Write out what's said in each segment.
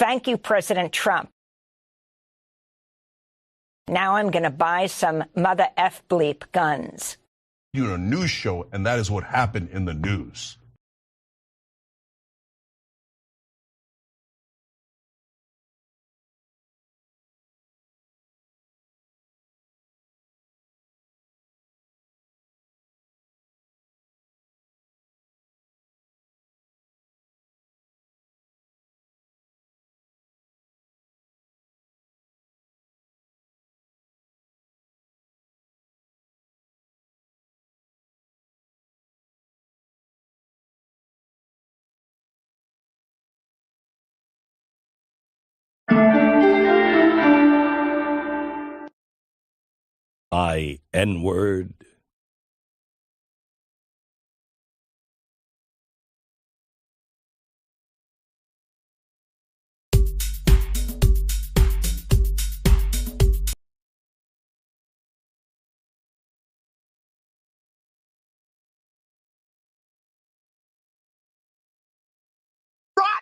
Thank you, President Trump. Now I'm going to buy some mother F bleep guns. You're a news show, and that is what happened in the news. N-word.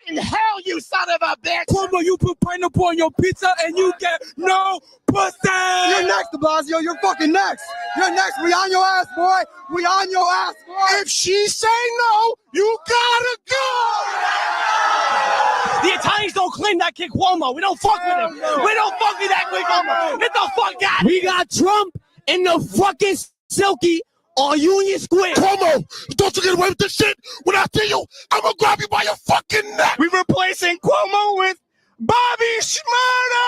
In hell, you son of a bitch! Cuomo, you put pineapple on your pizza and you get no pussy! You're next, de Blasio. You're fucking next. You're next. We on your ass, boy. We on your ass, boy. If she say no, you gotta go! The Italians don't claim that kid Cuomo. We don't fuck with him. We don't fuck with that kid Cuomo. Get the fuck out of here. We got Trump in the fucking silky on Union Square. Cuomo, don't you get away with this shit? When I see you, I'm gonna grab you by your fucking neck. We're replacing Cuomo with Bobby Shmurda!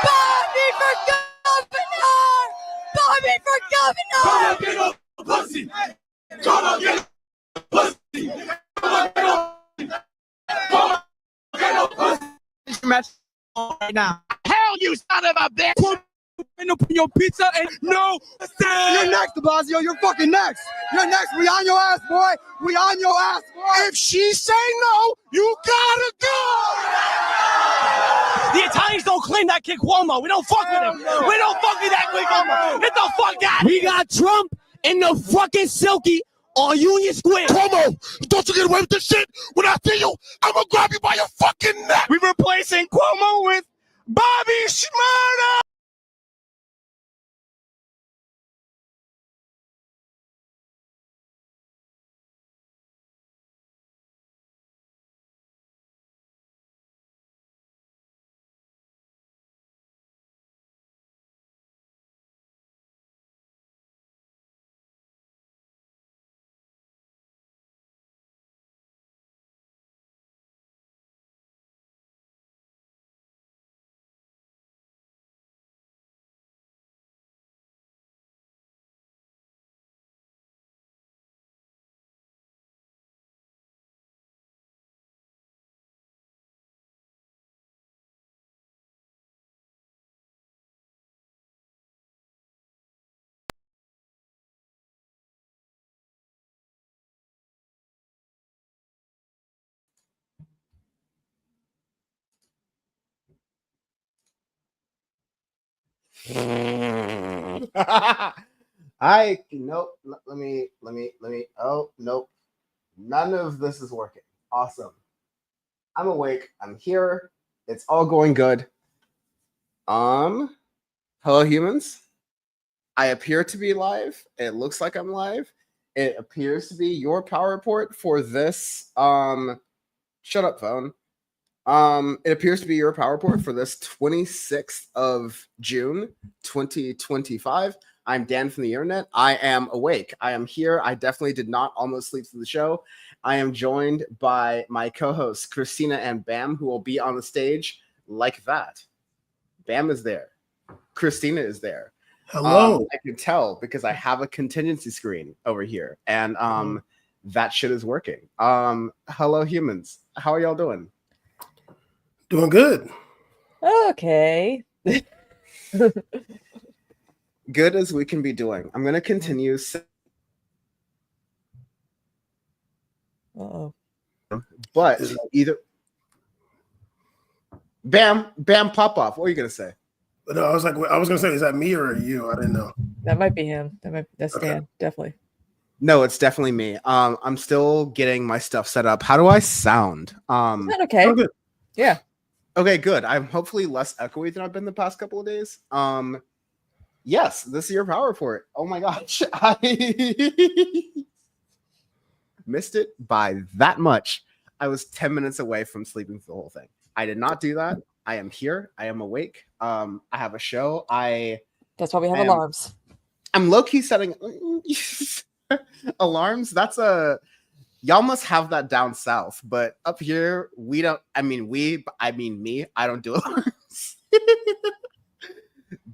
Bobby for governor! Bobby for governor! Come on, get up, pussy! Come on, get up, pussy! Come on, get up, come on, get up, pussy! Right now. Hell, you son of a bitch! Up your pizza and no. You're next, de Blasio. You're fucking next. You're next. We on your ass, boy. We on your ass, boy. If she say no, you gotta go. The Italians don't claim that kid Cuomo. We don't fuck with him. We don't fuck with that kid Cuomo. Get the fuck out of here. We got Trump in the fucking silky on Union Square. Cuomo, don't you get away with this shit? When I see you, I'm gonna grab you by your fucking neck. We're replacing Cuomo with Bobby Shmurda. Nope. Let me. Oh, nope. None of this is working. Awesome. I'm awake. I'm here. It's all going good. Hello, humans. I appear to be live. It looks like I'm live. It appears to be your power report for this. Shut up, phone. It appears to be your power report for this 26th of June, 2025. I'm Dan from the internet. I am awake. I am here. I definitely did not almost sleep through the show. I am joined by my co-hosts, Kristina and Bam, who will be on the stage like that. Bam is there. Kristina is there. Hello. I can tell because I have a contingency screen over here, and that shit is working. Hello, humans. How are y'all doing? Doing good. Okay. Good as we can be doing. I'm going to continue. Uh-oh. But either Bam, pop off. What are you going to say? No, I was going to say, is that me or you? I didn't know. That might be him. That's Okay. Dan, definitely. No, it's definitely me. I'm still getting my stuff set up. How do I sound? Is that okay? Oh, good. Yeah. Okay, good. I'm hopefully less echoey than I've been the past couple of days. Yes, this is your power report. Oh my gosh. I missed it by that much. I was 10 minutes away from sleeping for the whole thing. I did not do that. I am here. I am awake. I have a show. That's why we have alarms. I'm low-key setting alarms. Y'all must have that down south, but up here we don't. I mean me. I don't do alarms.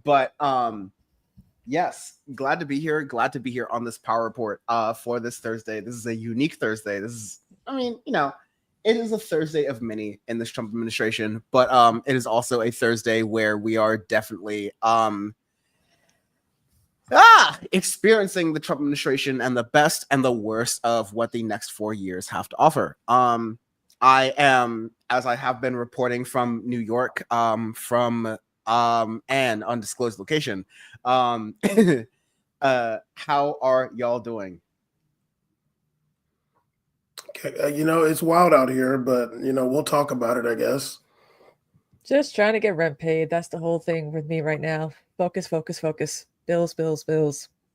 But yes, glad to be here. Glad to be here on this power report for this Thursday. This is a unique Thursday. This is, it is a Thursday of many in this Trump administration, but it is also a Thursday where we are definitely experiencing the Trump administration and the best and the worst of what the next 4 years have to offer. I am, as I have been reporting from New York, from an undisclosed location. How are y'all doing? Okay, it's wild out here, but we'll talk about it, I guess. Just trying to get rent paid. That's the whole thing with me right now. Focus. Bills.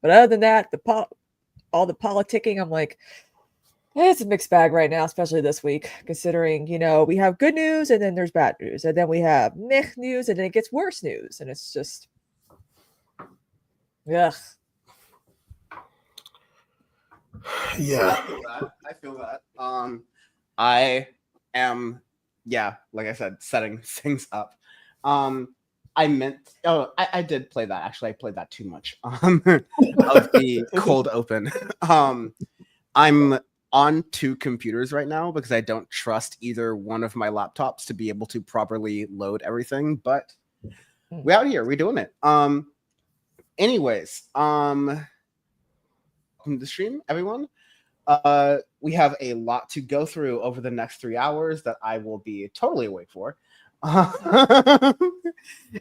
But other than that, all the politicking, I'm like, it's a mixed bag right now, especially this week, considering, we have good news and then there's bad news. And then we have meh news and then it gets worse news. And it's just, ugh. Yeah. I feel that. I am, like I said, setting things up. I did play that. Actually, I played that too much. Of the cold open. I'm on 2 computers right now because I don't trust either one of my laptops to be able to properly load everything. But we're out here. We're doing it. Anyways, welcome to the stream, everyone. We have a lot to go through over the next 3 hours that I will be totally awake for.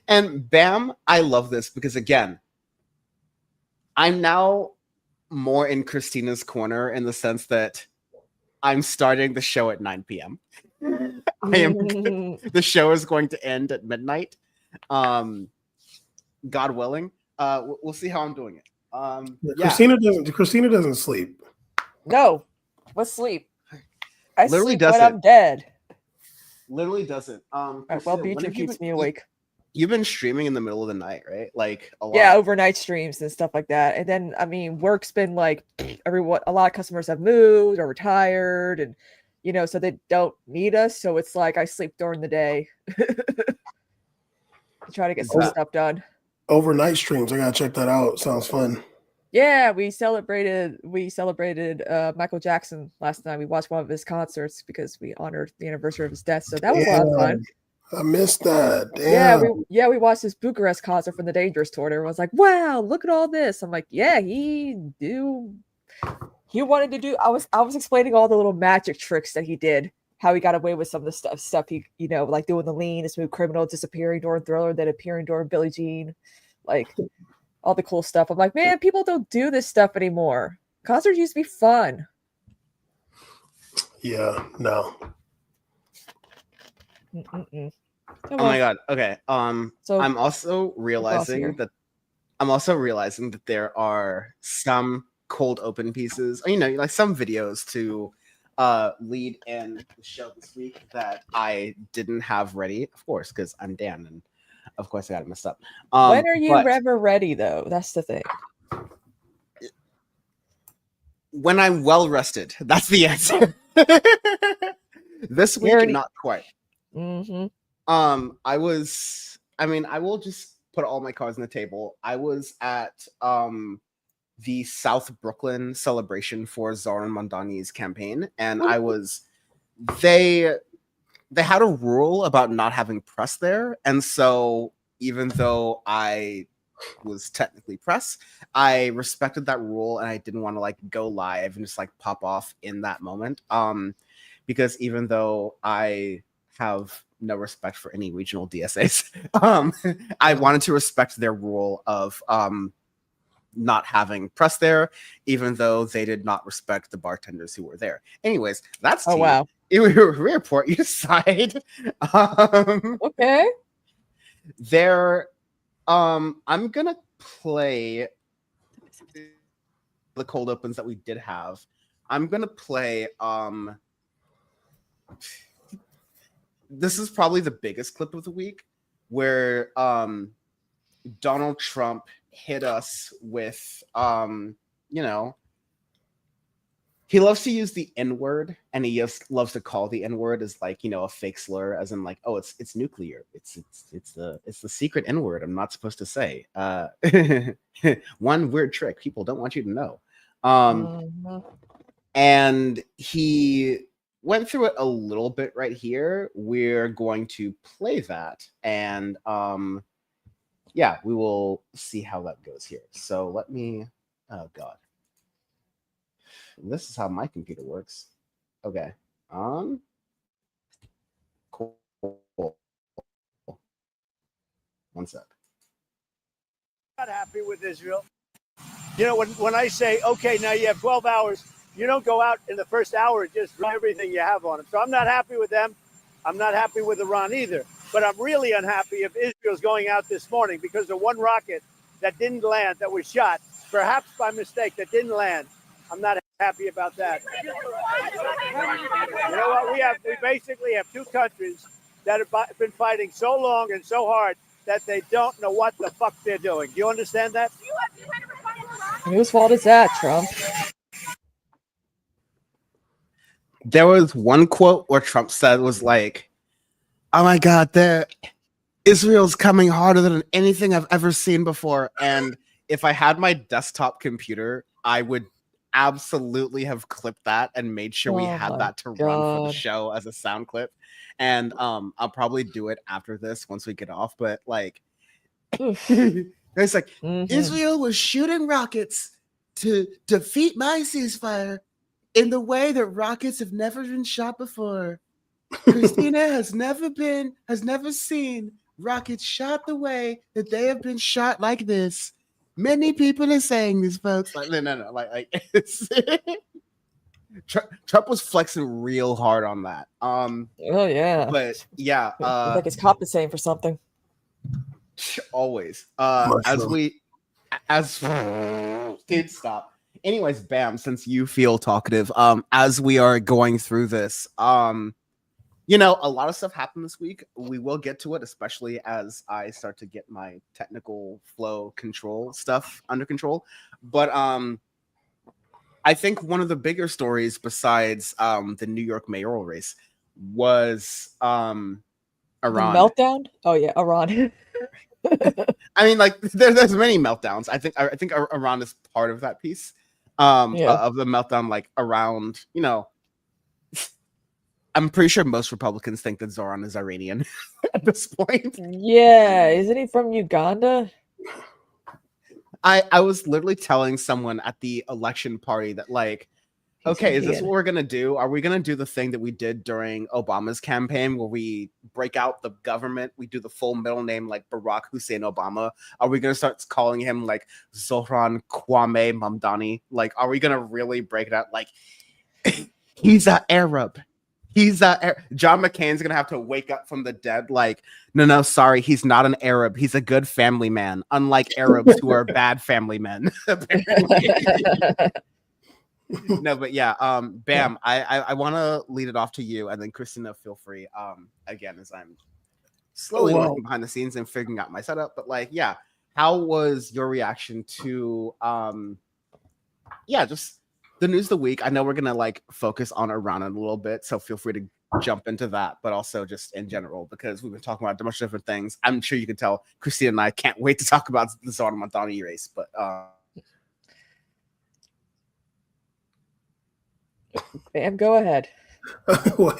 And bam, I love this because again, I'm now more in Kristina's corner in the sense that I'm starting the show at 9 p.m. The show is going to end at midnight. God willing. We'll see how I'm doing it. Kristina doesn't sleep. No. What's sleep? I Literally sleep doesn't. when I'm dead. Literally doesn't. Well, Beatrice keeps me awake. You've been streaming in the middle of the night, right? Like a lot. Yeah, overnight streams and stuff like that. And then, work's been like a lot of customers have moved or retired, and so they don't need us. So it's like I sleep during the day to try to get some stuff done. Overnight streams, I gotta check that out. Sounds fun. Yeah, we celebrated Michael Jackson last night. We watched one of his concerts because we honored the anniversary of his death. So that was a lot of fun. I missed that. Damn. Yeah, we watched this Bucharest concert from the Dangerous tour. And everyone's like, "Wow, look at all this!" I'm like, "Yeah, he wanted to do." I was explaining all the little magic tricks that he did, how he got away with some of the stuff he, like doing the lean, the smooth criminal, disappearing during Thriller, then appearing during Billie Jean, like all the cool stuff. I'm like, man, people don't do this stuff anymore. Concerts used to be fun. Yeah, no. Oh my god. Okay. So I'm also realizing that there are some cold open pieces, like some videos to lead in the show this week that I didn't have ready, of course, because I'm Dan and of course I got it messed up. When are you ever ready though? That's the thing. When I'm well rested. That's the answer. This week, not quite. Mm-hmm. I will just put all my cards on the table. I was at the South Brooklyn celebration for Zohran Mondani's campaign, and they had a rule about not having press there, and so even though I was technically press, I respected that rule and I didn't want to go live and just pop off in that moment. Because even though I have no respect for any regional DSAs, I wanted to respect their rule of not having press there, even though they did not respect the bartenders who were there. Anyways, that's Oh, wow. Report you side. Okay. I'm gonna play the cold opens that we did have. I'm gonna play this is probably the biggest clip of the week, where Donald Trump hit us with he loves to use the N-word, and he just loves to call the N-word as like, a fake slur, as in like, oh, it's nuclear. It's the secret N-word I'm not supposed to say. One weird trick people don't want you to know. And he went through it a little bit right here. We're going to play that, and we will see how that goes here. So let me, oh God. This is how my computer works. Okay. Cool. One sec. Not happy with Israel. When I say, okay, now you have 12 hours, you don't go out in the first hour and just run everything you have on them. So I'm not happy with them. I'm not happy with Iran either. But I'm really unhappy if Israel's going out this morning because of one rocket that didn't land, that was shot, perhaps by mistake, that didn't land. I'm not happy about that. You know what? We basically have two countries that have been fighting so long and so hard that they don't know what the fuck they're doing. Do you understand that? Whose fault is that, Trump? There was one quote where Trump said was like, "Oh my God, Israel's coming harder than anything I've ever seen before." And if I had my desktop computer, I would absolutely have clipped that and made sure we had that to run for the show as a sound clip. And I'll probably do it after this once we get off. But like, it's like Israel was shooting rockets to defeat my ceasefire in the way that rockets have never been shot before. Kristina has never seen rockets shot the way that they have been shot like this. Many people are saying this, folks. Like, no. Like it's Trump was flexing real hard on that. Oh yeah. But yeah, like it's compensating for something. Always. Dude, stop. Anyways, Bam, since you feel talkative, as we are going through this, a lot of stuff happened this week. We will get to it, especially as I start to get my technical flow control stuff under control. But I think one of the bigger stories besides the New York mayoral race was Iran. The meltdown? Oh yeah, Iran. I mean, like there's many meltdowns. I think Iran is part of that piece of the meltdown, like around, I'm pretty sure most Republicans think that Zohran is Iranian at this point. Yeah, isn't he from Uganda? I was literally telling someone at the election party that, like, okay, is this what we're gonna do? Are we gonna do the thing that we did during Obama's campaign where we break out the government, we do the full middle name like Barack Hussein Obama? Are we gonna start calling him like Zohran Kwame Mamdani? Like, are we gonna really break it out? Like, he's an Arab. John McCain's gonna have to wake up from the dead. Like, no, sorry, he's not an Arab. He's a good family man, unlike Arabs who are bad family men. Apparently. No, but yeah, Bam, I want to lead it off to you, and then Kristina, feel free. Again, as I'm slowly working behind the scenes and figuring out my setup, but like, yeah, how was your reaction to, just the news of the week? I know we're gonna like focus on Iran a little bit, so feel free to jump into that, but also just in general, because we've been talking about a bunch of different things. I'm sure you can tell Kristina and I can't wait to talk about the Zohran Mamdani race, but Bam, go ahead. Well,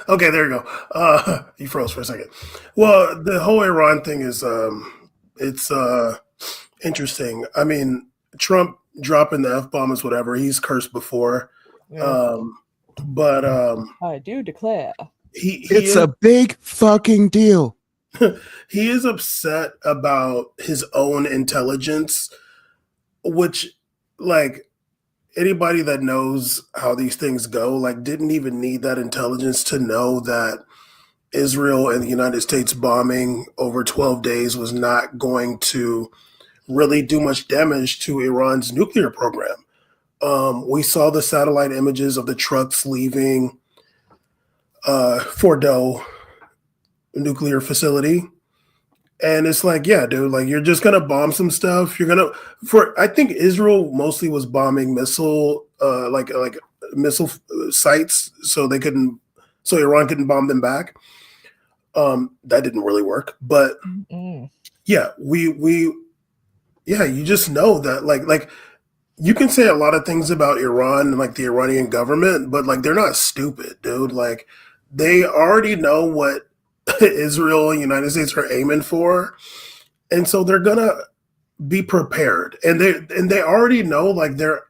okay. There you go. You froze for a second. Well, the whole Iran thing is it's interesting. I mean, Trump dropping the F-bombs, whatever. He's cursed before, but I do declare it's a big fucking deal. He is upset about his own intelligence which like anybody that knows how these things go, like didn't even need that intelligence to know that Israel and the United States bombing over 12 days was not going to really do much damage to Iran's nuclear program. We saw the satellite images of the trucks leaving Fordo nuclear facility. And it's like, yeah, dude, like you're just gonna bomb some stuff. I think Israel mostly was bombing missile missile sites so Iran couldn't bomb them back. That didn't really work. But yeah, you just know that like you can say a lot of things about Iran and like the Iranian government, but like they're not stupid, dude. Like they already know what Israel and United States are aiming for, and so they're gonna be prepared. And they already know like they're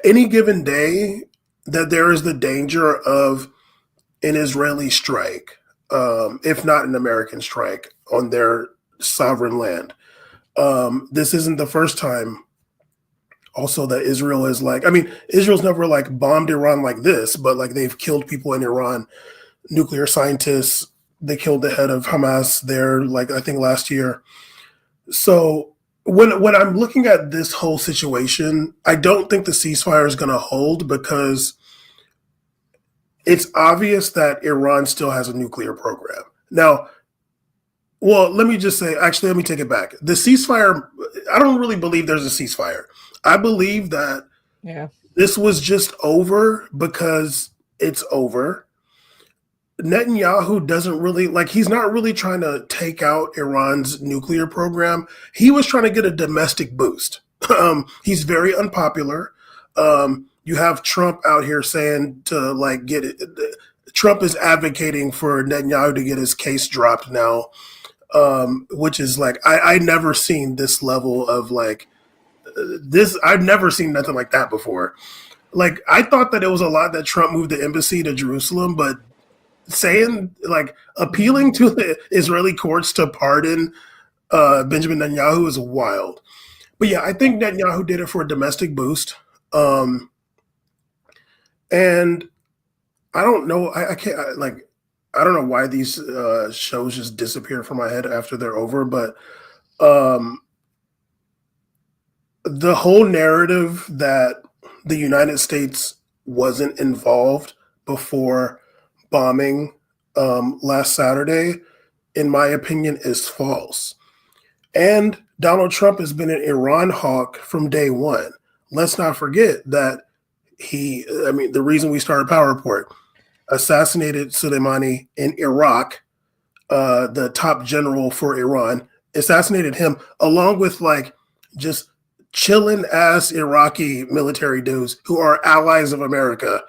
any given day that there is the danger of an Israeli strike, if not an American strike on their sovereign land. This isn't the first time also that Israel is like, I mean, Israel's never like bombed Iran like this, but like they've killed people in Iran, nuclear scientists. They killed the head of Hamas there, like I think last year. So when I'm looking at this whole situation, I don't think the ceasefire is going to hold because it's obvious that Iran still has a nuclear program. Now, well, let me just say, actually, let me take it back. The ceasefire, I don't really believe there's a ceasefire. I believe that this was just over because it's over. Netanyahu doesn't really, like, he's not really trying to take out Iran's nuclear program. He was trying to get a domestic boost. He's very unpopular. You have Trump out here saying to, like, get it. Trump is advocating for Netanyahu to get his case dropped now, which is, like, I never seen this level of, like, this. I've never seen nothing like that before. Like, I thought that it was a lot that Trump moved the embassy to Jerusalem, but saying, like, appealing to the Israeli courts to pardon Benjamin Netanyahu is wild. But yeah, I think Netanyahu did it for a domestic boost. And I don't know, I don't know why these shows just disappear from my head after they're over, but the whole narrative that the United States wasn't involved before bombing last Saturday, in my opinion, is false. And Donald Trump has been an Iran hawk from day one. Let's not forget that the reason we started Power Report, assassinated Soleimani in Iraq, the top general for Iran, assassinated him along with like just chilling ass Iraqi military dudes who are allies of America.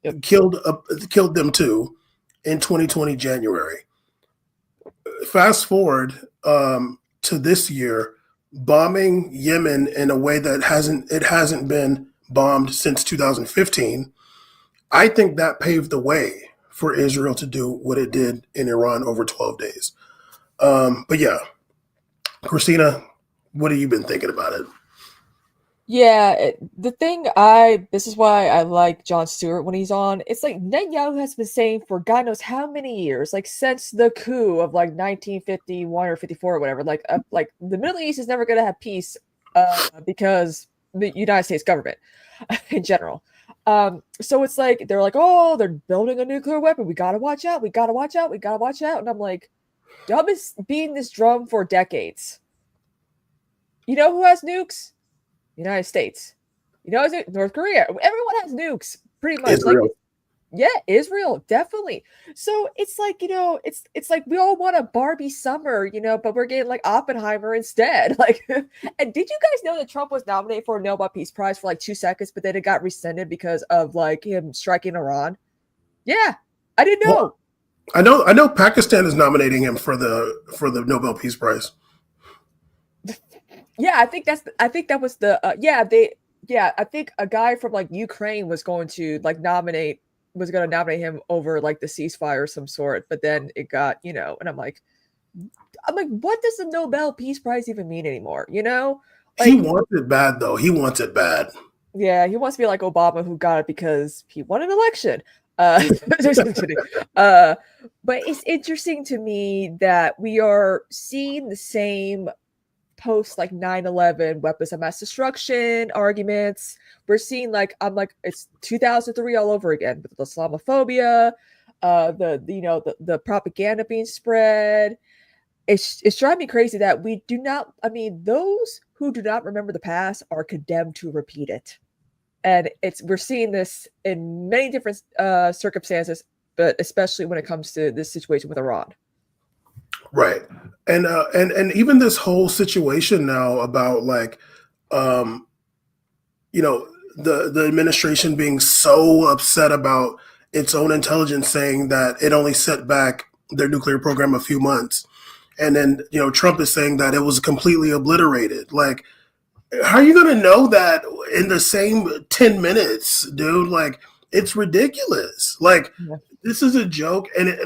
Yep. Killed them too in 2020 January. Fast forward to this year, bombing Yemen in a way that hasn't been bombed since 2015. I think that paved the way for Israel to do what it did in Iran over 12 days. But yeah, Kristina, what have you been thinking about it? Yeah, this is why I like Jon Stewart when he's on. It's like Netanyahu has been saying for God knows how many years, like since the coup of like 1951 or 54 or whatever, like the Middle East is never going to have peace because the United States government in general. So it's like, they're like, oh, they're building a nuclear weapon. We got to watch out. We got to watch out. We got to watch out. And I'm like, y'all been beating this drum for decades. You know who has nukes? United States. You know, North Korea. Everyone has nukes, pretty much. Israel. Like, yeah, Israel, definitely. So it's like, you know, it's like we all want a Barbie summer, you know, but we're getting like Oppenheimer instead. Like, and did you guys know that Trump was nominated for a Nobel Peace Prize for like 2 seconds, but then it got rescinded because of like him striking Iran? Yeah, I didn't know. Well, I know Pakistan is nominating him for the Nobel Peace Prize. Yeah, I think that was the I think a guy from like Ukraine was going to nominate him over like the ceasefire of some sort, but then it got, and I'm like, what does the Nobel Peace Prize even mean anymore? You know? He wants it bad, though. He wants it bad. Yeah, he wants to be like Obama, who got it because he won an election. Just kidding. But it's interesting to me that we are seeing the same post like 9/11 weapons of mass destruction arguments. We're seeing I'm like it's 2003 all over again with the Islamophobia, the propaganda being spread. It's driving me crazy that we do not. I mean, those who do not remember the past are condemned to repeat it, and we're seeing this in many different circumstances, but especially when it comes to this situation with Iran. Right. And even this whole situation now about the administration being so upset about its own intelligence saying that it only set back their nuclear program a few months. And then, Trump is saying that it was completely obliterated. Like, how are you going to know that in the same 10 minutes, dude? Like, it's ridiculous. Like, this is a joke. And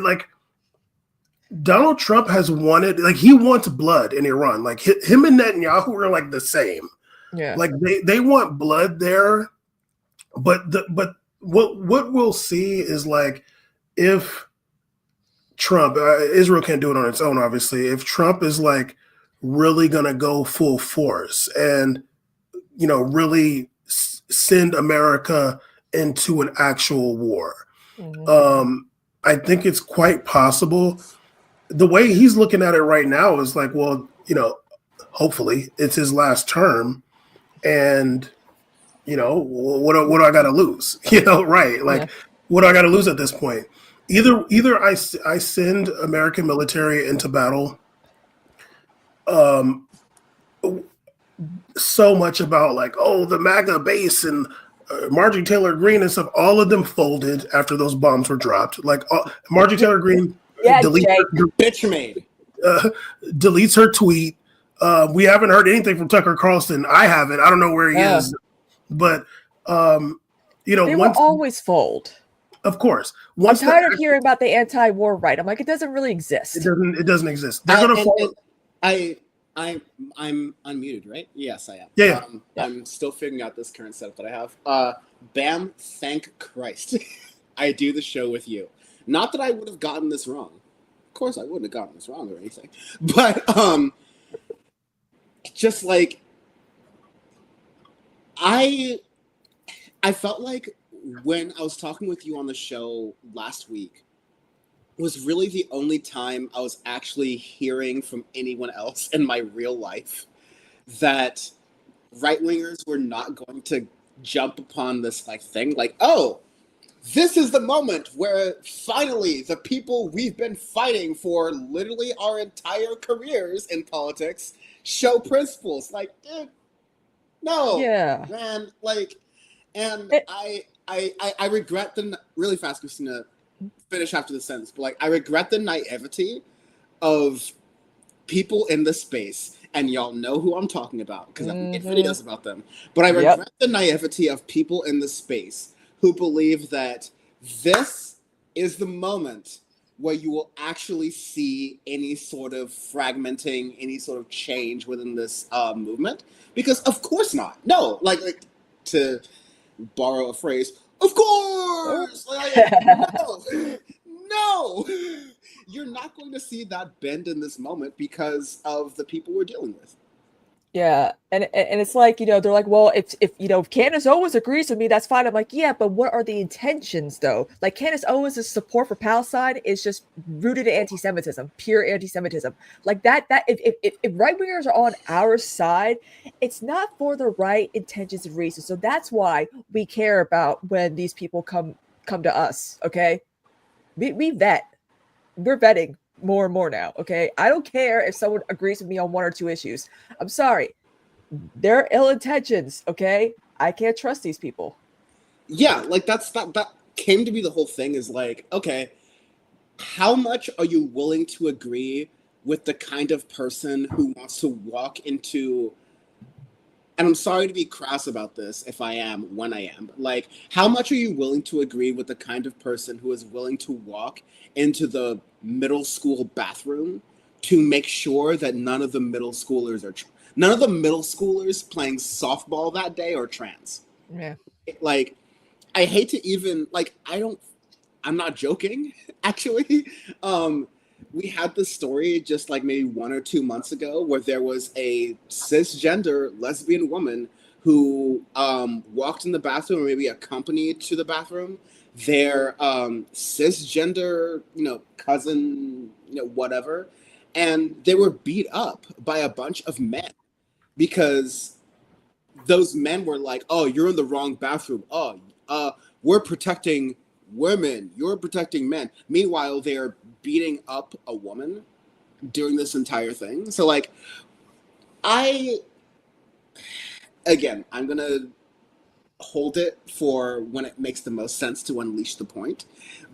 Donald Trump has wanted, he wants blood in Iran. Like, him and Netanyahu are the same. Yeah. Like, they want blood there. But what we'll see is if Trump, Israel can't do it on its own, obviously. If Trump is really going to go full force and, really send America into an actual war, I think it's quite possible. The way he's looking at it right now is hopefully it's his last term, and what do I got to lose? Right? What do I got to lose at this point? Either I send American military into battle. So much about the MAGA base and Marjorie Taylor Greene and stuff. All of them folded after those bombs were dropped. Marjorie Taylor Greene. Bitch deletes her tweet. We haven't heard anything from Tucker Carlson. I haven't. I don't know where he is. But they will always fold. Of course. I'm tired of hearing about the anti-war right. I'm like, it doesn't really exist. It doesn't exist. They're gonna fold. I'm unmuted, right? Yes, I am. Yeah. I'm still figuring out this current setup that I have. Bam, thank Christ. I do the show with you. Not that I would have gotten this wrong. Of course I wouldn't have gotten this wrong or anything. But just I felt like when I was talking with you on the show last week was really the only time I was actually hearing from anyone else in my real life that right-wingers were not going to jump upon this thing oh, this is the moment where finally the people we've been fighting for literally our entire careers in politics show principles. No, man, and I regret really fast, Kristina, finish after the sentence, but I regret the naivety of people in this space, and y'all know who I'm talking about because I've made videos about them, but I regret the naivety of people in this space who believe that this is the moment where you will actually see any sort of fragmenting, any sort of change within this movement. Because of course not. No, to borrow a phrase, of course! No! You're not going to see that bend in this moment because of the people we're dealing with. Yeah, and it's they're like, well, if Candace Owens agrees with me, that's fine. I'm like, yeah, but what are the intentions though? Candace Owens' support for Palestine is just rooted in anti-Semitism, pure anti-Semitism. If right wingers are on our side, it's not for the right intentions and reasons. So that's why we care about when these people come to us. Okay, we vet, we're vetting more and more now. Okay, I don't care if someone agrees with me on one or two issues. I'm sorry, they're ill intentions. Okay, I can't trust these people. Yeah, that came to be the whole thing. Is okay, how much are you willing to agree with the kind of person who wants to walk into? And I'm sorry to be crass about this if I am, when I am, but how much are you willing to agree with the kind of person who is willing to walk into the middle school bathroom to make sure that none of the middle schoolers are none of the middle schoolers playing softball that day are trans. Yeah. Like, I hate to even, like, I'm not joking, actually. We had this story just like maybe 1 or 2 months ago where there was a cisgender lesbian woman who walked in the bathroom or maybe accompanied to the bathroom their cisgender, cousin, whatever. And they were beat up by a bunch of men because those men were like, oh, you're in the wrong bathroom. Oh, we're protecting women. You're protecting men. Meanwhile, they're beating up a woman during this entire thing. So, like, I'm going to hold it for when it makes the most sense to unleash the point.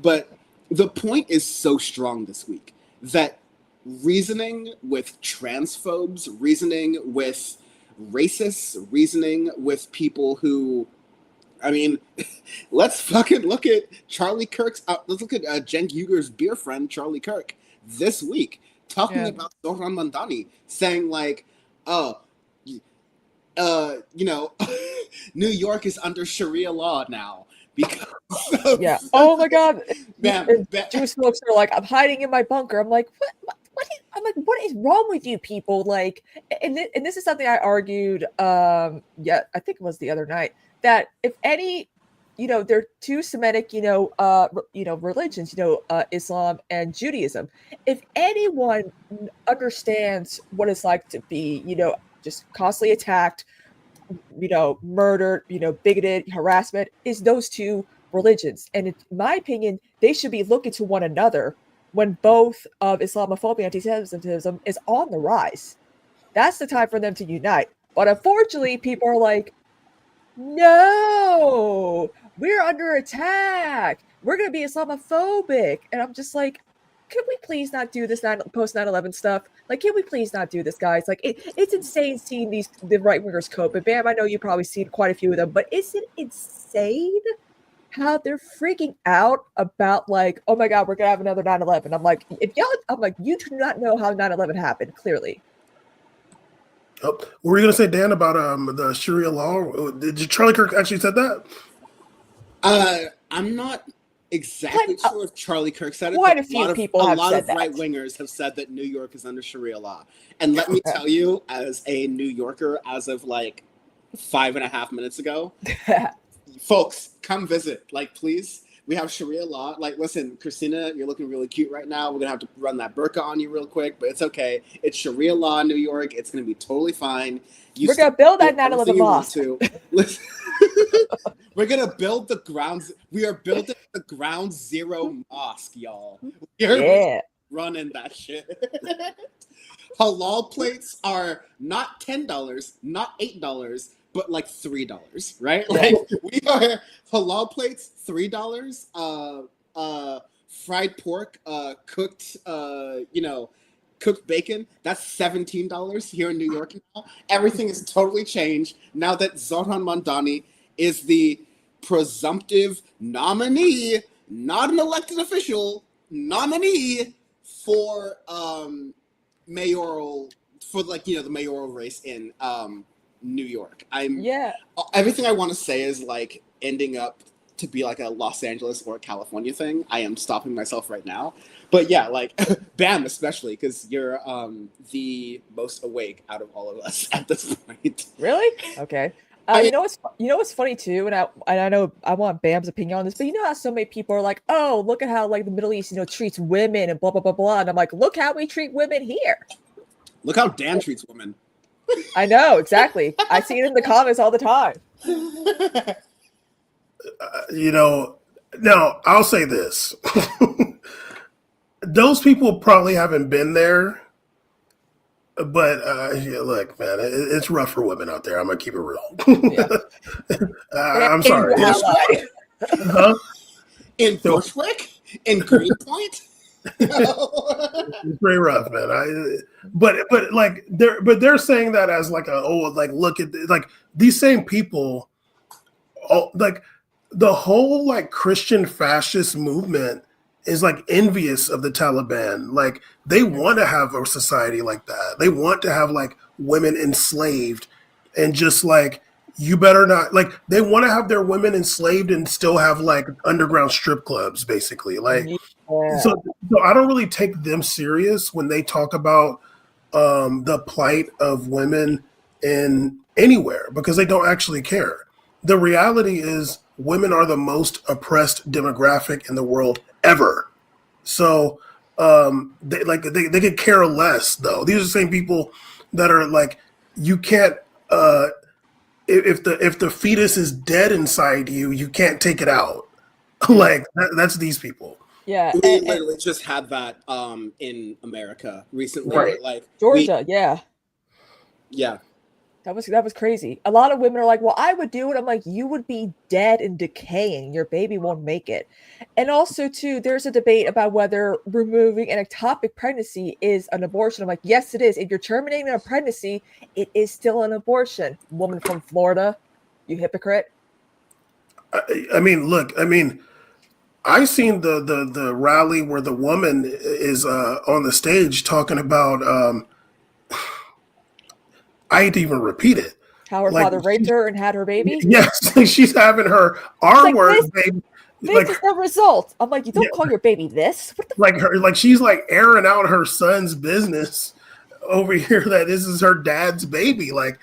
But the point is so strong this week that reasoning with transphobes, reasoning with racists, reasoning with people who, I mean, let's fucking look at Charlie Kirk's, let's look at Cenk Uyghur's beer friend, Charlie Kirk, this week, talking about Zohran Mandani, saying like, New York is under Sharia law now because yeah. Oh my God. Jewish folks are like, I'm hiding in my bunker. I'm like, what is wrong with you people? Like, and this is something I argued. I think it was the other night that if any, they're two Semitic, religions, Islam and Judaism. If anyone understands what it's like to be, just constantly attacked, murdered, bigoted, harassment, is those two religions. And in my opinion, they should be looking to one another when both of Islamophobia and anti-Semitism is on the rise. That's the time for them to unite. But unfortunately, people are like, no, we're under attack. We're going to be Islamophobic. And I'm just like, can we please not do this post 9/11 stuff? Like, can we please not do this, guys? Like, it's insane seeing the right wingers cope. And Bam, I know you've probably seen quite a few of them, but is it insane how they're freaking out about like, oh my God, we're gonna have another 9/11? I'm like, you do not know how 9/11 happened, clearly. Oh, what were you gonna say, Dan, about the Sharia law? Did Charlie Kirk actually said that? I'm not exactly sure if Charlie Kirk said it. Quite a few people have said that. A lot of right-wingers have said that New York is under Sharia law. And let me tell you, as a New Yorker, as of like 5.5 minutes ago, folks, come visit. Like, please. We have Sharia law. Like, listen, Kristina, you're looking really cute right now. We're going to have to run that burqa on you real quick, but it's okay. It's Sharia law in New York. It's going to be totally fine. We're going to build that 9/11 mosque. Listen, we're going to build the grounds. We are building the ground zero mosque, y'all. We're running that shit. Halal plates are not $10, not $8, but like $3, right? Like, we are halal plates, $3. Fried pork, cooked bacon, that's $17 here in New York now. Everything is totally changed now that Zohran Mandani is the presumptive nominee, not an elected official, nominee for the mayoral race in New York. Everything I want to say is like ending up to be like a Los Angeles or a California thing. I am stopping myself right now. But yeah, like Bam, especially because you're the most awake out of all of us at this point. Really? Okay. You know what's funny too, and I know I want Bam's opinion on this, but you know how so many people are like, oh, look at how like the Middle East, treats women and blah blah blah blah, and I'm like, look how we treat women here. Look how Dan treats women. I know, exactly. I see it in the comments all the time. Now I'll say this. Those people probably haven't been there, but look, man, it's rough for women out there. I'm going to keep it real. I'm sorry. Huh? In Bushwick? In Greenpoint? It's pretty rough, man. They're saying that as like look at like these same people, like the whole like Christian fascist movement is like envious of the Taliban. Like they want to have a society like that. They want to have like women enslaved and just like you better not like they want to have their women enslaved and still have like underground strip clubs basically. Like so I don't really take them serious when they talk about the plight of women in anywhere because they don't actually care. The reality is women are the most oppressed demographic in the world ever. So they could care less though. These are the same people that are like you can't if the fetus is dead inside you, you can't take it out. Like that's these people. Yeah, We literally just had that in America recently. Right. Like Georgia, yeah. Yeah. That was crazy. A lot of women are like, well, I would do it. I'm like, you would be dead and decaying. Your baby won't make it. And also, too, there's a debate about whether removing an ectopic pregnancy is an abortion. I'm like, yes, it is. If you're terminating a pregnancy, it is still an abortion. Woman from Florida, you hypocrite. I mean, look, I seen the rally where the woman is on the stage talking about I hate to even repeat it. How her father raped her and had her baby? Yes, she's having her R-word baby. This is the result. I'm like, you don't call your baby this? What the like her like she's like airing out her son's business over here that this is her dad's baby. Like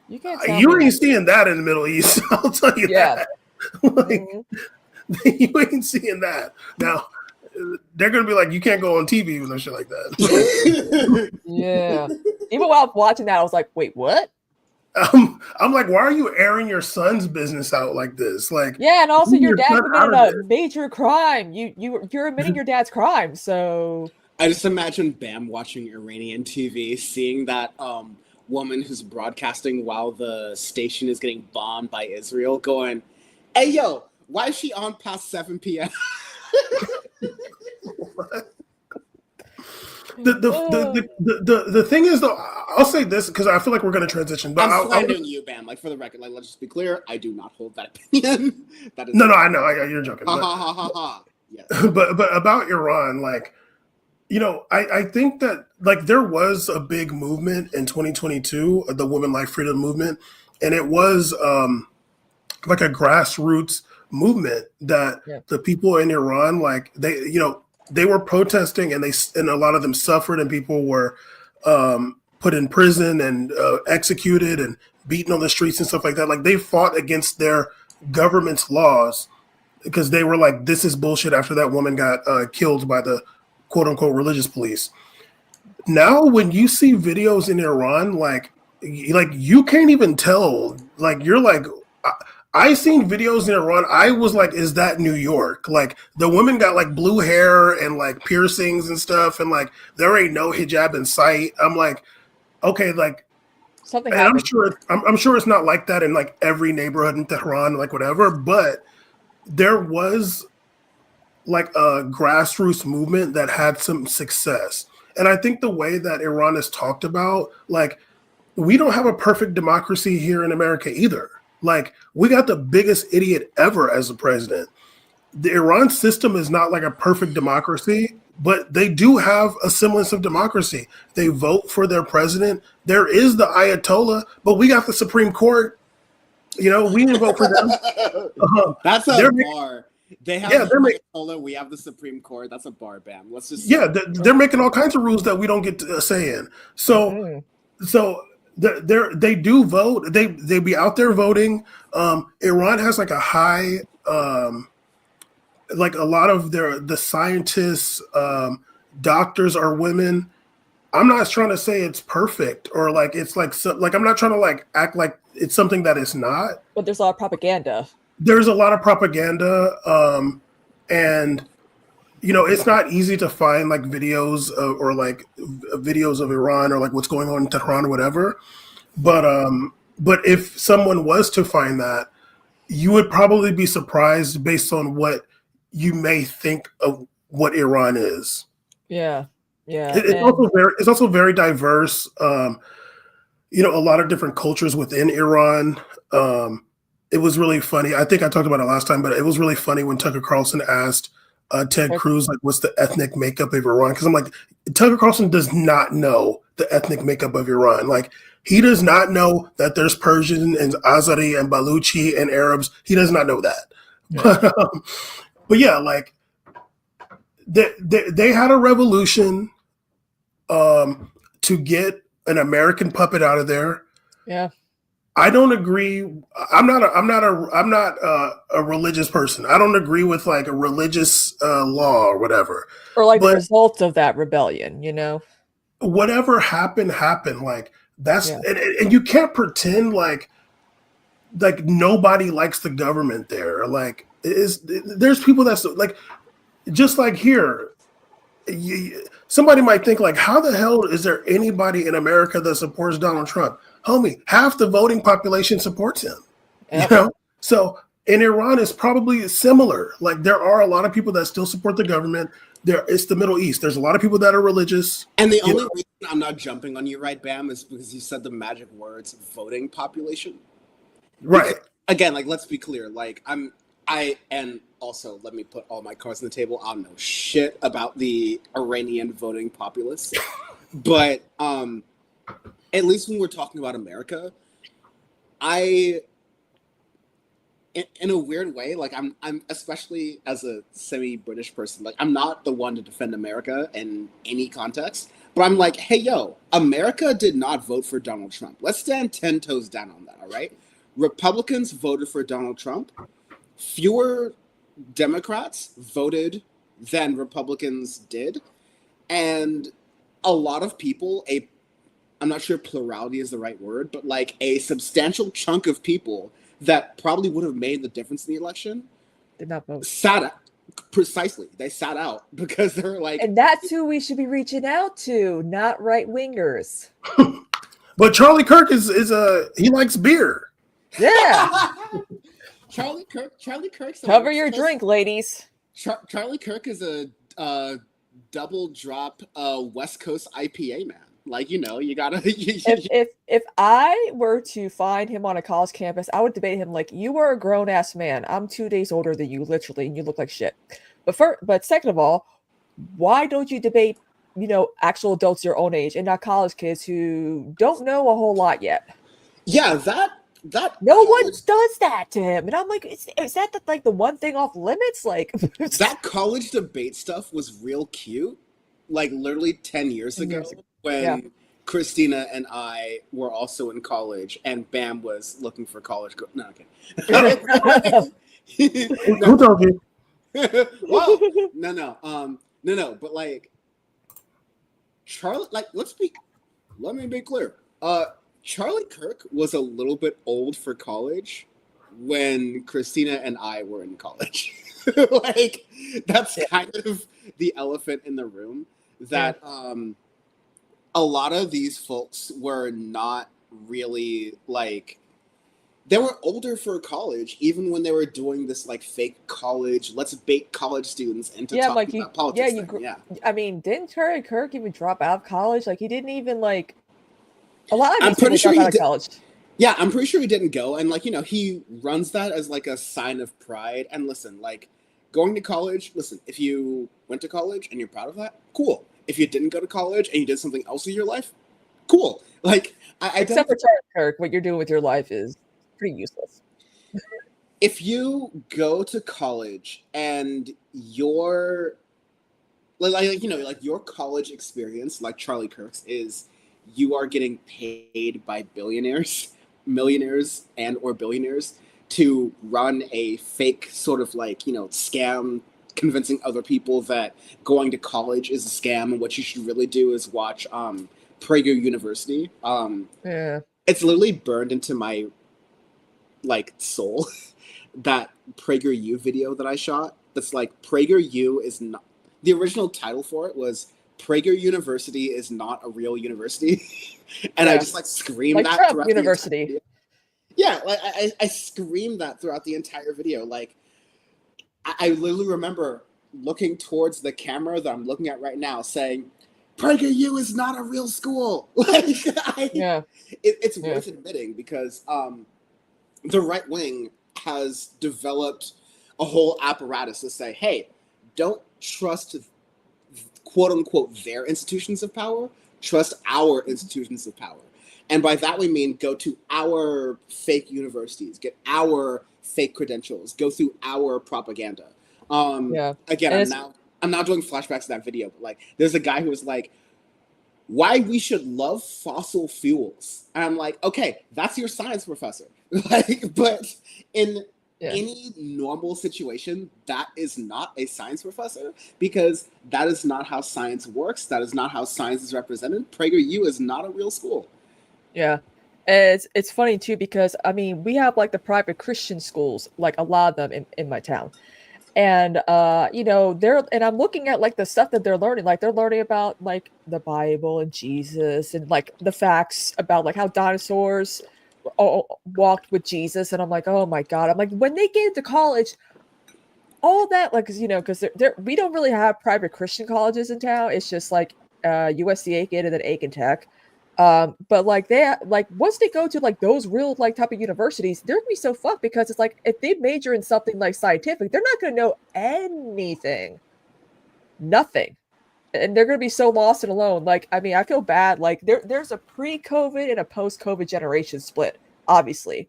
you can't tell you me ain't seeing that in the Middle East. I'll tell you that. Like, you ain't seeing that. Now they're gonna be like, you can't go on TV with no shit like that. Yeah. Even while watching that, I was like, wait, what? I'm like, why are you airing your son's business out like this? Like, yeah, and also your dad son committed out of a major crime. You're admitting your dad's crime, so I just imagine Bam watching Iranian TV, seeing that woman who's broadcasting while the station is getting bombed by Israel, going, "Hey yo, why is she on past 7 p.m.?" The thing is though, I'll say this because I feel like we're going to transition. But I'm slandering you, Bam. Like for the record, like let's just be clear, I do not hold that opinion. That is no, I know, you're joking. Ha ha ha ha ha. Yes. But about Iran, like, you know, I think that like there was a big movement in 2022, the Women Life Freedom movement, and it was like a grassroots movement that the people in Iran, like they were protesting and a lot of them suffered and people were put in prison and executed and beaten on the streets and stuff like that. Like they fought against their government's laws because they were like, this is bullshit after that woman got killed by the quote unquote religious police. Now, when you see videos in Iran, like you can't even tell, like you're like, I seen videos in Iran. I was like, is that New York? Like the women got like blue hair and like piercings and stuff. And like, there ain't no hijab in sight. I'm like, okay, like something and I'm sure it's not like that in like every neighborhood in Tehran, like whatever, but there was like a grassroots movement that had some success. And I think the way that Iran is talked about, like we don't have a perfect democracy here in America either. Like we got the biggest idiot ever as a president. The Iran system is not like a perfect democracy, but they do have a semblance of democracy. They vote for their president. There is the Ayatollah, but we got the Supreme Court. You know, we didn't vote for them. That's a bar. They have the Ayatollah, we have the Supreme Court. That's a bar, Bam. Let's just they're making all kinds of rules that we don't get to say in. So they do vote. They be out there voting. Iran has like a high, like a lot of the scientists, doctors are women. I'm not trying to say it's perfect or like it's like I'm not trying to like act like it's something that it's not. But there's a lot of propaganda. There's a lot of propaganda, and you know it's not easy to find like videos or like videos of Iran or like what's going on in Tehran or whatever. But if someone was to find that, you would probably be surprised based on what you may think of what Iran is. Yeah. It's also very diverse. You know, a lot of different cultures within Iran. It was really funny. I think I talked about it last time, but it was really funny when Tucker Carlson asked Ted Cruz, like, what's the ethnic makeup of Iran? Because I'm like, Tucker Carlson does not know the ethnic makeup of Iran. Like, he does not know that there's Persian and Azeri and Baluchi and Arabs. He does not know that. Yeah. But yeah, like, they had a revolution to get an American puppet out of there. Yeah. I don't agree. I'm not a religious person. I don't agree with like a religious law or whatever. Or like the result of that rebellion, Whatever happened. Like that's and you can't pretend like nobody likes the government there. Like there's people that's like just like here. Somebody might think like, how the hell is there anybody in America that supports Donald Trump? Homie, half the voting population supports him. So in Iran, it's probably similar. Like there are a lot of people that still support the government. It's the Middle East. There's a lot of people that are religious. And the only reason I'm not jumping on you, right, Bam, is because you said the magic words "voting population." Right. Because, again, like let's be clear. Like and also let me put all my cards on the table. I don't know shit about the Iranian voting populace, but at least when we're talking about America, in a weird way, like I'm especially as a semi-British person, like I'm not the one to defend America in any context, but I'm like, hey, yo, America did not vote for Donald Trump. Let's stand 10 toes down on that, all right? Republicans voted for Donald Trump. Fewer Democrats voted than Republicans did. And a lot of people, I'm not sure plurality is the right word, but like a substantial chunk of people that probably would have made the difference in the election did not vote. Precisely. They sat out because they're like... And that's who we should be reaching out to, not right-wingers. But Charlie Kirk he likes beer. Yeah. Charlie Kirk's cover your drink, ladies. Charlie Kirk is a double drop West Coast IPA man. Like, you gotta. If I were to find him on a college campus, I would debate him like, you are a grown ass man. I'm 2 days older than you, literally, and you look like shit. But second of all, why don't you debate, actual adults your own age and not college kids who don't know a whole lot yet? Yeah, that no one does that to him, and I'm like, is that like the one thing off limits? Like that college debate stuff was real cute, like literally 10 years ago when Kristina and I were also in college, and Bam was looking for college. No, okay. Who told you? Well, no. But like Charlie, like let me be clear. Charlie Kirk was a little bit old for college when Kristina and I were in college. Like, that's kind of the elephant in the room, that a lot of these folks were not really, like, they were older for college, even when they were doing this, like, fake college, let's bait college students into talking about politics. I mean, didn't Charlie Kirk even drop out of college? Like, he didn't even, like... A lot of I'm pretty sure he did. College. Yeah, I'm pretty sure he didn't go. And like, he runs that as like a sign of pride. And listen, like going to college, if you went to college and you're proud of that, cool. If you didn't go to college and you did something else with your life, cool. Like except for Charlie Kirk, what you're doing with your life is pretty useless. If you go to college and your your college experience, like Charlie Kirk's, is you are getting paid by billionaires, millionaires, and or billionaires to run a fake sort of like, scam, convincing other people that going to college is a scam and what you should really do is watch Prager University. It's literally burned into my like soul that PragerU video that I shot. That's like, PragerU is not, the original title for it was Prager University is not a real university. And I just like screamed like that Trump throughout University. like I screamed that throughout the entire video. Like I literally remember looking towards the camera that I'm looking at right now saying, PragerU is not a real school. Like it's worth admitting, because the right wing has developed a whole apparatus to say, hey, don't trust quote unquote their institutions of power, trust our institutions of power. And by that we mean go to our fake universities, get our fake credentials, go through our propaganda. Again, I'm now doing flashbacks to that video, but like there's a guy who was like, why we should love fossil fuels. And I'm like, okay, that's your science professor. Like, but in any normal situation, that is not a science professor, because that is not how science works. That is not how science is represented. PragerU is not a real school. Yeah. And it's funny too, because I mean, we have like the private Christian schools, like a lot of them in my town. And you know, I'm looking at like the stuff that they're learning. Like they're learning about like the Bible and Jesus and like the facts about like how dinosaurs walked with Jesus. And I'm like, oh my God. I'm like, when they get into college, all that, like, you know, because we don't really have private Christian colleges in town. It's just like USC Aiken and then Aiken Tech. But like once they go to like those real like type of universities, they're gonna be so fucked, because it's like if they major in something like scientific, they're not gonna know anything, nothing, and they're gonna be so lost and alone. Like, I mean, I feel bad. Like there's a pre-COVID and a post-COVID generation split, obviously,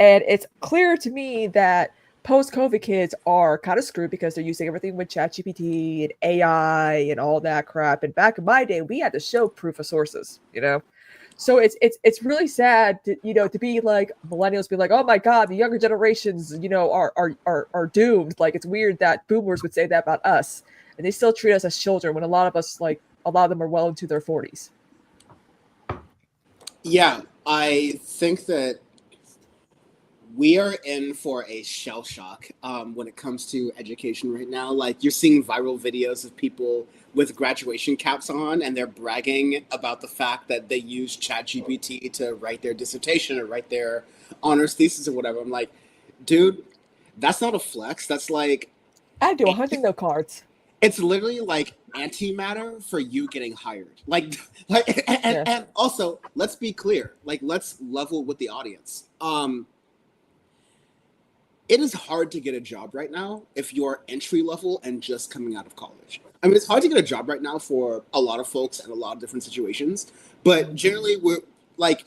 and it's clear to me that post-COVID kids are kind of screwed because they're using everything with ChatGPT and AI and all that crap. And back in my day, we had to show proof of sources, you know? So it's really sad to, you know, to be like millennials be like, oh my God, the younger generations, you know, are doomed. Like, it's weird that boomers would say that about us, and they still treat us as children when a lot of them are well into their 40s. Yeah, I think that we are in for a shell shock when it comes to education right now. Like, you're seeing viral videos of people with graduation caps on, and they're bragging about the fact that they use ChatGPT to write their dissertation or write their honors thesis or whatever. I'm like, dude, that's not a flex. That's like, I do 100 note cards. It's literally like antimatter for you getting hired. And also, let's be clear. Like, let's level with the audience. It is hard to get a job right now if you're entry level and just coming out of college. I mean, it's hard to get a job right now for a lot of folks in a lot of different situations. But generally, we're like,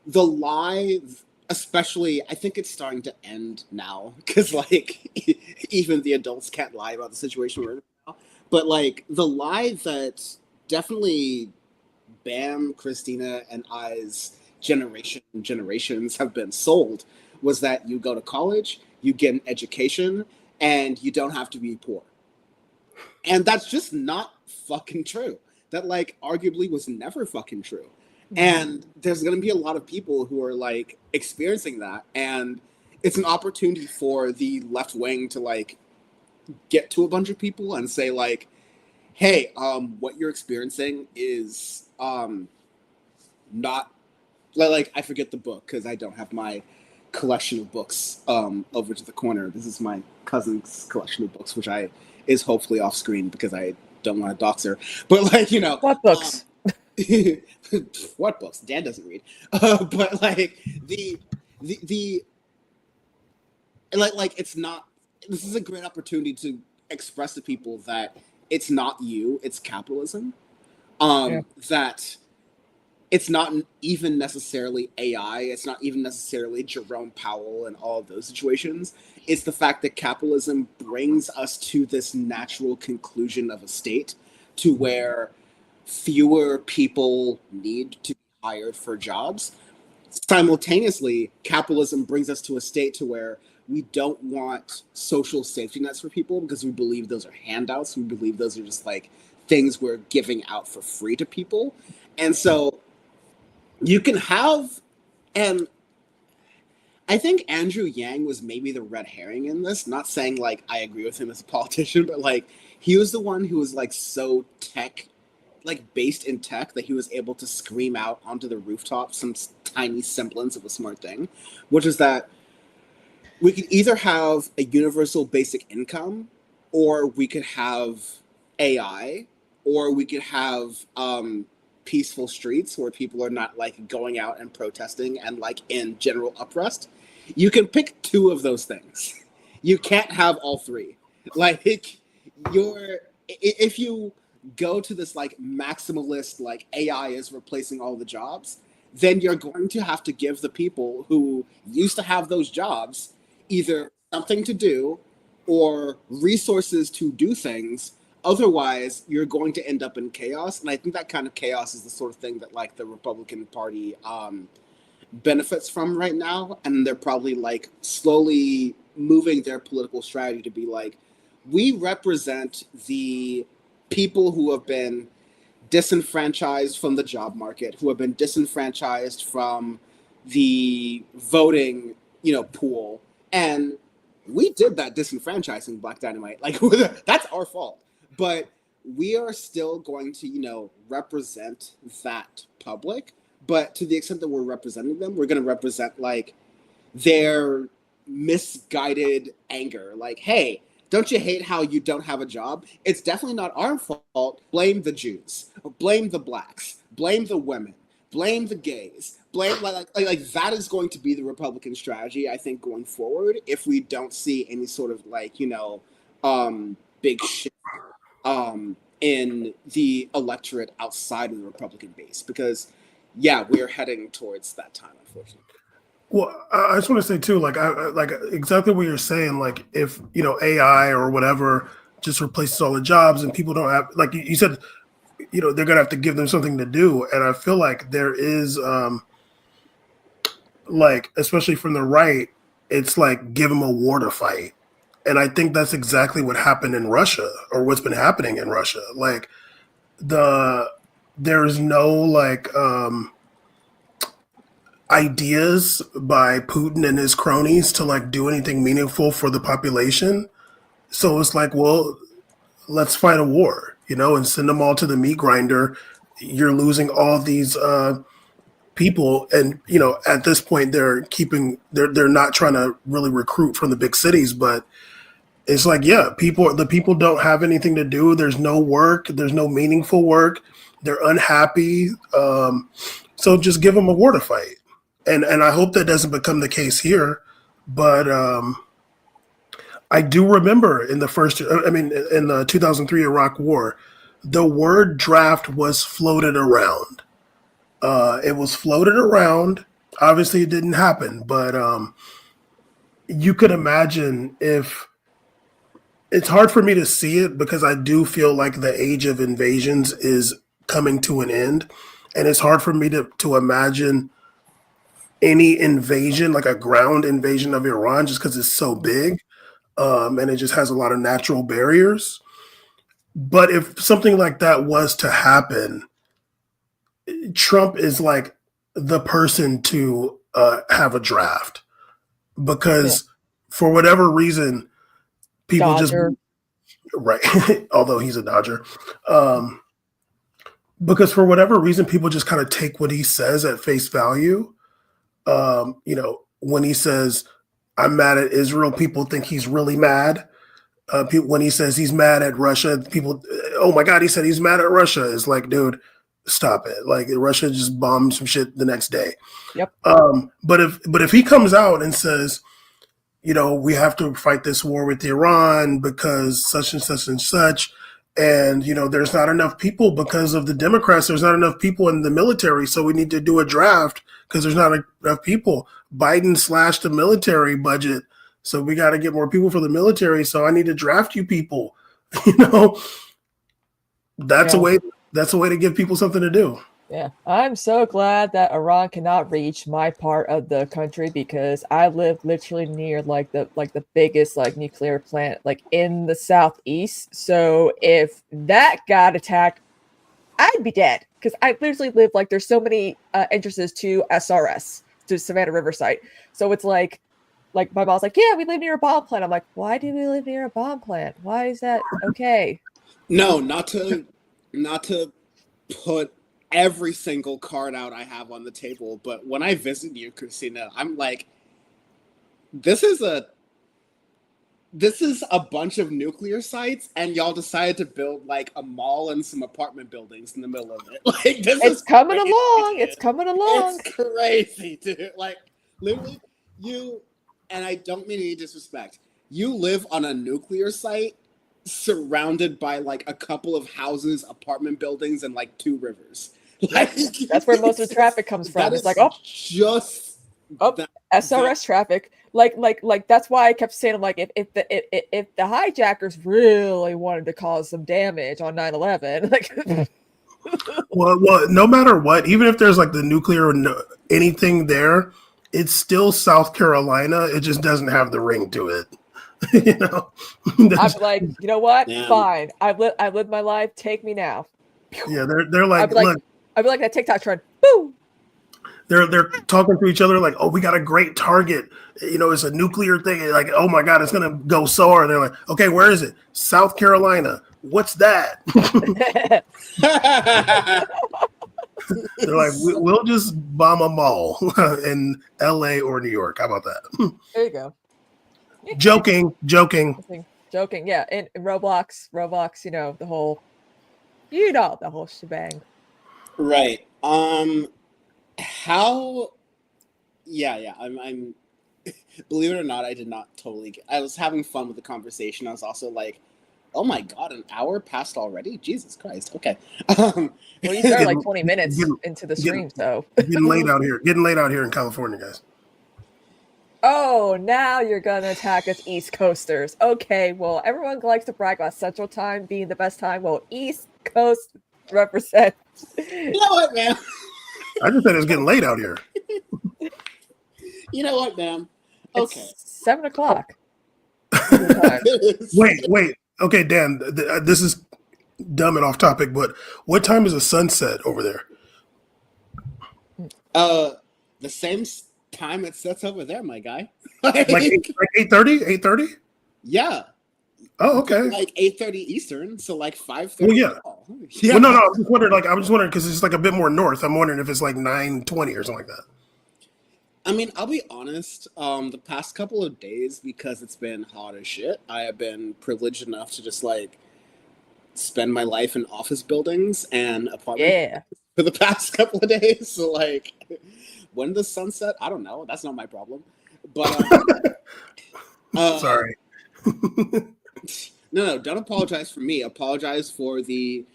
the lie, especially, I think it's starting to end now, because like even the adults can't lie about the situation we're in now. But like, the lie that definitely Bam, Kristina, and I's generations have been sold was that you go to college, you get an education, and you don't have to be poor. And that's just not fucking true. That, like, arguably was never fucking true. And there's going to be a lot of people who are, like, experiencing that. And it's an opportunity for the left wing to, like, get to a bunch of people and say, like, hey, what you're experiencing is not... Like, I forget the book because I don't have my collection of books over to the corner. This is my cousin's collection of books, which is hopefully off screen because I don't want to dox her. But like, you know, what books? What books? Dan doesn't read. But like the like it's not. This is a great opportunity to express to people that it's not you, it's capitalism. That it's not even necessarily AI. It's not even necessarily Jerome Powell and all of those situations. It's the fact that capitalism brings us to this natural conclusion of a state to where fewer people need to be hired for jobs. Simultaneously, capitalism brings us to a state to where we don't want social safety nets for people because we believe those are handouts. We believe those are just like things we're giving out for free to people. And so you can have, and I think Andrew Yang was maybe the red herring in this, not saying like I agree with him as a politician, but like he was the one who was like so tech, like based in tech, that he was able to scream out onto the rooftop some tiny semblance of a smart thing, which is that we could either have a universal basic income, or we could have AI, or we could have peaceful streets where people are not like going out and protesting and like in general unrest. You can pick two of those things. You can't have all three. Like, if you go to this like maximalist, like AI is replacing all the jobs, then you're going to have to give the people who used to have those jobs either something to do or resources to do things. Otherwise, you're going to end up in chaos. And I think that kind of chaos is the sort of thing that like the Republican Party benefits from right now. And they're probably like slowly moving their political strategy to be like, we represent the people who have been disenfranchised from the job market, who have been disenfranchised from the voting, pool. And we did that disenfranchising, Black Dynamite. Like, that's our fault. But we are still going to, represent that public. But to the extent that we're representing them, we're going to represent, like, their misguided anger. Like, hey, don't you hate how you don't have a job? It's definitely not our fault. Blame the Jews. Blame the blacks. Blame the women. Blame the gays. Blame like that is going to be the Republican strategy, I think, going forward if we don't see any sort of like big shift in the electorate outside of the Republican base, because we're heading towards that time, unfortunately. Well, I just want to say too, like like exactly what you're saying. Like if AI or whatever just replaces all the jobs and people don't have, like you said, they're gonna have to give them something to do. And I feel like there is, like especially from the right, it's like give them a war to fight. And I think that's exactly what happened in Russia, or what's been happening in Russia. Like there's no like ideas by Putin and his cronies to like do anything meaningful for the population. So it's like, well, let's fight a war, and send them all to the meat grinder. You're losing all these people, and at this point they're not trying to really recruit from the big cities, but it's like, the people don't have anything to do. There's no work. There's no meaningful work. They're unhappy. So just give them a war to fight. And I hope that doesn't become the case here, but I do remember in the 2003 Iraq War, the word draft was floated around. It was floated around. Obviously, it didn't happen, but you could imagine if. It's hard for me to see it because I do feel like the age of invasions is coming to an end, and it's hard for me to imagine any invasion, like a ground invasion of Iran, just because it's so big, and it just has a lot of natural barriers. But if something like that was to happen, Trump is like the person to have a draft, because for whatever reason, people Dodger. right, although he's a Dodger, because for whatever reason, people just kind of take what he says at face value. When he says, I'm mad at Israel, people think he's really mad. When he says he's mad at Russia, people, oh my God, he said he's mad at Russia. It's like, dude, stop it. Like Russia just bombed some shit the next day. Yep. But if he comes out and says, we have to fight this war with Iran because such and such and such, and there's not enough people because of the Democrats. There's not enough people in the military, so we need to do a draft because there's not enough people. Biden slashed the military budget, so we got to get more people for the military. So I need to draft you people. That's a way. That's a way to give people something to do. Yeah, I'm so glad that Iran cannot reach my part of the country, because I live literally near the biggest nuclear plant in the southeast. So if that got attacked, I'd be dead, because I literally live there's so many entrances to SRS, to Savannah Riverside. So it's like my mom's like, yeah, we live near a bomb plant. I'm like, why do we live near a bomb plant? Why is that okay? No, not to put every single card out I have on the table, but when I visit you, Kristina, I'm like, this is a bunch of nuclear sites, and y'all decided to build a mall and some apartment buildings in the middle of it. It's coming along. It's coming along. It's crazy, dude. Literally, you, and I don't mean any disrespect, you live on a nuclear site surrounded by like a couple of houses, apartment buildings, and like 2 rivers. Like That's where most of the traffic comes from. that It's is like, oh, just that, SRS traffic. Like that's why I kept saying, I'm like, if the hijackers really wanted to cause some damage on 9/11, like. Well, no matter what, even if there's like the nuclear or anything there, it's still South Carolina. It just doesn't have the ring to it. You know, I'm like, you know what? Damn. Fine. I've lived my life. Take me now. yeah, they're like, look, I'd be like that TikTok trend. Boom. they're talking to each other like, oh, we got a great target. You know, it's a nuclear thing. Like, oh my God, it's gonna go so hard. They're like, okay, where is it? South Carolina. What's that? They're like, we'll just bomb a mall in LA or New York. How about that? There you go. Joking. Yeah. And Roblox, you know, the whole shebang. Right. How? Yeah. I'm. Believe it or not, I did not totally. I was having fun with the conversation. I was also like, "Oh my God, an hour passed already! Jesus Christ!" Okay. Well, you started like 20 minutes into the stream, so getting late out here. Getting late out here in California, guys. Oh, now you're gonna attack us East Coasters. Okay, well, everyone likes to brag about Central Time being the best time. Well, East Coast represent. You know what, man? I just said it's getting late out here. You know what, man? Okay. It's 7 o'clock. Wait. Okay, Dan, this is dumb and off topic, but what time is the sunset over there? The same time it sets over there, my guy. Like 8:30? 8:30? Yeah. Oh, okay. Like 8:30 Eastern, so like 5:30. Well, yeah. Yeah. Well, no. I was just wondering because it's like a bit more north. I'm wondering if it's like 9:20 or something like that. I mean, I'll be honest. The past couple of days, because it's been hot as shit, I have been privileged enough to just like spend my life in office buildings and apartments for the past couple of days. So like, when the sunset, I don't know. That's not my problem. But sorry. No, don't apologize for me. Apologize for the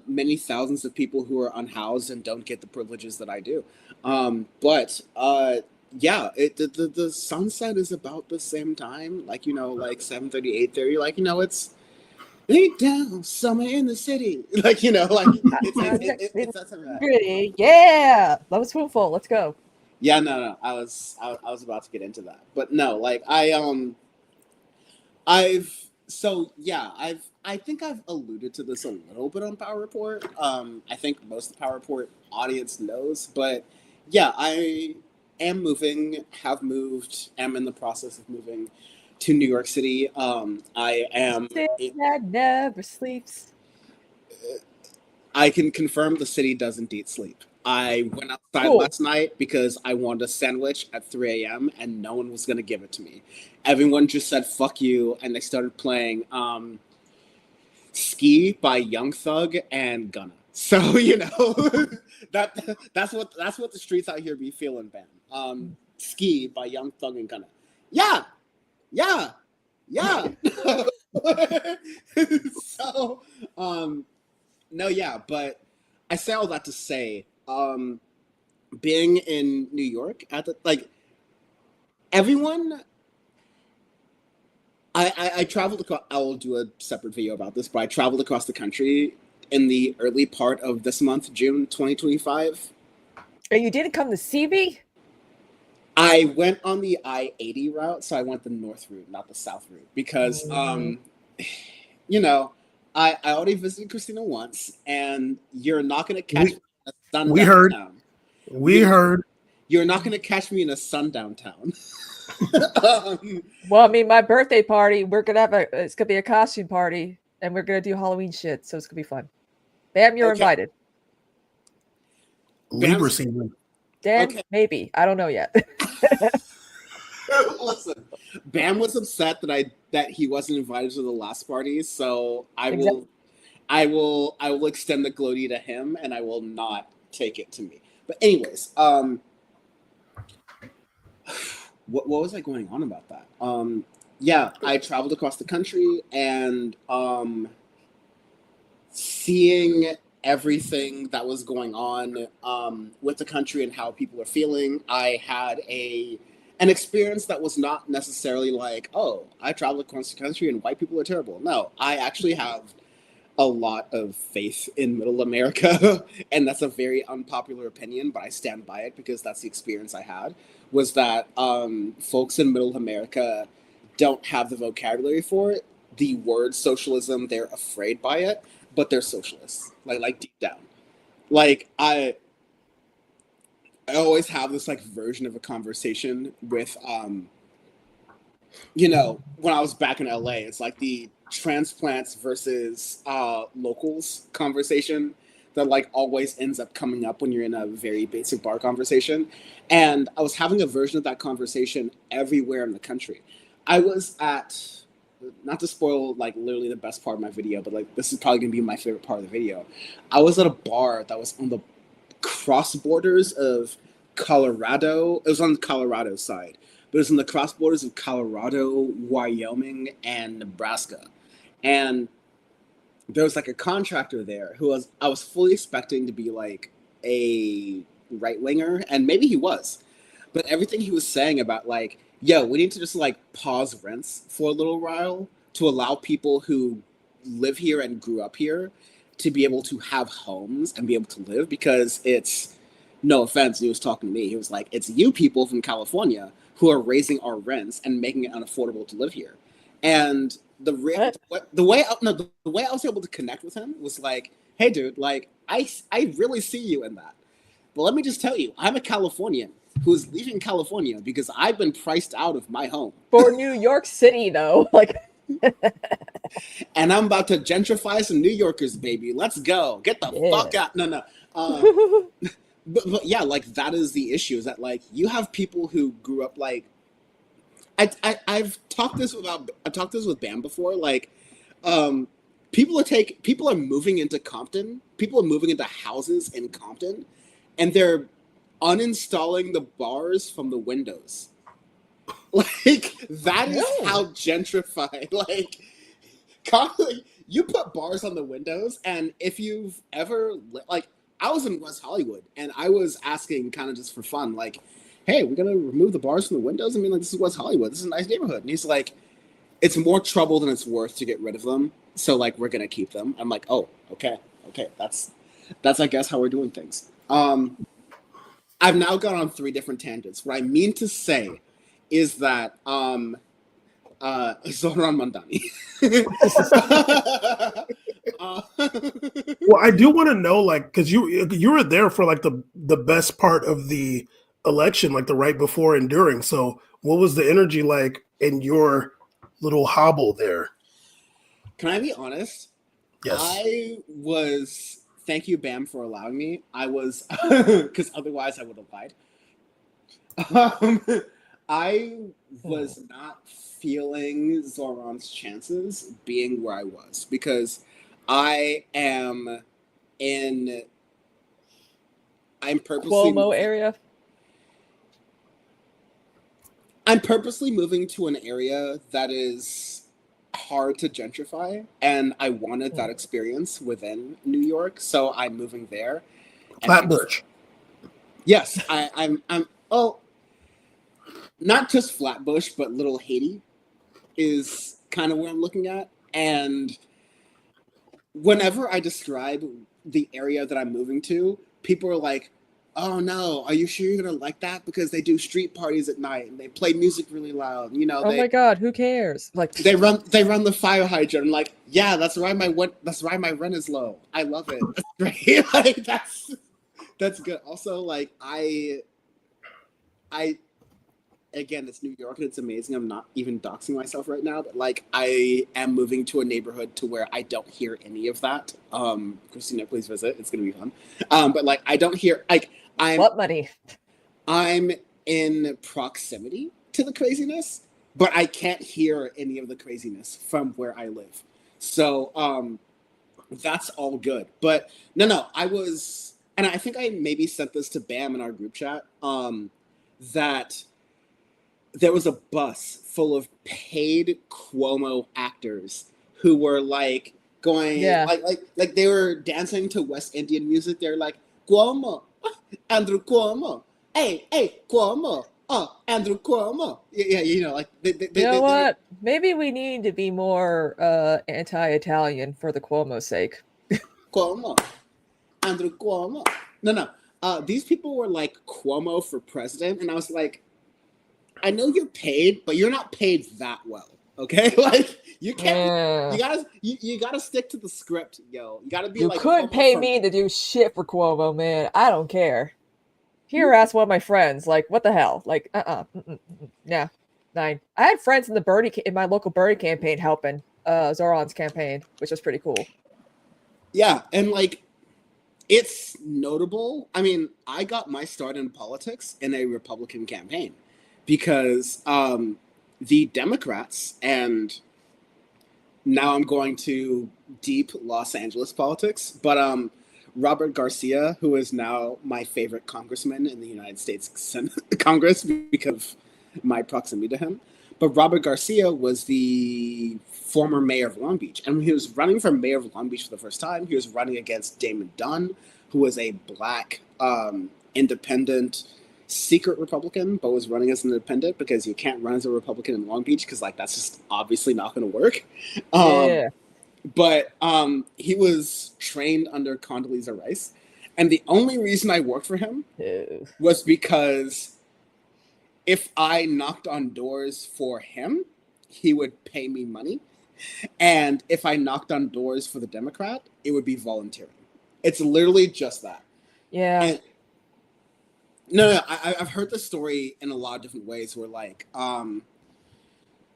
many thousands of people who are unhoused and don't get the privileges that I do. But yeah, the sunset is about the same time, like, you know, like 7:30, 8:30, like, you know, it's lay down somewhere in the city, like, you know, like it's that time of that. Pretty, yeah. Love a spoonful. Let's go. Yeah, no, I was about to get into that, but no, like I think I've alluded to this a little bit on Power Report. I think most of the Power Report audience knows, but yeah, I am moving, have moved, am in the process of moving to New York City. I am. That never sleeps. I can confirm the city does indeed sleep. I went outside last night because I wanted a sandwich at 3 a.m. and no one was going to give it to me. Everyone just said, fuck you. And they started playing Ski by Young Thug and Gunna. So, you know, that's what the streets out here be feeling, man. Ski by Young Thug and Gunna. Yeah. So, no, yeah, but I say all that to say, being in New York everyone, I traveled across, I will do a separate video about this, but I traveled across the country in the early part of this month, June 2025. And you didn't come to see me? I went on the I-80 route, so I went the north route, not the south route, because, you know, I already visited Kristina once, and you're not going to catch me in a sundown town. We heard. You're not going to catch me in a sundown town. Well, I mean, my birthday party, it's going to be a costume party, and we're going to do Halloween shit, so it's going to be fun. Bam, you're invited. Libra season. Dan, maybe. I don't know yet. Listen, Bam was upset that he wasn't invited to the last party, so I will extend the gloaty to him, and I will not take it to me. But anyways, what was I going on about that? yeah, I traveled across the country and seeing everything that was going on with the country and how people are feeling. I had an experience that was not necessarily like, oh, I traveled across the country and white people are terrible. No, I actually have a lot of faith in Middle America, and that's a very unpopular opinion, but I stand by it because that's the experience I had. Was that folks in Middle America don't have the vocabulary for it. The word socialism, they're afraid by it, but they're socialists, like deep down. Like I always have this like version of a conversation with when I was back in LA, it's like the transplants versus locals conversation that like always ends up coming up when you're in a very basic bar conversation. And I was having a version of that conversation everywhere in the country. I was at, not to spoil like literally the best part of my video, but like this is probably gonna be my favorite part of the video. I was at a bar that was on the cross borders of Colorado. It was on the Colorado side, but it was on the cross borders of Colorado, Wyoming, and Nebraska. And there was like a contractor there who I was fully expecting to be like a right winger, and maybe he was, but everything he was saying about like, yo, we need to just like pause rents for a little while to allow people who live here and grew up here to be able to have homes and be able to live, because it's, no offense, he was talking to me, he was like, it's you people from California who are raising our rents and making it unaffordable to live here. And the way I was able to connect with him was like, hey dude, like I really see you in that. But let me just tell you, I'm a Californian who's leaving California because I've been priced out of my home. For New York City, though, like. And I'm about to gentrify some New Yorkers, baby. Let's go. Get the fuck out. No. But yeah, like that is the issue. Is that like you have people who grew up like. I've talked this with Bam before. Like, people are moving into Compton. People are moving into houses in Compton, and they're uninstalling the bars from the windows. Like that is how gentrified. Like, you put bars on the windows, and if you've ever like, I was in West Hollywood, and I was asking kind of just for fun, like, hey, we're gonna remove the bars from the windows. I mean, like, this is West Hollywood. This is a nice neighborhood. And he's like, it's more trouble than it's worth to get rid of them. So like, we're gonna keep them. I'm like, oh, okay. That's I guess how we're doing things. I've now gone on 3 different tangents. What I mean to say is that Zohran Mandani. Well, I do want to know, like, because you were there for like the best part of the election, like the right before and during. So, what was the energy like in your little hobble there? Can I be honest? Yes. Thank you, Bam, for allowing me. I was, because otherwise I would have lied. I was not feeling Zohran's chances being where I was, because I'm purposely Cuomo area. I'm purposely moving to an area that is hard to gentrify, and I wanted that experience within New York, so I'm moving there. Flatbush. Yes, I'm. Oh, not just Flatbush, but Little Haiti is kind of where I'm looking at. And whenever I describe the area that I'm moving to, people are like, oh no, are you sure you're gonna like that? Because they do street parties at night and they play music really loud. You know, my god, who cares? Like, they run the fire hydrant. I'm like, yeah, that's why my rent is low. I love it. That's great. Like that's good. Also, like I again, it's New York and it's amazing. I'm not even doxing myself right now, but like I am moving to a neighborhood to where I don't hear any of that. Kristina, please visit. It's gonna be fun. But like I don't hear like what money? I'm in proximity to the craziness, but I can't hear any of the craziness from where I live. So that's all good. But no, I was, and I think I maybe sent this to Bam in our group chat, that there was a bus full of paid Cuomo actors who were like going Yeah. like they were dancing to West Indian music. They're like Cuomo, Andrew Cuomo, hey Cuomo, Andrew Cuomo. Yeah, you know, like You know what? Maybe we need to be more anti-Italian for the Cuomo's sake. Cuomo, Andrew Cuomo. No. These people were like Cuomo for president, and I was like, I know you're paid, but you're not paid that well. Okay, like you can't. You gotta stick to the script, yo. You gotta be You like. couldn't Cuomo pay from- me to do shit for Cuomo, man. I don't care. Here, ask one of my friends. Like, what the hell? Like, yeah, 9. I had friends in the in my local birdie campaign helping Zohran's campaign, which was pretty cool. Yeah, and like, it's notable. I mean, I got my start in politics in a Republican campaign because the Democrats, and now I'm going to deep Los Angeles politics, but Robert Garcia, who is now my favorite congressman in the United States Congress because of my proximity to him. But Robert Garcia was the former mayor of Long Beach. And when he was running for mayor of Long Beach for the first time, he was running against Damon Dunn, who was a black independent secret Republican, but was running as an independent because you can't run as a Republican in Long Beach because like that's just obviously not going to work. Yeah. But he was trained under Condoleezza Rice. And the only reason I worked for him was because if I knocked on doors for him, he would pay me money. And if I knocked on doors for the Democrat, it would be volunteering. It's literally just that. Yeah. And no, I've heard this story in a lot of different ways where like,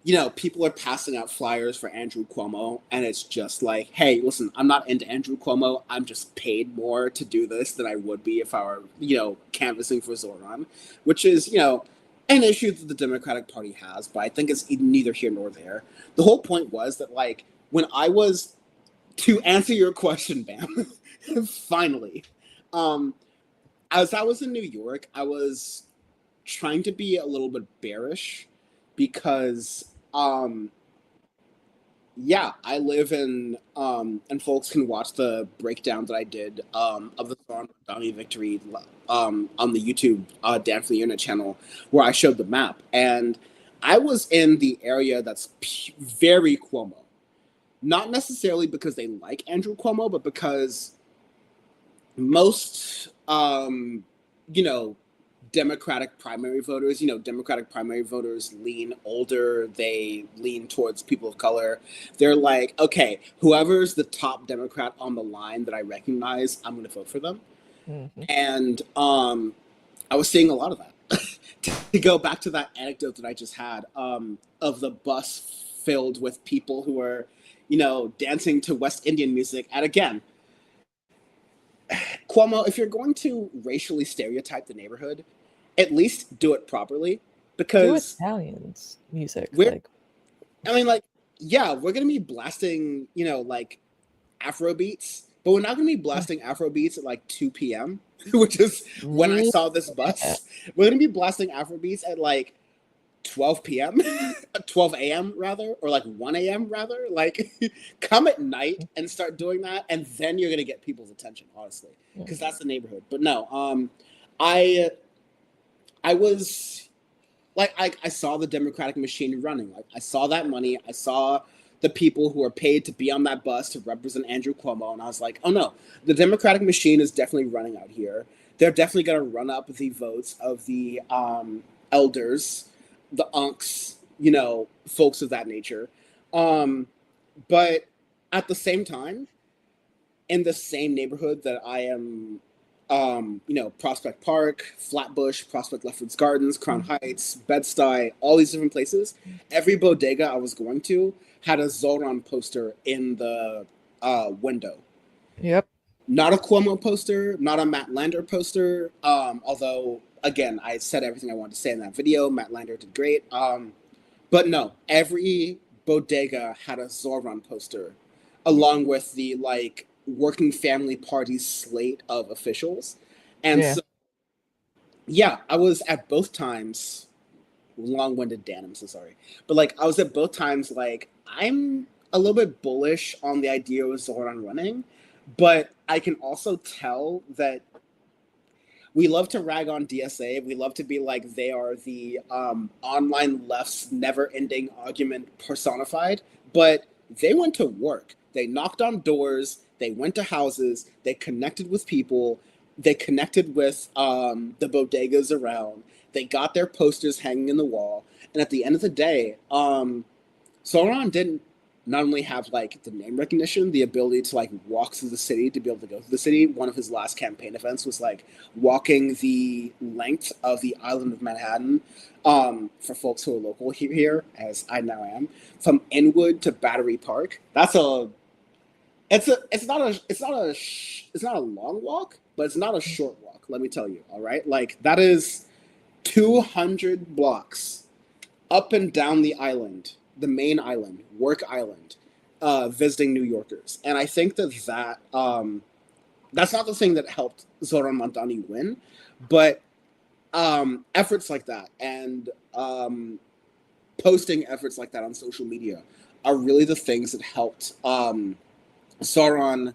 you know, people are passing out flyers for Andrew Cuomo, and it's just like, hey, listen, I'm not into Andrew Cuomo. I'm just paid more to do this than I would be if I were, you know, canvassing for Zohran, which is, you know, an issue that the Democratic Party has, but I think it's neither here nor there. The whole point was that, like, when I was, to answer your question, Bam, finally, as I was in New York, I was trying to be a little bit bearish because yeah, I live in and folks can watch the breakdown that I did of the Zohran Donnie victory on the YouTube Dan for the Internet channel, where I showed the map, and I was in the area that's very Cuomo, not necessarily because they like Andrew Cuomo, but because most you know, Democratic primary voters, lean older, they lean towards people of color. They're like, okay, whoever's the top Democrat on the line that I recognize, I'm going to vote for them. Mm-hmm. And I was seeing a lot of that. To go back to that anecdote that I just had of the bus filled with people who are, you know, dancing to West Indian music. And again, Cuomo, if you're going to racially stereotype the neighborhood, at least do it properly, because do Italians music. I mean, like, yeah, we're gonna be blasting, you know, like Afro beats, but we're not gonna be blasting Afro beats at like 2 p.m., which is when I saw this bus. We're gonna be blasting Afro beats at like 12 p.m., 12 a.m. rather, or like 1 a.m. rather. Like, come at night and start doing that, and then you're gonna get people's attention, honestly, because that's the neighborhood. But no, I was like, I saw the Democratic machine running. Like, I saw that money. I saw the people who are paid to be on that bus to represent Andrew Cuomo, and I was like, oh no, the Democratic machine is definitely running out here. They're definitely going to run up the votes of the elders, the unks, you know, folks of that nature. But at the same time, in the same neighborhood that I am, you know, Prospect Park, Flatbush, Prospect Lefferts Gardens, Crown Heights, Bed-Stuy, all these different places, every bodega I was going to had a Zohran poster in the window. Yep. Not a Cuomo poster, not a Matt Lander poster, although, again, I said everything I wanted to say in that video. Matt Lander did great. But no, every bodega had a Zohran poster, along with the, like, working family party slate of officials. And so, yeah, I was at both times long-winded Dan, I'm so sorry. But like I was at both times like I'm a little bit bullish on the idea of Zohran running, but I can also tell that we love to rag on DSA. We love to be like they are the online left's never-ending argument personified, but they went to work. They knocked on doors. They went to houses. They connected with people. They connected with the bodegas around. They got their posters hanging in the wall. And at the end of the day, Zohran didn't not only have like the name recognition, the ability to like walk through the city, to be able to go through the city. One of his last campaign events was like walking the length of the island of Manhattan, for folks who are local here, as I now am, from Inwood to Battery Park. It's not a long walk, but it's not a short walk. Let me tell you. All right, like that is 200 blocks up and down the island. The main island, Work Island, visiting New Yorkers. And I think that's not the thing that helped Zohran Mamdani win, but efforts like that and posting efforts like that on social media are really the things that helped Zohran,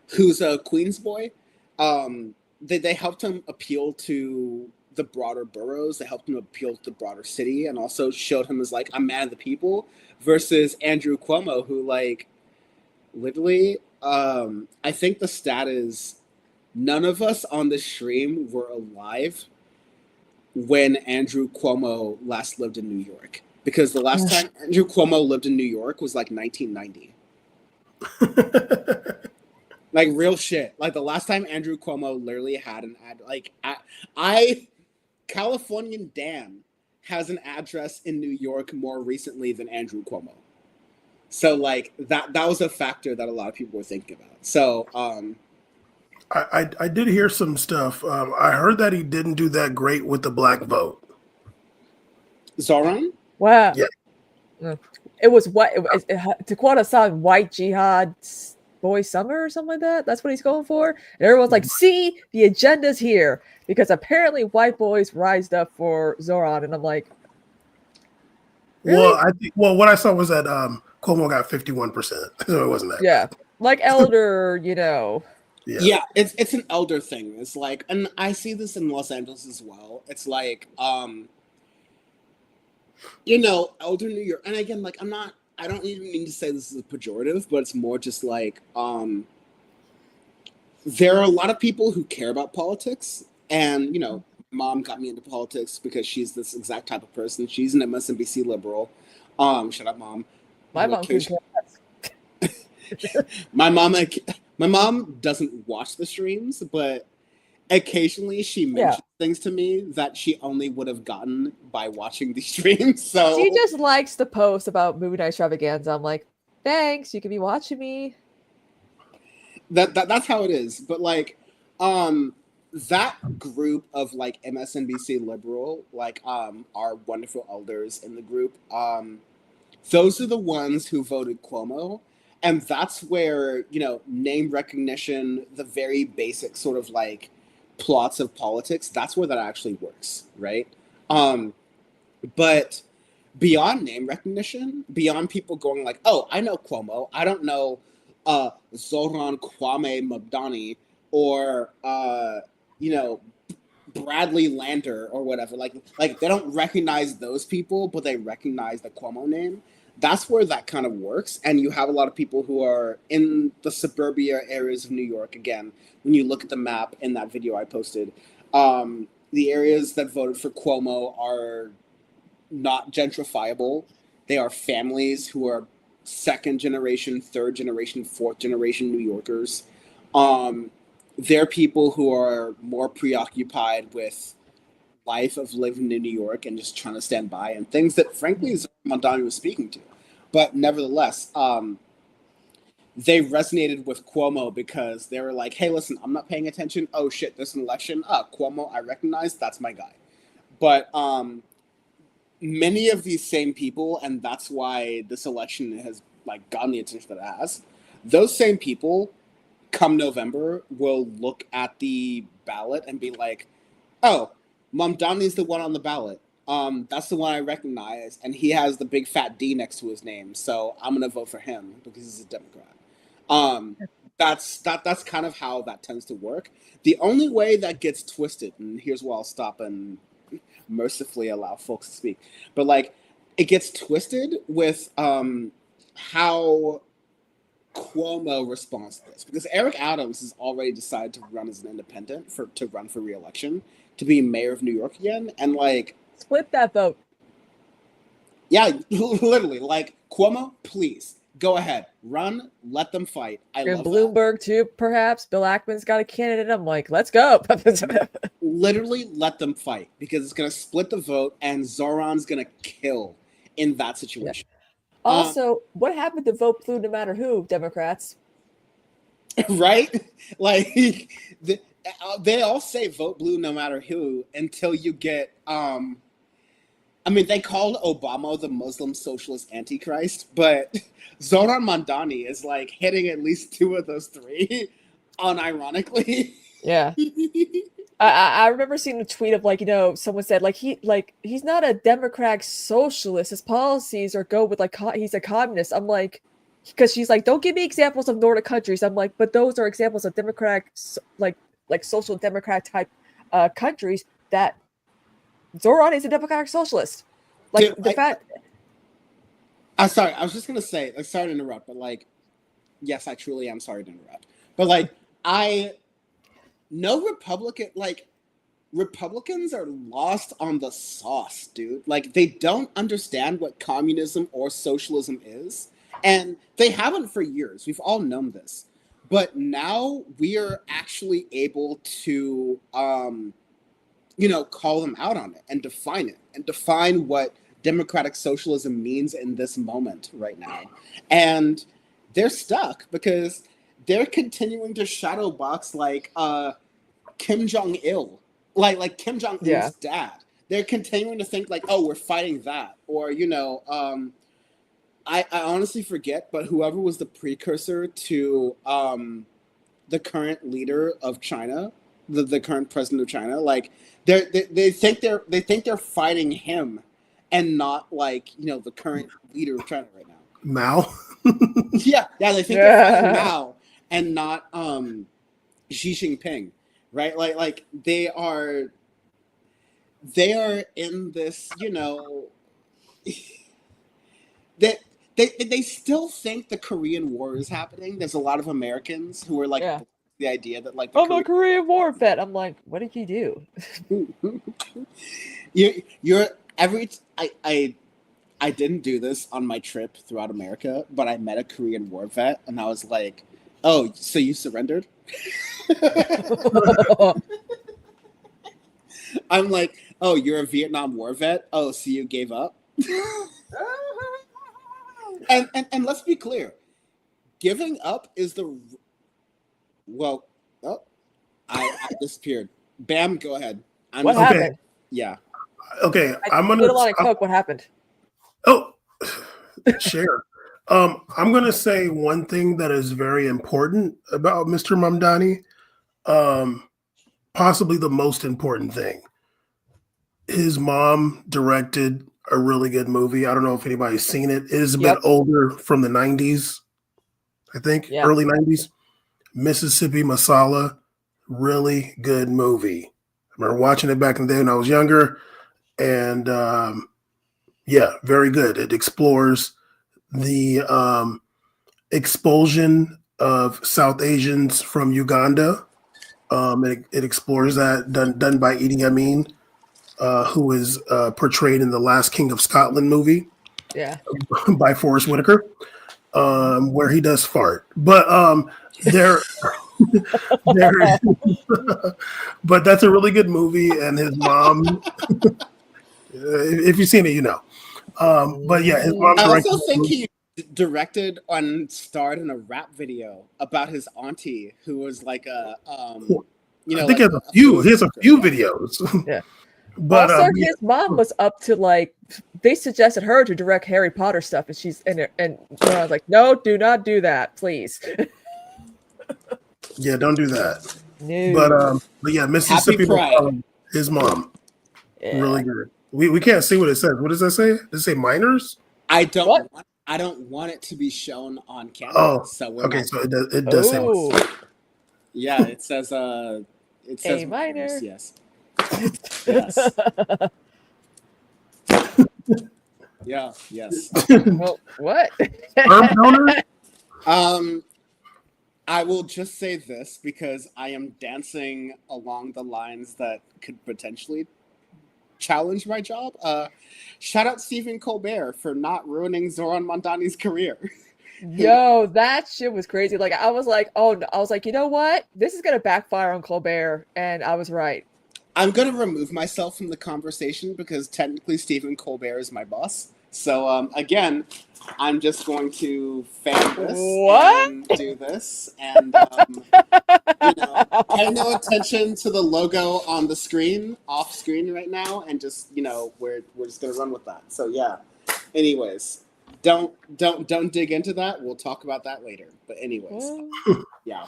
who's a Queens boy, they helped him appeal to the broader boroughs. They helped him appeal to the broader city and also showed him as like a man of the people versus Andrew Cuomo, who like literally, I think the stat is none of us on the stream were alive when Andrew Cuomo last lived in New York, because the last time Andrew Cuomo lived in New York was like 1990. Like real shit. Like the last time Andrew Cuomo literally had an ad, like Californian Dan has an address in New York more recently than Andrew Cuomo. So like that was a factor that a lot of people were thinking about. So I did hear some stuff. I heard that he didn't do that great with the black vote. Zohran? Wow. Yeah. It was what to quote a song, "White Jihad Boy Summer" or something like that. That's what he's going for. And everyone's like, "See, the agenda's here," because apparently white boys rised up for Zohran, and I'm like, really? Well, what I saw was that Cuomo got 51%, so it wasn't that. Yeah, like elder, you know. Yeah, it's an elder thing. It's like, and I see this in Los Angeles as well. It's like, you know, elder New York. And again, like, I don't even mean to say this is pejorative, but it's more just like, there are a lot of people who care about politics. And, you know, mom got me into politics because she's this exact type of person. She's an MSNBC liberal. Shut up, mom. My mom could care less. My mom doesn't watch the streams, but occasionally she mentions things to me that she only would have gotten by watching the streams. So she just likes to post about movie night extravaganza. I'm like, thanks, you could be watching me. That's how it is. But like, that group of like MSNBC liberal, like our wonderful elders in the group, those are the ones who voted Cuomo. And that's where, you know, name recognition, the very basic sort of like plots of politics, that's where that actually works, right? But beyond name recognition, beyond people going like, oh, I know Cuomo, I don't know Zohran Kwame Mamdani or, you know, Bradley Lander or whatever. Like they don't recognize those people, but they recognize the Cuomo name. That's where that kind of works. And you have a lot of people who are in the suburbia areas of New York. Again, when you look at the map in that video I posted, the areas that voted for Cuomo are not gentrifiable. They are families who are second generation, third generation, fourth generation New Yorkers. They're people who are more preoccupied with life of living in New York and just trying to stand by and things that frankly Mamdani was speaking to. But nevertheless, they resonated with Cuomo because they were like, hey, listen, I'm not paying attention. Oh shit, there's an election. Cuomo, I recognize, that's my guy. But many of these same people, and that's why this election has like gotten the attention that it has, those same people come November will look at the ballot and be like, oh, Mamdani's the one on the ballot. That's the one I recognize, and he has the big fat D next to his name, so I'm gonna vote for him because he's a Democrat. That's kind of how that tends to work. The only way that gets twisted, and here's where I'll stop and mercifully allow folks to speak, but like it gets twisted with how Cuomo responds to this, because Eric Adams has already decided to run as an independent to run for re-election to be mayor of New York again, and like Split that vote. yeah, literally, like Cuomo, please go ahead, run, let them fight. I And love Bloomberg too, perhaps. Bill Ackman's got a candidate. I'm like, let's go. that. Literally, let them fight because it's gonna split the vote, and Zohran's gonna kill in that situation. Also, what happened to vote blue no matter who, Democrats? Right? Like they all say vote blue no matter who until you get I mean, they called Obama the Muslim socialist antichrist, but Zohran Mamdani is like hitting at least two of those three, unironically. Yeah. I remember seeing a tweet of like, someone said he's not a Democrat socialist. His policies are go with like he's a communist. I'm like, because she's like, don't give me examples of Nordic countries. I'm like, but those are examples of Democratic like social democrat type countries that Zohran is a democratic socialist. Like Dude, the fact. I'm sorry. I was just gonna say, like, sorry to interrupt, but like, yes, I truly am sorry to interrupt. But like, Republicans are lost on the sauce, dude. Like, they don't understand what communism or socialism is, and they haven't for years. We've all known this, but now we are actually able to call them out on it and define it and define what democratic socialism means in this moment right now. And they're stuck because they're continuing to shadow box like Kim Jong-il, like Kim Jong-un's dad. They're continuing to think like, oh, we're fighting that. Or, I honestly forget, but whoever was the precursor to the current leader of China, the current president of China, like they think they're fighting him and not like the current leader of China right now. Mao. yeah, they think they're fighting Mao and not Xi Jinping, right? Like they are in this, that they still think the Korean War is happening. There's a lot of Americans who are like the idea that like I'm a Korean War vet. I'm like, what did you do? I didn't do this on my trip throughout America, but I met a Korean War vet, and I was like, "Oh, so you surrendered?" I'm like, "Oh, you're a Vietnam War vet? Oh, so you gave up?" and let's be clear, giving up is I disappeared. Bam, go ahead. What happened? Yeah. Okay, I'm gonna get a lot of coke. What happened? Oh, share. I'm gonna say one thing that is very important about Mr. Mamdani. Possibly the most important thing. His mom directed a really good movie. I don't know if anybody's seen it. It is a bit older, from the 90s, I think, early 90s. Mississippi Masala, really good movie. I remember watching it back in the day when I was younger, and very good. It explores the expulsion of South Asians from Uganda. It explores that, done by Idi Amin, who is portrayed in the Last King of Scotland movie, by Forrest Whitaker, where he does fart. But but that's a really good movie, and his mom. If you've seen it, you know. But yeah, his mom. I also think he directed and starred in a rap video about his auntie, who was like a. I think he has a few videos. Yeah. But also, his mom was up to like, they suggested her to direct Harry Potter stuff, and she's and I was like, no, do not do that, please. Yeah, don't do that. No. But yeah, Mississippi, his mom, really good. We can't see what it says. What does that say? Does it say minors? I What? don't want it to be shown on camera. Oh, So we're okay. not. So it does say. Oh, Yeah, it says A minor. yes. Yes. Yeah, yes. Well, what? Sperm donor? I will just say this because I am dancing along the lines that could potentially challenge my job. Shout out Stephen Colbert for not ruining Zoran Mondani's career. Yo, that shit was crazy. Like I was like, oh, no. I was like, you know what? This is gonna backfire on Colbert, and I was right. I'm going to remove myself from the conversation because technically Stephen Colbert is my boss. So, again, I'm just going to fan this What? and do this and, pay no attention to the logo on the screen, off screen right now, and just, we're just going to run with that. So, yeah. Anyways, don't dig into that. We'll talk about that later. But anyways, yeah.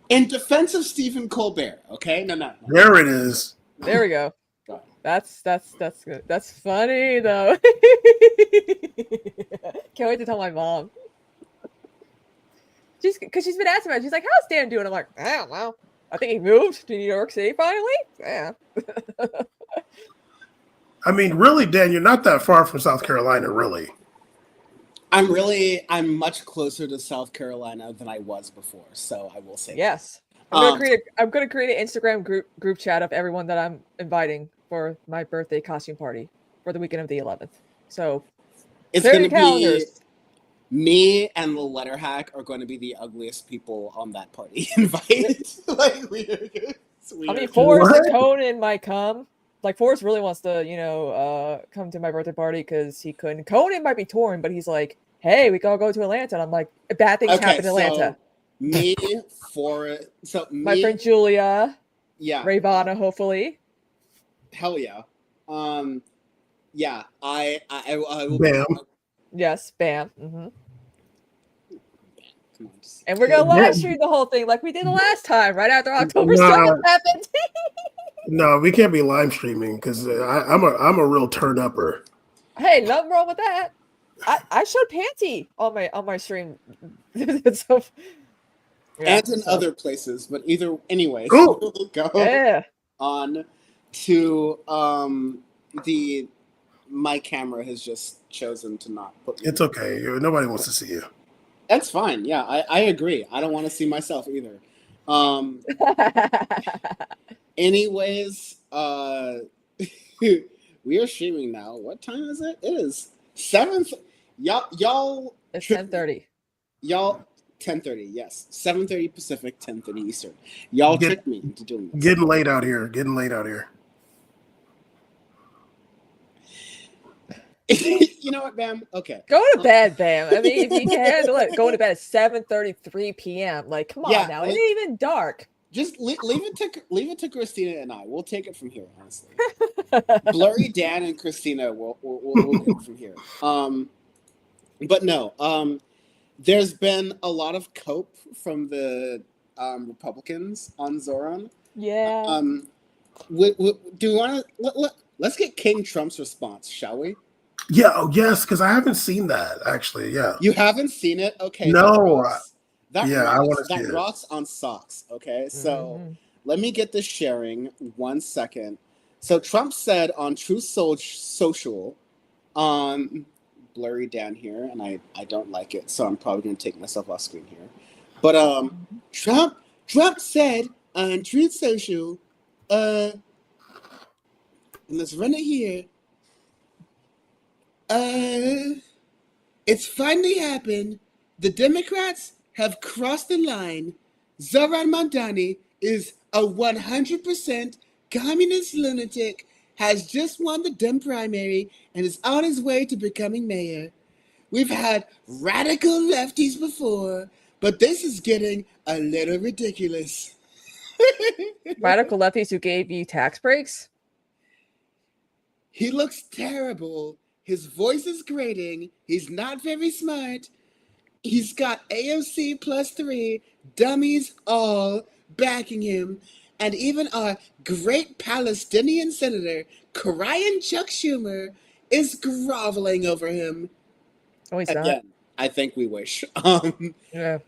In defense of Stephen Colbert, okay? No. There it is. There we go. That's good. That's funny though. Can't wait to tell my mom. Because she's been asking about it. She's like, how's Dan doing? I'm like, I don't know. I think he moved to New York City finally. Yeah. I mean, really, Dan, you're not that far from South Carolina, really. I'm much closer to South Carolina than I was before, so I will say yes. I'm gonna create an Instagram group chat of everyone that I'm inviting for my birthday costume party for the weekend of the 11th. So it's gonna be me and the letter hack are going to be the ugliest people on that party invited. I mean, Forrest and Conan might come. Like Forrest really wants to, come to my birthday party because he couldn't. Conan might be touring, but he's like, "Hey, we gotta go to Atlanta." And I'm like, "Bad things happen in Atlanta." My friend Julia, yeah, Ravana, hopefully. Hell yeah, yeah. I will. Bam. Yes, bam. Mm-hmm. And we're gonna live stream the whole thing like we did the last time, right after October 2nd happened. No, we can't be live streaming because I'm a real turn upper. Hey, nothing wrong with that. I showed Panty on my stream. So, and in other places, but anyway, we'll go on to my camera has just chosen to not put me. It's okay. Nobody wants to see you. That's fine. Yeah, I agree. I don't want to see myself either. Anyways, we are streaming now. What time is it? It is 7th. Y'all. It's 10:30. Y'all 10:30. Yes, 7:30 Pacific, 10:30 Eastern. Y'all tricked me into doing this. Getting late out here. You know what, Bam? Okay. Go to bed, Bam. I mean, if you can handle it, going to bed at 7:33 p.m. Like, come on now. It ain't even dark. Just leave it to Kristina and I. We'll take it from here, honestly. Blurry Dan and Kristina will take it from here. But no. There's been a lot of cope from the Republicans on Zohran. Yeah. Do we want to let's get King Trump's response, shall we? Yeah. Oh, yes. Because I haven't seen that actually. Yeah. You haven't seen it? Okay. No. I want to see it. That rocks on socks. Okay. So let me get this sharing 1 second. So Trump said on Truth Social, blurry down here, and I don't like it, so I'm probably going to take myself off screen here. But Trump said on Truth Social, and let's run it here. It's finally happened. The Democrats have crossed the line. Zohran Mondani is a 100% communist lunatic, has just won the Dem primary, and is on his way to becoming mayor. We've had radical lefties before, but this is getting a little ridiculous. Radical lefties who gave you tax breaks? He looks terrible. His voice is grating. He's not very smart. He's got AOC +3, dummies all backing him. and even our great Palestinian senator, crying Chuck Schumer, is groveling over him. Oh, he's not. Again, I think we wish. Yeah.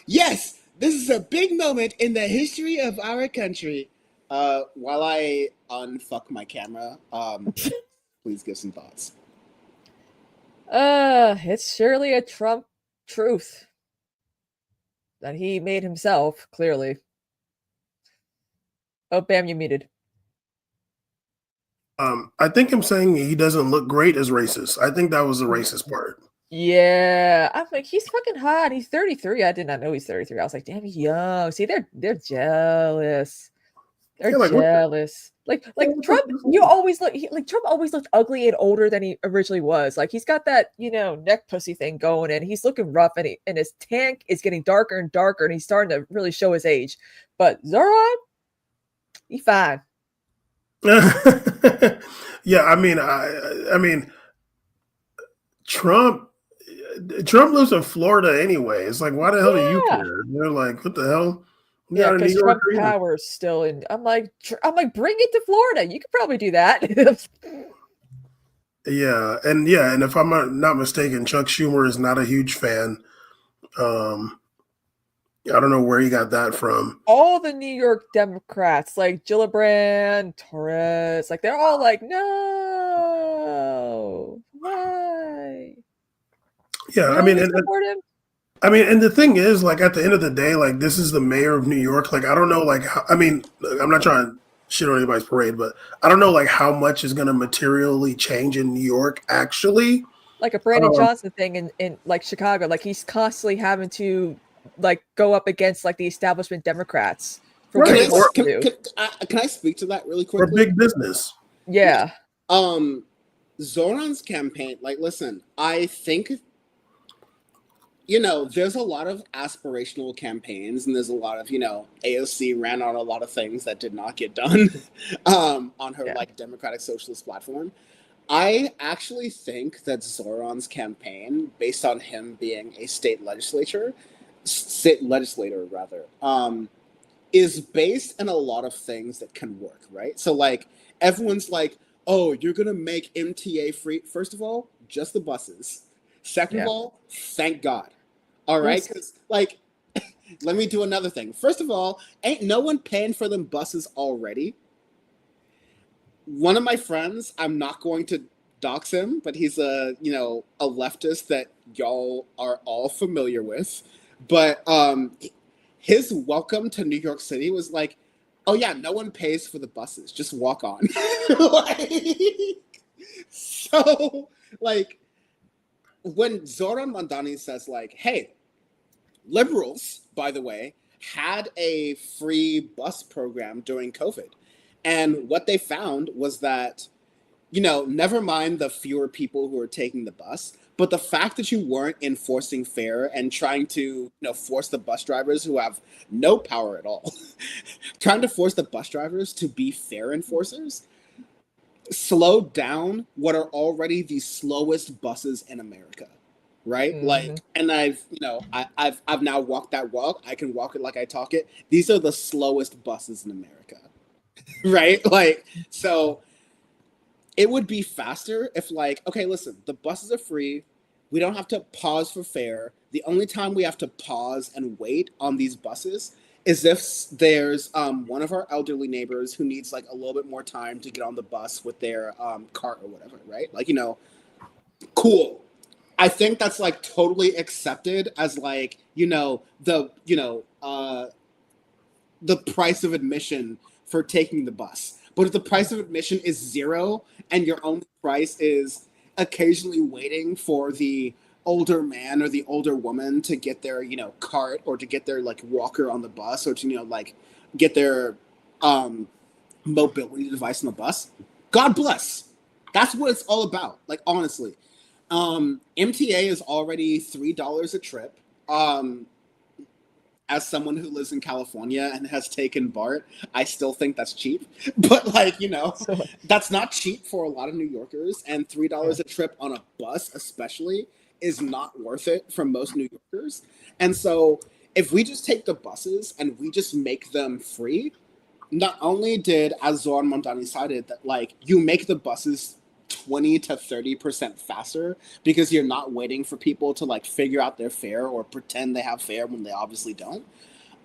Yes, this is a big moment in the history of our country. While I unfuck my camera, please give some thoughts. It's surely a Trump truth that he made himself, clearly. Oh, Bam, you muted. I think him saying he doesn't look great is racist. I think that was the racist part. Yeah, I'm like, he's fucking hot. He's 33. I did not know he's 33. I was like, damn, he's young. See, they're jealous. They're Yeah, like, what the- jealous. Like Trump, Trump always looked ugly and older than he originally was. Like he's got that, neck pussy thing going, and he's looking rough, and his tank is getting darker and darker, and he's starting to really show his age. But Zohran, he fine. Yeah, I mean, Trump lives in Florida anyway. It's like, why the hell do you care? They're like, what the hell? Yeah, because Trump power's still in. I'm like, bring it to Florida. You could probably do that. Yeah, and if I'm not mistaken, Chuck Schumer is not a huge fan. I don't know where he got that from. All the New York Democrats, like Gillibrand, Torres, like they're all like, no, why? Yeah, really support him? And the thing is, like, at the end of the day, like, this is the mayor of New York. Like, I don't know, like, I'm not trying to shit on anybody's parade, but I don't know, like, how much is going to materially change in New York, actually. Like a Brandon Johnson thing in like Chicago. Like, he's constantly having to, like, go up against, like, the establishment Democrats. For Can I speak to that really quickly? For big business. Yeah. Zohran's campaign, like, listen, I think... there's a lot of aspirational campaigns, and there's a lot of, AOC ran on a lot of things that did not get done on her like Democratic Socialist platform. I actually think that Zohran's campaign, based on him being a state legislator, is based in a lot of things that can work, right? So like everyone's like, oh, you're gonna make MTA free. First of all, just the buses. Second of all, thank God. All right, because like, let me do another thing. First of all, ain't no one paying for them buses already. One of my friends, I'm not going to dox him, but he's a leftist that y'all are all familiar with. But his welcome to New York City was like, oh yeah, no one pays for the buses, just walk on. So like, when Zohran Mamdani says like, hey, liberals, by the way, had a free bus program during COVID. And what they found was that, never mind the fewer people who are taking the bus, but the fact that you weren't enforcing fare and trying to, force the bus drivers who have no power at all, trying to force the bus drivers to be fare enforcers, slowed down what are already the slowest buses in America. Right? Mm-hmm. Like, and I've now walked that walk. I can walk it like I talk it. These are the slowest buses in America. Right? Like, so it would be faster if like, okay, listen, the buses are free. We don't have to pause for fare. The only time we have to pause and wait on these buses is if there's one of our elderly neighbors who needs like a little bit more time to get on the bus with their cart or whatever, right? Like, cool. I think that's like totally accepted as like, the price of admission for taking the bus. But if the price of admission is $0 and your only price is occasionally waiting for the older man or the older woman to get their, cart or to get their like walker on the bus or to, like get their mobility device on the bus, God bless. That's what it's all about. Like, honestly. MTA is already $3 a trip. As someone who lives in California and has taken BART, I still think that's cheap. But like, that's not cheap for a lot of New Yorkers. And $3 a trip on a bus especially is not worth it for most New Yorkers. And so if we just take the buses and we just make them free, not only did, as Zohran Mamdani cited, that like you make the buses 20 to 30% faster because you're not waiting for people to like figure out their fare or pretend they have fare when they obviously don't.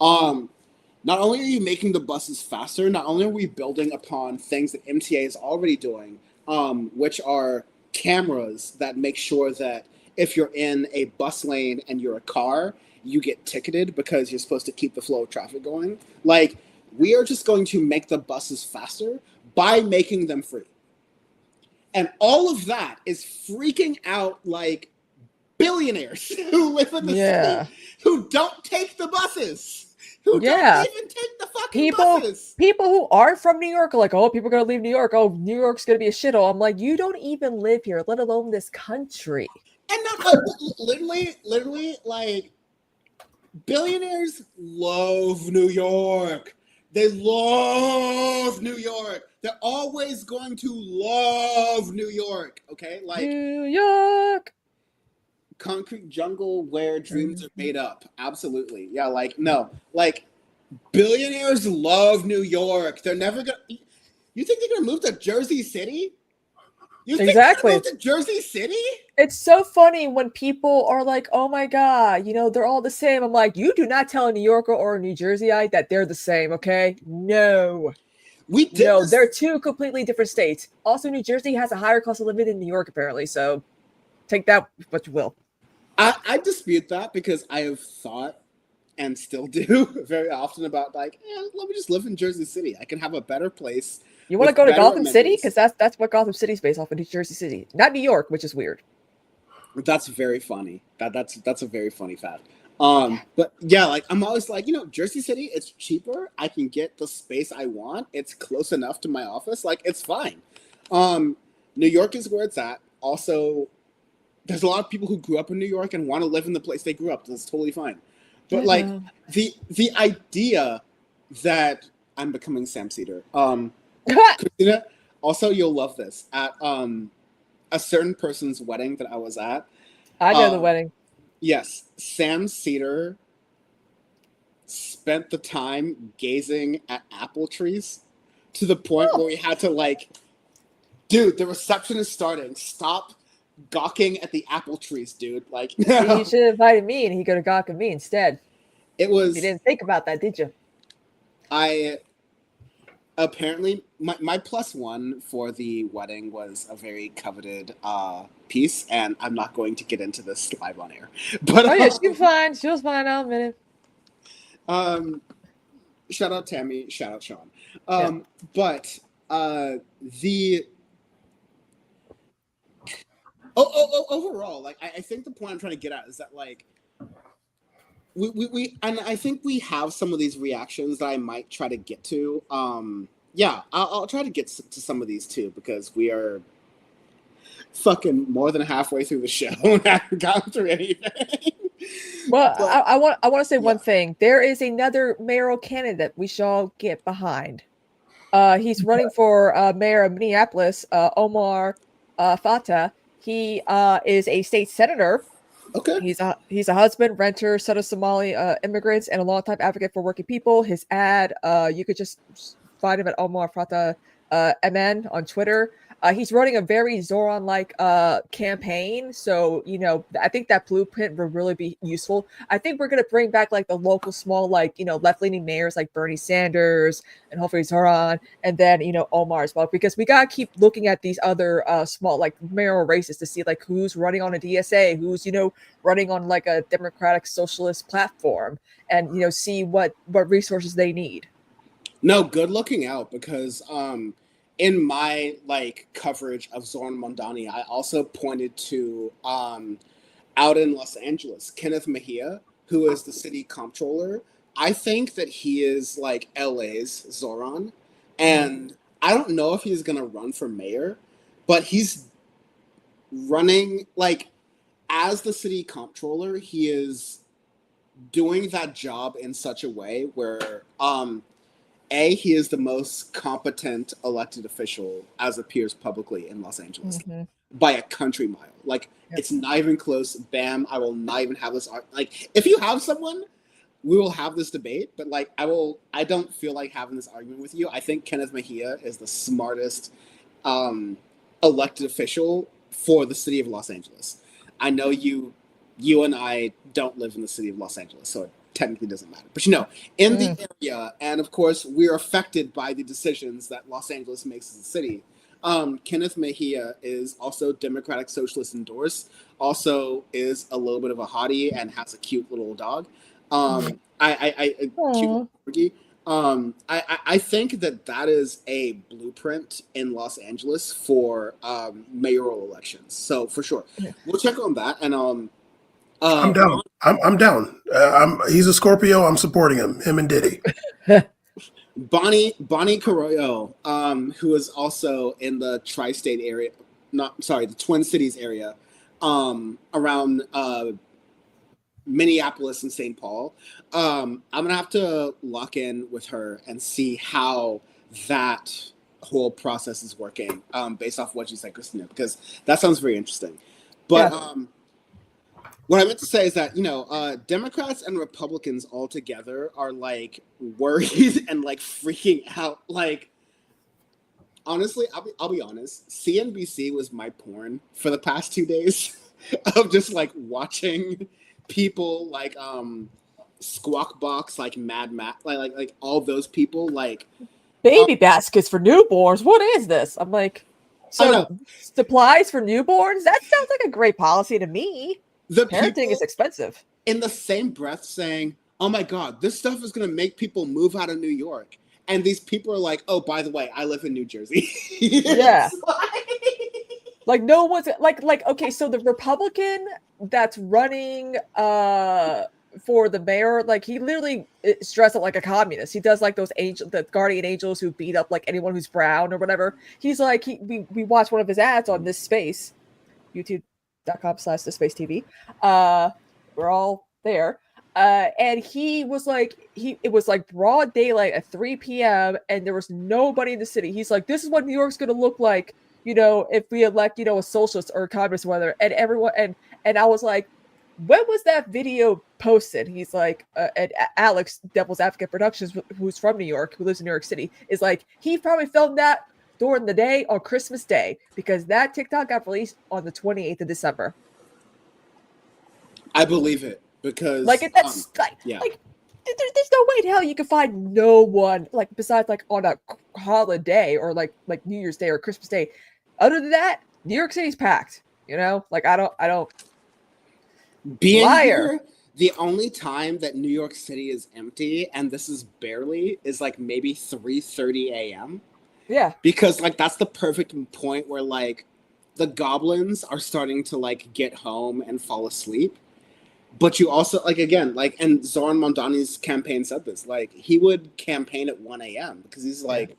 Not only are you making the buses faster, not only are we building upon things that MTA is already doing, which are cameras that make sure that if you're in a bus lane and you're a car, you get ticketed because you're supposed to keep the flow of traffic going. Like, we are just going to make the buses faster by making them free. And all of that is freaking out like billionaires who live in the city who don't take the buses. Who don't even take the fucking buses. People who aren't from New York are like, oh, people are going to leave New York. Oh, New York's going to be a shithole. I'm like, you don't even live here, let alone this country. And not literally, like, billionaires love New York. They love New York. They're always going to love New York, okay? Like New York. Concrete jungle where dreams are made up. Absolutely. Yeah, like, no. Like, billionaires love New York. They're never gonna... You think they're gonna move to Jersey City? You think they're gonna move to Jersey City? It's so funny when people are like, oh my God, you know, they're all the same. I'm like, you do not tell a New Yorker or a New Jerseyite that they're the same, okay? No. They're two completely different states. Also, New Jersey has a higher cost of living than New York, apparently, so take that what you will. I dispute that because I have thought and still do very often about like, let me just live in Jersey City. I can have a better place. You want to go to Gotham City? Because that's what Gotham City's based off of, New Jersey City. Not New York, which is weird. That's very funny. That's a very funny fact. But yeah, like I'm always like, you know, Jersey City, it's cheaper. I can get the space I want. It's close enough to my office. Like, it's fine. New York is where it's at. Also, there's a lot of people who grew up in New York and want to live in the place they grew up. That's totally fine. But like the idea that I'm becoming Sam Cedar. Kristina, also you'll love this. At a certain person's wedding that I was at. I know the wedding. Yes. Sam Cedar spent the time gazing at apple trees to the point where we had to like, dude, the reception is starting. Stop gawking at the apple trees, dude. Like, you should have invited me and he could have gawked at me instead. It was. You didn't think about that, did you? I apparently my +1 for the wedding was a very coveted piece, and I'm not going to get into this live on air. But yeah, she was fine. She was fine. I'll admit it. Shout out Tammy. Shout out Sean. But the. Overall, like I think the point I'm trying to get at is that like we and I think we have some of these reactions that I might try to get to. I'll try to get to some of these too because we are fucking more than halfway through the show and haven't gotten through anything. Well, but, I want to say one thing. There is another mayoral candidate we should all get behind. He's running for mayor of Minneapolis, Omar Fatah. He is a state senator. Okay. He's a husband, renter, son of Somali immigrants, and a longtime advocate for working people. His ad, you could just find him at Omar Fatah MN on Twitter. He's running a very Zohran-like campaign. So, you know, I think that blueprint will really be useful. I think we're going to bring back like the local small, like, you know, left-leaning mayors like Bernie Sanders and hopefully Zohran and then, you know, Omar as well, because we got to keep looking at these other small, like mayoral races to see like who's running on a DSA, who's, you know, running on like a democratic socialist platform and, you know, see what resources they need. No, good looking out because, in my like coverage of Zohran Mamdani, I also pointed to out in Los Angeles, Kenneth Mejia, who is the city comptroller. I think that he is like LA's Zohran, and I don't know if he's gonna run for mayor, but he's running like as the city comptroller. He is doing that job in such a way where he is the most competent elected official as appears publicly in Los Angeles by a country mile. Like, it's not even close. Bam, I will not even have this. Like, if you have someone we will have this debate, but like I don't feel like having this argument with you. I think Kenneth Mejia is the smartest elected official for the city of Los Angeles. I know you and I don't live in the city of Los Angeles, so it technically doesn't matter. But in the area, and of course we're affected by the decisions that Los Angeles makes as a city. Kenneth Mejia is also Democratic Socialist endorsed, also is a little bit of a hottie and has a cute little dog. Cute little corgi. I think that is a blueprint in Los Angeles for mayoral elections. So for sure, we'll check on that. And I'm down. I'm down. He's a Scorpio. I'm supporting him and Diddy. Bonnie Carollo, who is also in the tri-state area, the Twin Cities area, around Minneapolis and St. Paul. I'm gonna have to lock in with her and see how that whole process is working, based off what you said, Kristina, because that sounds very interesting. But what I meant to say is that Democrats and Republicans all together are like worried and like freaking out. Like, honestly, I'll be honest. CNBC was my porn for the past 2 days of just like watching people like Squawk Box, like Mad Max, like all those people, like baby baskets for newborns. What is this? I'm like, so supplies for newborns? That sounds like a great policy to me. The parenting is expensive. In the same breath saying, oh my God, this stuff is going to make people move out of New York. And these people are like, oh, by the way, I live in New Jersey. Yeah. Like no one's like, okay, so the Republican that's running for the mayor, like he literally is dressed up like a communist. He does like those the guardian angels who beat up like anyone who's brown or whatever. He's like, we watched one of his ads on this space, youtube.com/thisspace.tv. We're all there. And he was like, it was like broad daylight at 3 p.m. and there was nobody in the city. He's like, this is what New York's going to look like, if we elect, a socialist or a communist, whether, and everyone, and I was like, when was that video posted? He's like, and Alex, Devil's Advocate Productions, who's from New York, who lives in New York City, is like, he probably filmed that during the day on Christmas Day, because that TikTok got released on the 28th of December. I believe it, because like that's like there's no way in hell you can find no one like besides like on a holiday or like New Year's Day or Christmas Day. Other than that, New York City's packed. Like I don't. Being here, the only time that New York City is empty, and this is barely, is like maybe 3:30 a.m. Yeah. Because like that's the perfect point where like the goblins are starting to like get home and fall asleep. But you also like again, like, and Zohran Mondani's campaign said this, like he would campaign at 1 a.m. because he's like,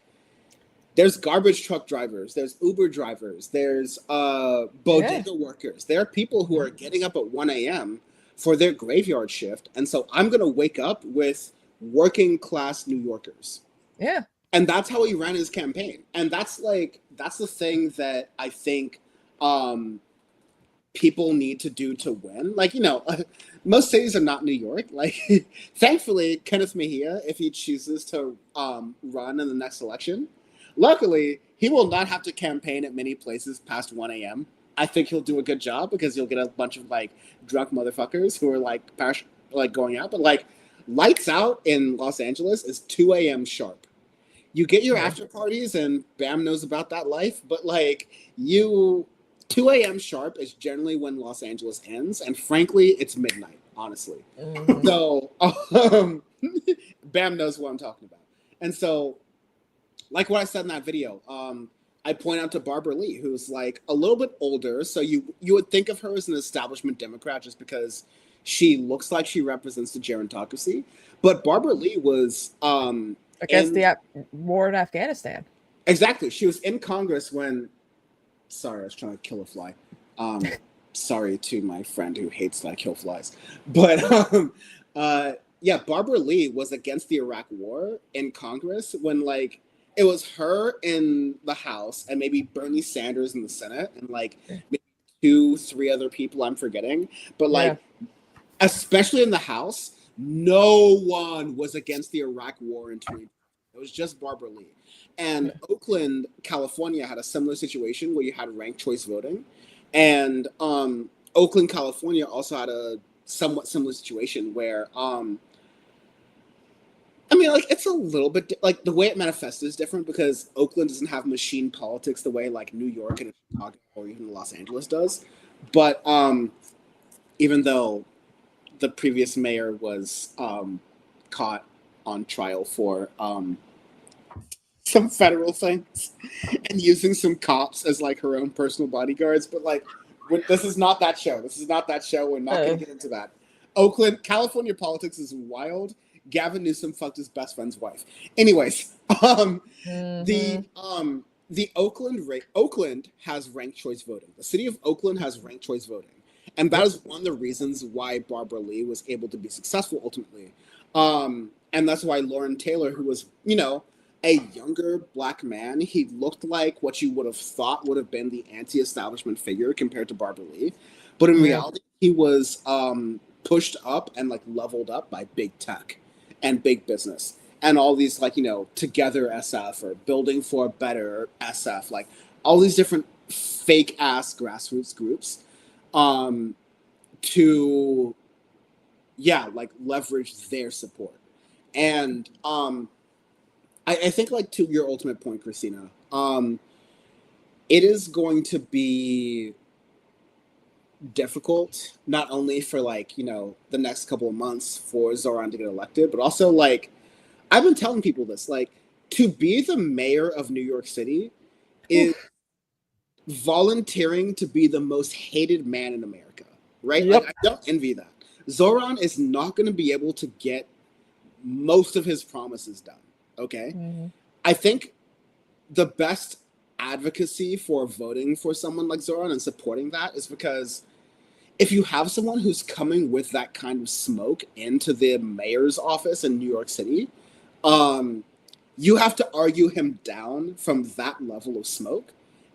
there's garbage truck drivers, there's Uber drivers, there's bodega workers. There are people who are getting up at 1 a.m. for their graveyard shift. And so I'm gonna wake up with working class New Yorkers. Yeah. And that's how he ran his campaign. And that's the thing that I think people need to do to win. Like, most cities are not New York. Like, thankfully, Kenneth Mejia, if he chooses to run in the next election, luckily, he will not have to campaign at many places past 1 a.m. I think he'll do a good job because he'll get a bunch of, like, drunk motherfuckers who are, like, going out. But, like, lights out in Los Angeles is 2 a.m. sharp. You get your after parties, and Bam knows about that life. But, like, 2 a.m. sharp is generally when Los Angeles ends, and frankly, it's midnight, honestly. Mm-hmm. So, Bam knows what I'm talking about. And so, like what I said in that video, I point out to Barbara Lee, who's like a little bit older, so you would think of her as an establishment Democrat just because she looks like she represents the gerontocracy. But Barbara Lee was against the war in Afghanistan. Exactly. She was in Congress when... Sorry, I was trying to kill a fly. Sorry to my friend who hates that I kill flies. But Barbara Lee was against the Iraq War in Congress when like it was her in the House and maybe Bernie Sanders in the Senate and like maybe 2-3 other people I'm forgetting. But like especially in the House, No one was against the Iraq War in 2020. It was just Barbara Lee. And Oakland, California had a similar situation where you had ranked choice voting. And Oakland, California also had a somewhat similar situation where, I mean, like, it's a little bit, like, the way it manifests is different because Oakland doesn't have machine politics the way, like, New York and Chicago or even Los Angeles does. But even though the previous mayor was caught on trial for some federal things and using some cops as like her own personal bodyguards, but like this is not that show. This is not that show. We're not going to get into that. Oakland, California politics is wild. Gavin Newsom fucked his best friend's wife. Anyways, the Oakland has ranked choice voting. The city of Oakland has ranked choice voting. And that is one of the reasons why Barbara Lee was able to be successful ultimately. And that's why Lauren Taylor, who was, you know, a younger black man, he looked like what you would have thought would have been the anti-establishment figure compared to Barbara Lee. But in reality, he was pushed up and like leveled up by big tech and big business. And all these like, you know, Together SF or Building for Better SF, like all these different fake ass grassroots groups to like leverage their support. And I think like to your ultimate point, Kristina, it is going to be difficult, not only for like, you know, the next couple of months for Zohran to get elected, but also like, I've been telling people this, like to be the mayor of New York City is volunteering to be the most hated man in America, right? Yep. Like, I don't envy that. Zohran is not going to be able to get most of his promises done, okay? I think the best advocacy for voting for someone like Zohran and supporting that is because if you have someone who's coming with that kind of smoke into the mayor's office in New York City, you have to argue him down from that level of smoke.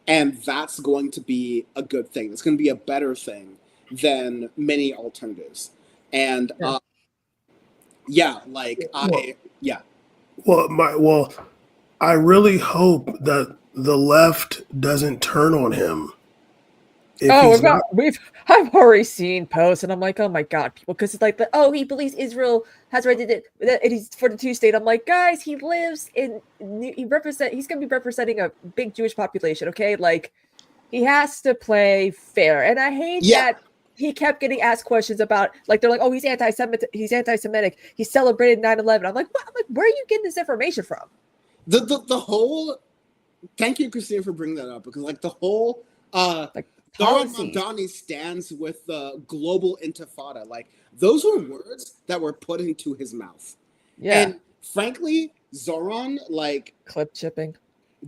And that's going to be a good thing. It's going to be a better thing than many alternatives. And Well, I really hope that the left doesn't turn on him. I've already seen posts, and I'm like, oh my god, people, because it's like, he believes Israel has right to it, and he's for the two-state. I'm like, guys, he lives in, he's going to be representing a big Jewish population, okay? Like, he has to play fair, and I hate that he kept getting asked questions about, like, they're like, oh, he's anti-Semitic, he celebrated 9/11. I'm like, what? I'm like, where are you getting this information from? The whole, thank you, Kristina, for bringing that up, because like the whole Zohran Mamdani stands with the global intifada. Like, those were words that were put into his mouth. Yeah. And frankly, Zohran, like, clip chipping,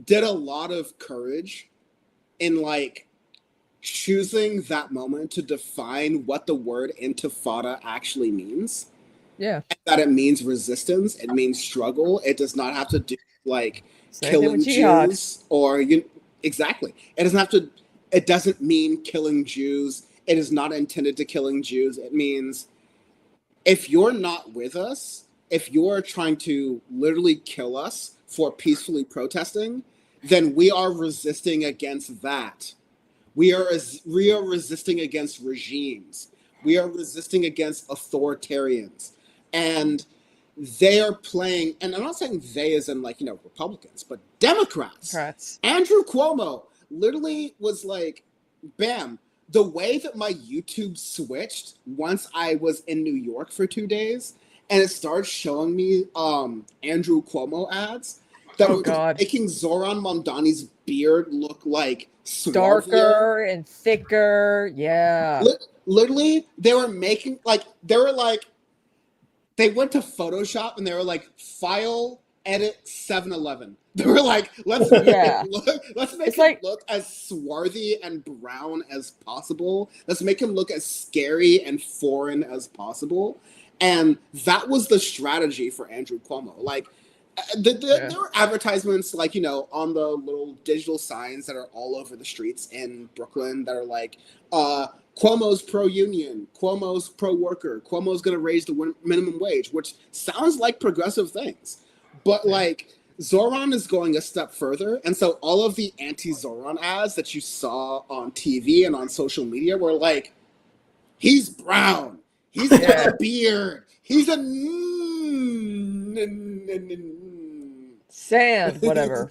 did a lot of courage in, like, choosing that moment to define what the word intifada actually means. Yeah. And that it means resistance, it means struggle. It does not have to do, like, killing Jews or, exactly. It doesn't have to. It doesn't mean killing Jews. It is not intended to killing Jews. It means if you're not with us, if you're trying to literally kill us for peacefully protesting, then we are resisting against that. We are resisting against regimes. We are resisting against authoritarians. And they are playing, and I'm not saying they as in like, you know, Republicans, but Democrats. Andrew Cuomo literally was like, bam, the way that my YouTube switched once I was in New York for 2 days, and it started showing me Andrew Cuomo ads that were making Zohran Mamdani's beard look like darker and thicker. Yeah. Literally, they were making, like, they went to Photoshop and they were like, file, edit 7-Eleven. They were like, let's make it look as swarthy and brown as possible. Let's make him look as scary and foreign as possible. And that was the strategy for Andrew Cuomo. Like, there were advertisements, like, you know, on the little digital signs that are all over the streets in Brooklyn that are like, Cuomo's pro-union, Cuomo's pro-worker, Cuomo's going to raise the minimum wage, which sounds like progressive things. But like Zohran is going a step further. And so all of the anti-Zohran ads that you saw on TV and on social media were like, he's brown, he's got a beard, he's a sand, whatever.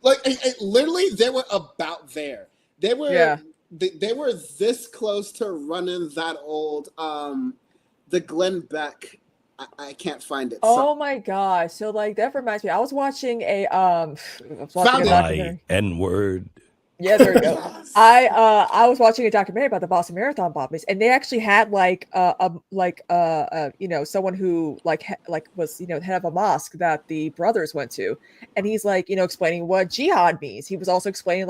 Like literally they were about there. They were they were this close to running that old the Glenn Beck. I can't find it. Oh my gosh. So like that reminds me. I was watching a documentary. N-word. Yeah, there we go. I was watching a documentary about the Boston Marathon bombings, and they actually had someone who was head of a mosque that the brothers went to, and he's explaining what jihad means. He was also explaining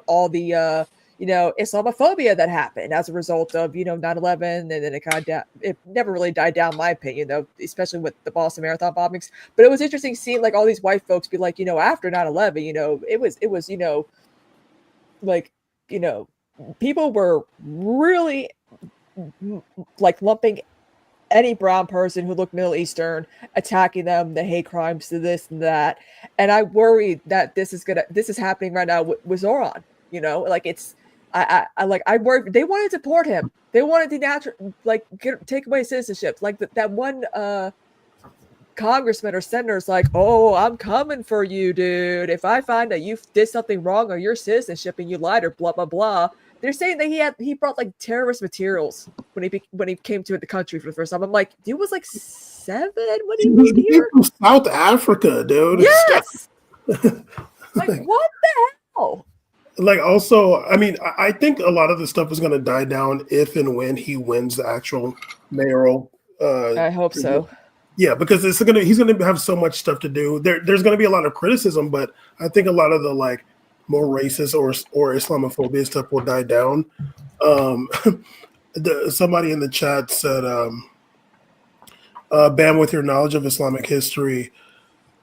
all the Islamophobia that happened as a result of 9/11, and then it never really died down, in my opinion, especially with the Boston Marathon bombings. But it was interesting seeing all these white folks be like, after 9/11, it was people were really lumping any brown person who looked Middle Eastern, attacking them, the hate crimes to this and that. And I worry that this is happening right now with Zohran. I worry they wanted to deport him. They wanted to take away citizenship. That one congressman or senator's like, oh, I'm coming for you, dude. If I find that you did something wrong on your citizenship and you lied or blah blah blah. They're saying that he brought terrorist materials when he came to the country for the first time. I'm like, dude was 7 when he moved here. From South Africa, dude. Yes. What the hell? Also, I mean, I think a lot of this stuff is going to die down if and when he wins the actual mayoral. I hope so. Yeah, because he's going to have so much stuff to do. There's going to be a lot of criticism, but I think a lot of the more racist or Islamophobia stuff will die down. Somebody in the chat said, "Bam, with your knowledge of Islamic history,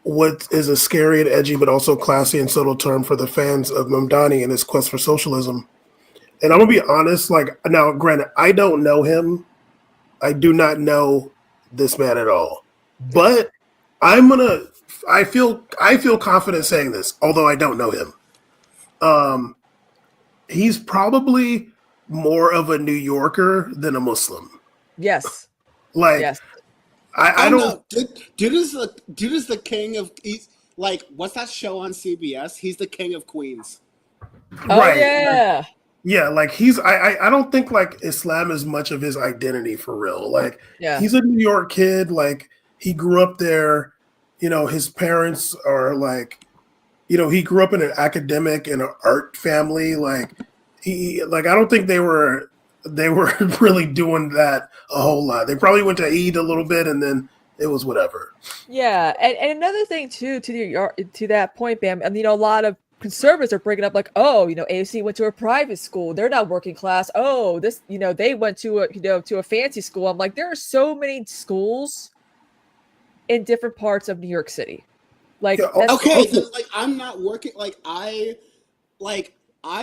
what is a scary and edgy but also classy and subtle term for the fans of Mamdani and his quest for socialism?" And I'm gonna be honest. Now, granted, I don't know him. I do not know this man at all, but I feel confident saying this, although I don't know him. He's probably more of a New Yorker than a Muslim. Yes. Yes. I don't know. Dude is the king of. He's what's that show on CBS? He's the king of Queens. Oh, right. Yeah. Yeah, I don't think Islam is much of his identity for real. He's a New York kid. He grew up there. His parents are he grew up in an academic and an art family. I don't think they were really doing that a whole lot. They probably went to Eid a little bit, and then it was whatever. Yeah, and another thing too, to that point, Bam. And a lot of conservatives are bringing up AOC went to a private school. They're not working class. Oh, this, they went to a fancy school. I'm like, there are so many schools in different parts of New York City. I'm not working. I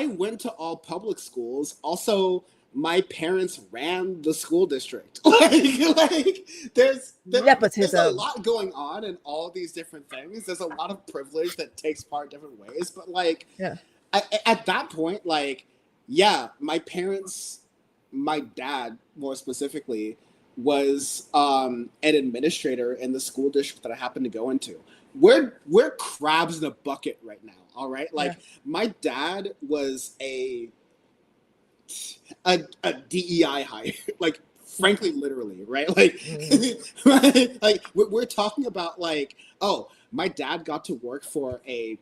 went to all public schools. Also, my parents ran the school district. There's a lot going on in all these different things. There's a lot of privilege that takes part different ways. But at that point, my parents, my dad more specifically, was an administrator in the school district that I happened to go into. We're crabs in a bucket right now. All right, my dad was a DEI hire, frankly, literally, right? We're talking about my dad got to work for a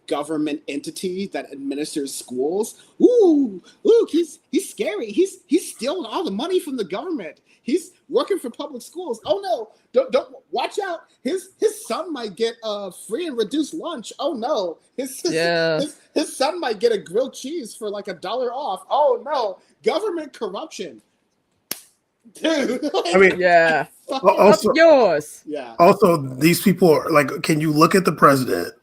government entity that administers schools. Ooh, he's scary. He's stealing all the money from the government. He's working for public schools. Oh no, don't watch out. His son might get free and reduced lunch. Oh no, his son might get a grilled cheese for $1 off. Oh no, government corruption. Dude, I mean, yeah. Also, yours. Yeah. Also, these people are can you look at the president?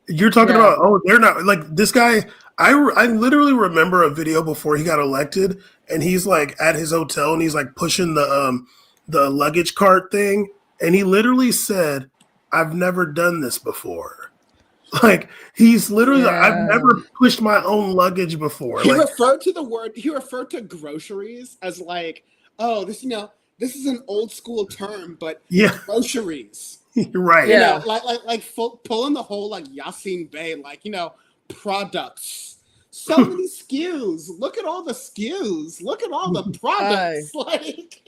You're talking about, they're not this guy. I literally remember a video before he got elected, and he's like at his hotel, and he's like pushing the luggage cart thing, and he literally said, "I've never done this before." Like he's literally like, I've never pushed my own luggage before. He Like referred to groceries as like, oh, this is an old school term, but yeah, groceries. you're right. You know, like pulling the whole like Yassine Bey, like, products. So many SKUs. Look at all the SKUs. Look at all the products. Like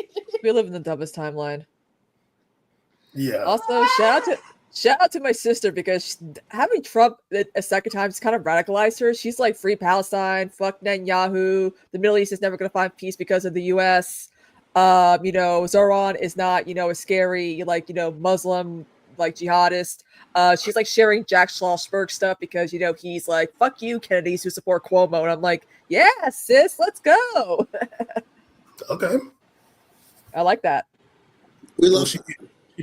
we live in the dumbest timeline. Yeah. Also, shout out to my sister, because having Trump a second time has kind of radicalized her. She's like, free Palestine, fuck Netanyahu. The Middle East is never going to find peace because of the U.S. Zohran is not, a scary, Muslim, jihadist. She's like sharing Jack Schlossberg stuff because, he's like, fuck you, Kennedys who support Cuomo. And I'm like, yeah, sis, let's go. Okay. I like that. We love She'll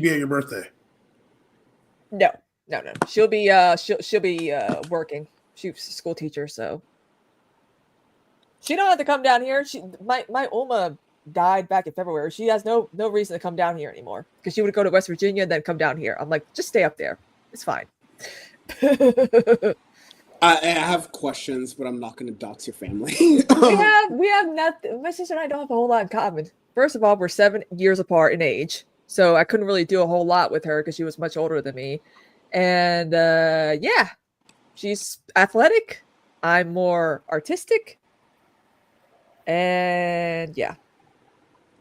be at your birthday. No. She'll be working. She's a school teacher, so she don't have to come down here. My Oma died back in February. She has no reason to come down here anymore, because she would go to West Virginia and then come down here. I'm like, just stay up there. It's fine. I have questions, but I'm not going to dox your family. we have nothing. My sister and I don't have a whole lot in common. First of all, we're 7 years apart in age, so I couldn't really do a whole lot with her because she was much older than me. And she's athletic. I'm more artistic. And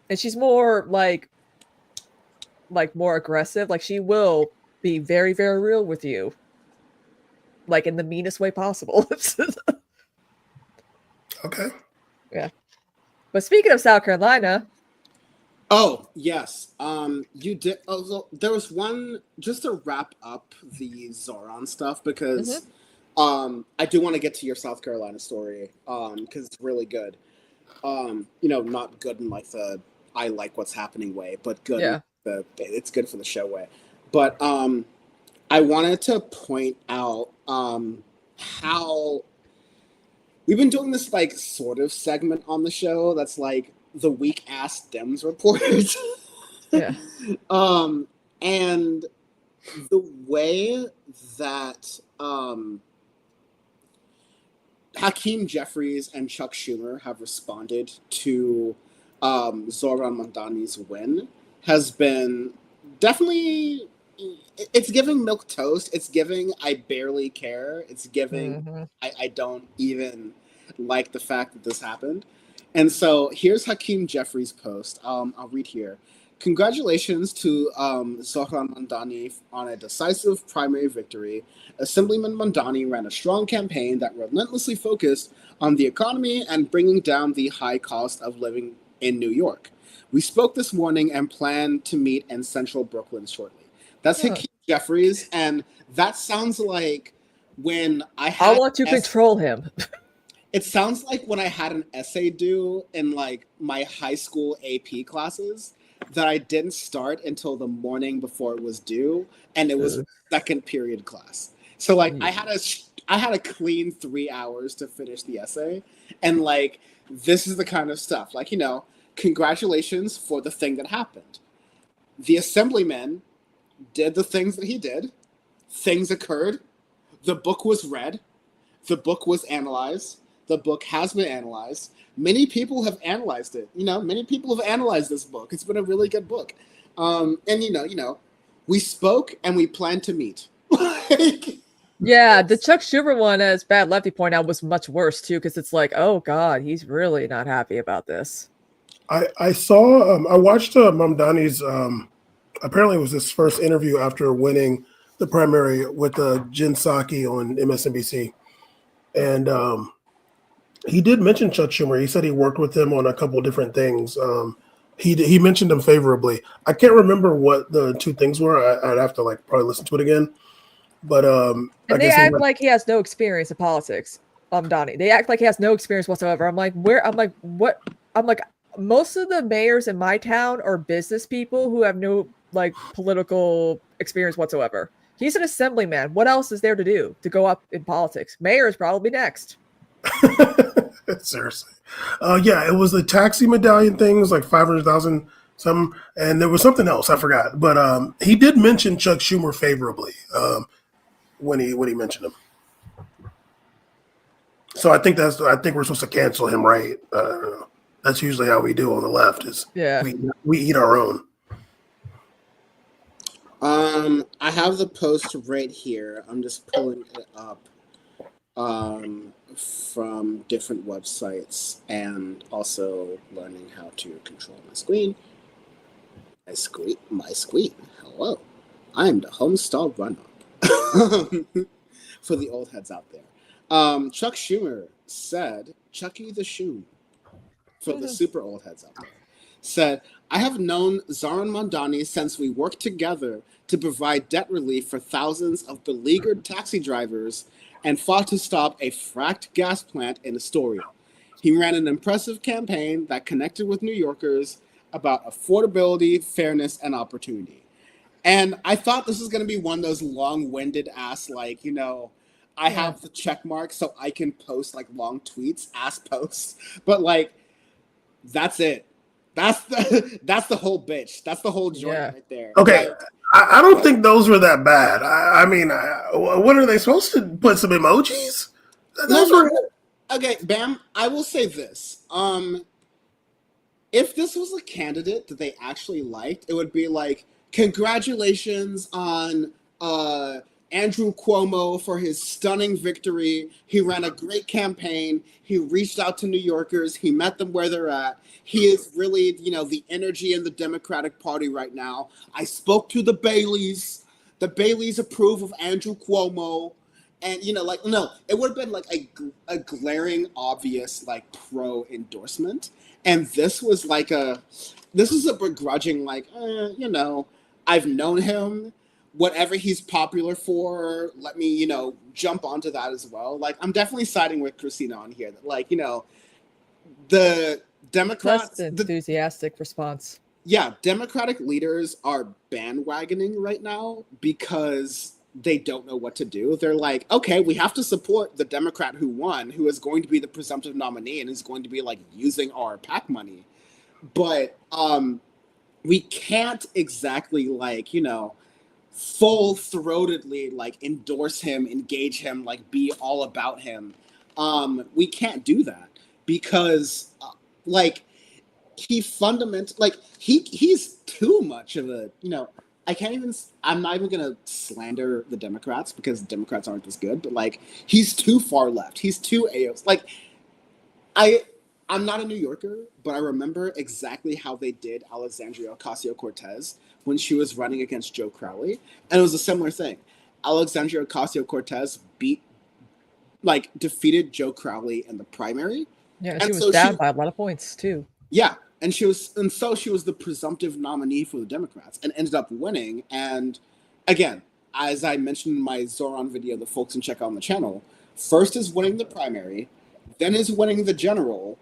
and she's more like more aggressive. Like, she will be very, very real with you, like in the meanest way possible. Okay. Yeah. But speaking of South Carolina. Oh, yes. You did. Oh, so there was one, just to wrap up the Zohran stuff, because I do want to get to your South Carolina story, because it's really good. Not good in like the I like what's happening way, but good. Yeah. It's good for the show way. But I wanted to point out how we've been doing this like sort of segment on the show that's like the weak ass Dems report. Yeah. And the way that Hakeem Jeffries and Chuck Schumer have responded to Zohran Mamdani's win has been definitely, it's giving milk toast. It's giving I barely care. It's giving I don't even like the fact that this happened. And so here's Hakeem Jeffries' post. I'll read here. Congratulations to Zohran Mamdani on a decisive primary victory. Assemblyman Mamdani ran a strong campaign that relentlessly focused on the economy and bringing down the high cost of living in New York. We spoke this morning and plan to meet in central Brooklyn shortly. That's Hakeem Jeffries, and that sounds like when I want to control him. It sounds like when I had an essay due in like my high school AP classes that I didn't start until the morning before it was due, and it was a second period class. So like I had a clean 3 hours to finish the essay, and like this is the kind of stuff like, congratulations for the thing that happened. The assemblyman did the things that he did. Things occurred. The book was read. The book was analyzed. The book has been analyzed. Many people have analyzed it. Many people have analyzed this book. It's been a really good book. And we spoke and we planned to meet. Yeah, the Chuck Schumer one, as Bad Lefty pointed out, was much worse too, because it's like, oh God, he's really not happy about this. I saw I watched Mamdani's apparently it was his first interview after winning the primary with Jen Psaki on MSNBC, and he did mention Chuck Schumer. He said he worked with him on a couple different things. He mentioned him favorably. I can't remember what the two things were. I'd have to probably listen to it again. But and they act like he has no experience in politics. Donnie. They act like he has no experience whatsoever. I'm like, where? I'm like, what? I'm like, most of the mayors in my town are business people who have no political experience whatsoever. He's an assemblyman. What else is there to do to go up in politics? Mayor is probably next. Seriously. Yeah, it was the taxi medallion thing. It was like 500,000 something, and there was something else I forgot. But he did mention Chuck Schumer favorably when he mentioned him. So I think we're supposed to cancel him, right? That's usually how we do on the left. Is we eat our own. I have the post right here. I'm just pulling it up from different websites and also learning how to control my screen. My screen. Hello. I'm the homestar run-up. For the old heads out there. Chuck Schumer said, Chucky the Shoe, for the super old heads out there, said, I have known Zohran Mamdani since we worked together to provide debt relief for thousands of beleaguered taxi drivers and fought to stop a fracked gas plant in Astoria. He ran an impressive campaign that connected with New Yorkers about affordability, fairness, and opportunity. And I thought this was going to be one of those long-winded ass, like, you know, I have the check mark so I can post like long tweets, ass posts. But like, that's it. That's the whole bitch. That's the whole joint right there. Okay. Like, I don't think those were that bad. I mean, what are they supposed to put some emojis? Okay, Bam, I will say this. If this was a candidate that they actually liked, it would be like, congratulations on Andrew Cuomo for his stunning victory. He ran a great campaign. He reached out to New Yorkers. He met them where they're at. He is really, you know, the energy in the Democratic Party right now. I spoke to the Baileys. The Baileys approve of Andrew Cuomo. And, you know, like, no, it would have been like a glaring, obvious, like, pro endorsement. And this was like a begrudging, like, you know, I've known him. Whatever he's popular for, let me, you know, jump onto that as well. Like, I'm definitely siding with Kristina on here. That, like, you know, the Democrats... That's the enthusiastic response. Yeah, Democratic leaders are bandwagoning right now because they don't know what to do. They're like, okay, we have to support the Democrat who won, who is going to be the presumptive nominee and is going to be, like, using our PAC money. But we can't exactly, like, you know, full-throatedly, like, endorse him, engage him, like, be all about him. We can't do that because, like, he fundamentally, like, he's too much of a, you know, I'm not even gonna slander the Democrats because the Democrats aren't this good, but, like, he's too far left. He's too AOC. Like, I'm not a New Yorker, but I remember exactly how they did Alexandria Ocasio-Cortez when she was running against Joe Crowley. And it was a similar thing. Alexandria Ocasio-Cortez defeated Joe Crowley in the primary. Yeah, and she was down by a lot of points, too. Yeah, and so she was the presumptive nominee for the Democrats and ended up winning. And again, as I mentioned in my Zohran video that folks can check out on the channel, first is winning the primary, then is winning the general,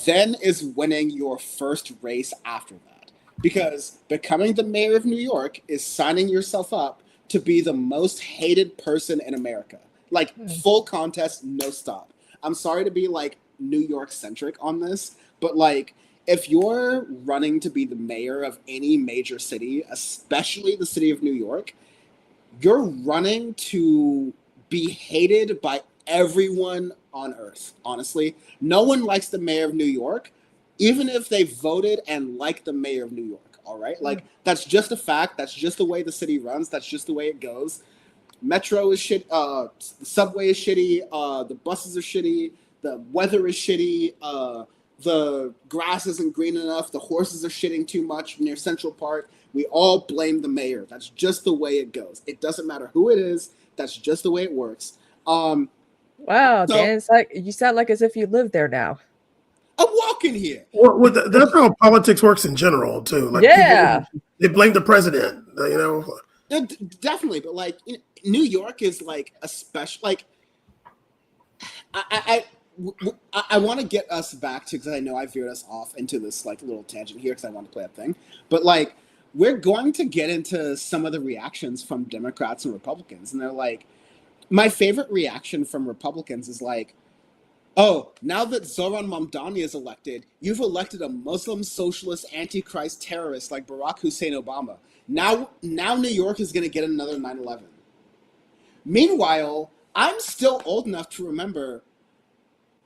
then is winning your first race after that. Because becoming the mayor of New York is signing yourself up to be the most hated person in America. Like, full contest, no stop. I'm sorry to be, like, New York-centric on this, but, like, if you're running to be the mayor of any major city, especially the city of New York, you're running to be hated by everyone on earth, honestly. No one likes the mayor of New York, even if they voted and like the mayor of New York, all right? Like, that's just a fact. That's just the way the city runs. That's just the way it goes. Metro is shit. The subway is shitty. The buses are shitty. The weather is shitty. The grass isn't green enough. The horses are shitting too much near Central Park. We all blame the mayor. That's just the way it goes. It doesn't matter who it is. That's just the way it works. Wow, Dan, it's like you sound like as if you live there now. I'm walking here. Well, that's how politics works in general, too. Like, yeah, they blame the president. You know, yeah, definitely. But, like, you know, New York is like a special. Like, I want to get us back to, because I know I veered us off into this, like, little tangent here because I want to play a thing. But, like, we're going to get into some of the reactions from Democrats and Republicans, and they're like, my favorite reaction from Republicans is like, Oh, now that Zohran Mamdani is elected, you've elected a Muslim socialist antichrist terrorist like Barack Hussein Obama. Now New York is going to get another 9/11. Meanwhile, I'm still old enough to remember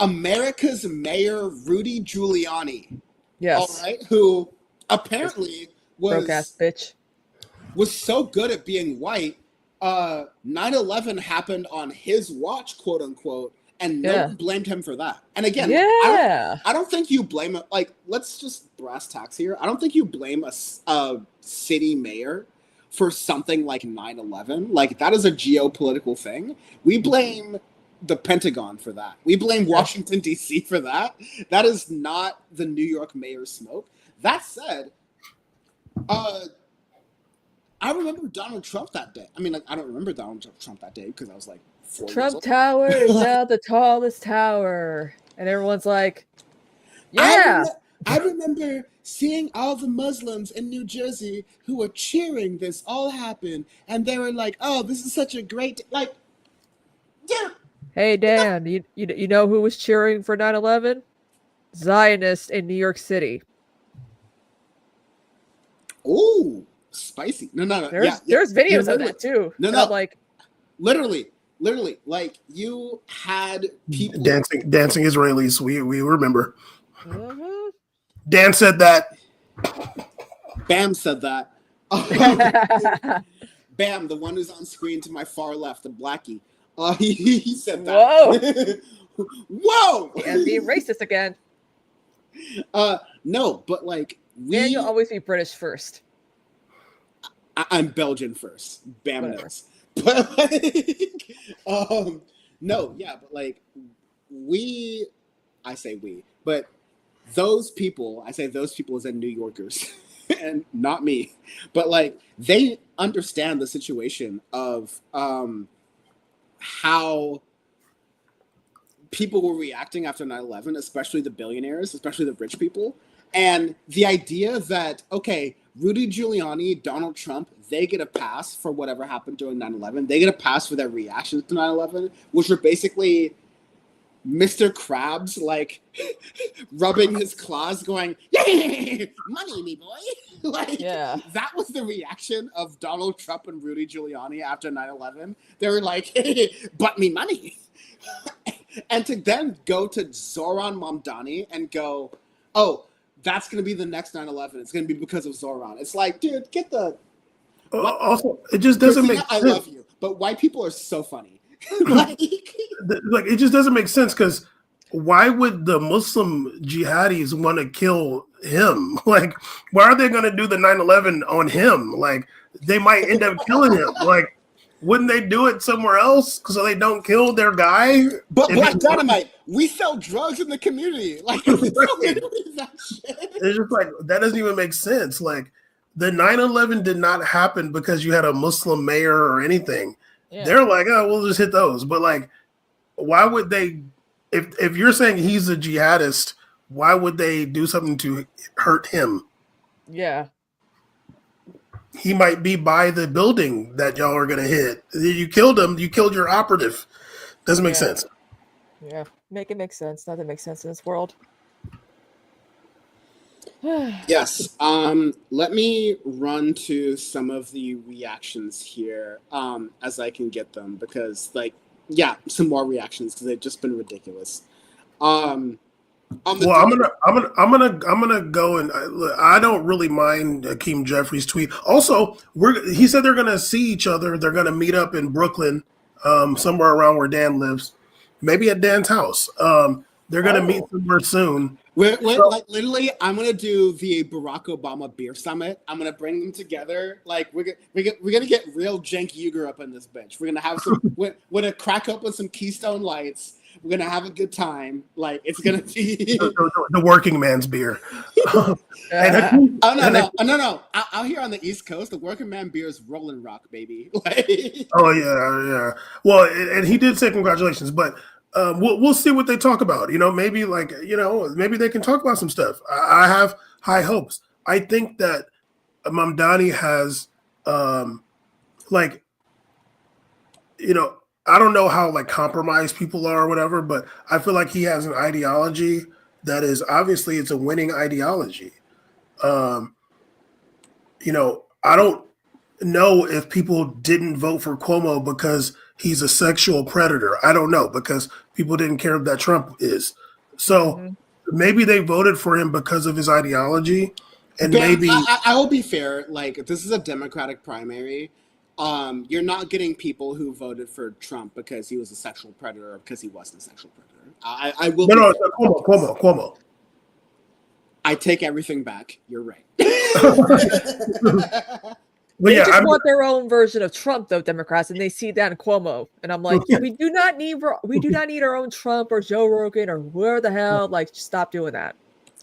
America's Mayor Rudy Giuliani. All Yes. right, who apparently Broke ass bitch. was so good at being white. 9/11 happened on his watch, quote unquote, and no one blamed him for that. And again, I don't think you blame it. Like, let's just brass tacks here. I don't think you blame a city mayor for something like 9/11. Like, that is a geopolitical thing. We blame the Pentagon for that. We blame Washington, D.C. for that. That is not the New York mayor's smoke. That said, I remember Donald Trump that day. I mean, like, I don't remember Donald Trump that day because I was like 4 years Trump old. Tower is now the tallest tower. And everyone's like, yeah. I remember seeing all the Muslims in New Jersey who were cheering this all happen. And they were like, oh, this is such a great... Like, dude. Hey, Dan, you know who was cheering for 9/11? Zionists in New York City. Ooh, spicy. No. There's videos of that too. No. I'm like, literally, like, you had people dancing Israelis. We remember. Mm-hmm. Dan said that. Bam said that. Bam, the one who's on screen to my far left, the blackie. He said that. Whoa! And being racist again. No, but like and you'll always be British first. I'm Belgian first. Bam knows. But like, no, yeah, but like I say we, but those people, I say those people as in New Yorkers and not me, but like they understand the situation of how people were reacting after 9/11, especially the billionaires, especially the rich people. And the idea that, okay, Rudy Giuliani, Donald Trump, they get a pass for whatever happened during 9/11. They get a pass for their reactions to 9/11, which were basically Mr. Krabs, like, rubbing his claws going, yeah, money, me boy. Like, that was the reaction of Donald Trump and Rudy Giuliani after 9/11. They were like, hey, but me money. And to then go to Zohran Mamdani and go, oh, that's going to be the next 9/11. It's going to be because of Zohran. It's like, dude, get the... Also, it just doesn't make sense. I love you, but white people are so funny. like it just doesn't make sense because why would the Muslim jihadis want to kill him? Like, why are they going to do the 9/11 on him? Like, they might end up killing him. Like, wouldn't they do it somewhere else so they don't kill their guy? But Black Dynamite, we sell drugs in the community. Like, it's just like, that doesn't even make sense. Like, the 9/11 did not happen because you had a Muslim mayor or anything. Yeah. They're like, oh, we'll just hit those. But like, why would they, if you're saying he's a jihadist, why would they do something to hurt him? Yeah. He might be by the building that y'all are going to hit. You killed him. You killed your operative. Doesn't make sense. Yeah. Make it make sense. Nothing makes sense in this world. Yes. Let me run to some of the reactions here as I can get them because, like, yeah, some more reactions because they've just been ridiculous. I'm gonna go and I don't really mind Hakeem Jeffries' tweet. Also, he said they're gonna see each other. They're gonna meet up in Brooklyn, somewhere around where Dan lives, maybe at Dan's house. They're gonna meet somewhere soon. Like literally, I'm gonna do the Barack Obama beer summit. I'm gonna bring them together. Like we're gonna get real Cenk Uygur up in this bitch. We're gonna have some. we're gonna crack up with some Keystone Lights. We're gonna have a good time. Like it's gonna be the working man's beer. No. Out here on the East Coast, the working man beer is Rolling Rock, baby. Like, oh yeah. Well, and he did say congratulations, but. We'll see what they talk about. Maybe maybe they can talk about some stuff. I have high hopes. I think that Mamdani has, I don't know how like compromised people are or whatever, but I feel like he has an ideology that is obviously it's a winning ideology. Um, I don't know if people didn't vote for Cuomo because he's a sexual predator. I don't know because people didn't care that Trump is. So maybe they voted for him because of his ideology, and Bam, maybe I will be fair. Like, this is a Democratic primary. You're not getting people who voted for Trump because he was a sexual predator or because he wasn't a sexual predator. I will. no, Cuomo. I take everything back. You're right. But They yeah, just want their own version of Trump, though, Democrats, and they see that in Cuomo. And I'm like, we do not need our own Trump or Joe Rogan or where the hell. Like, just stop doing that.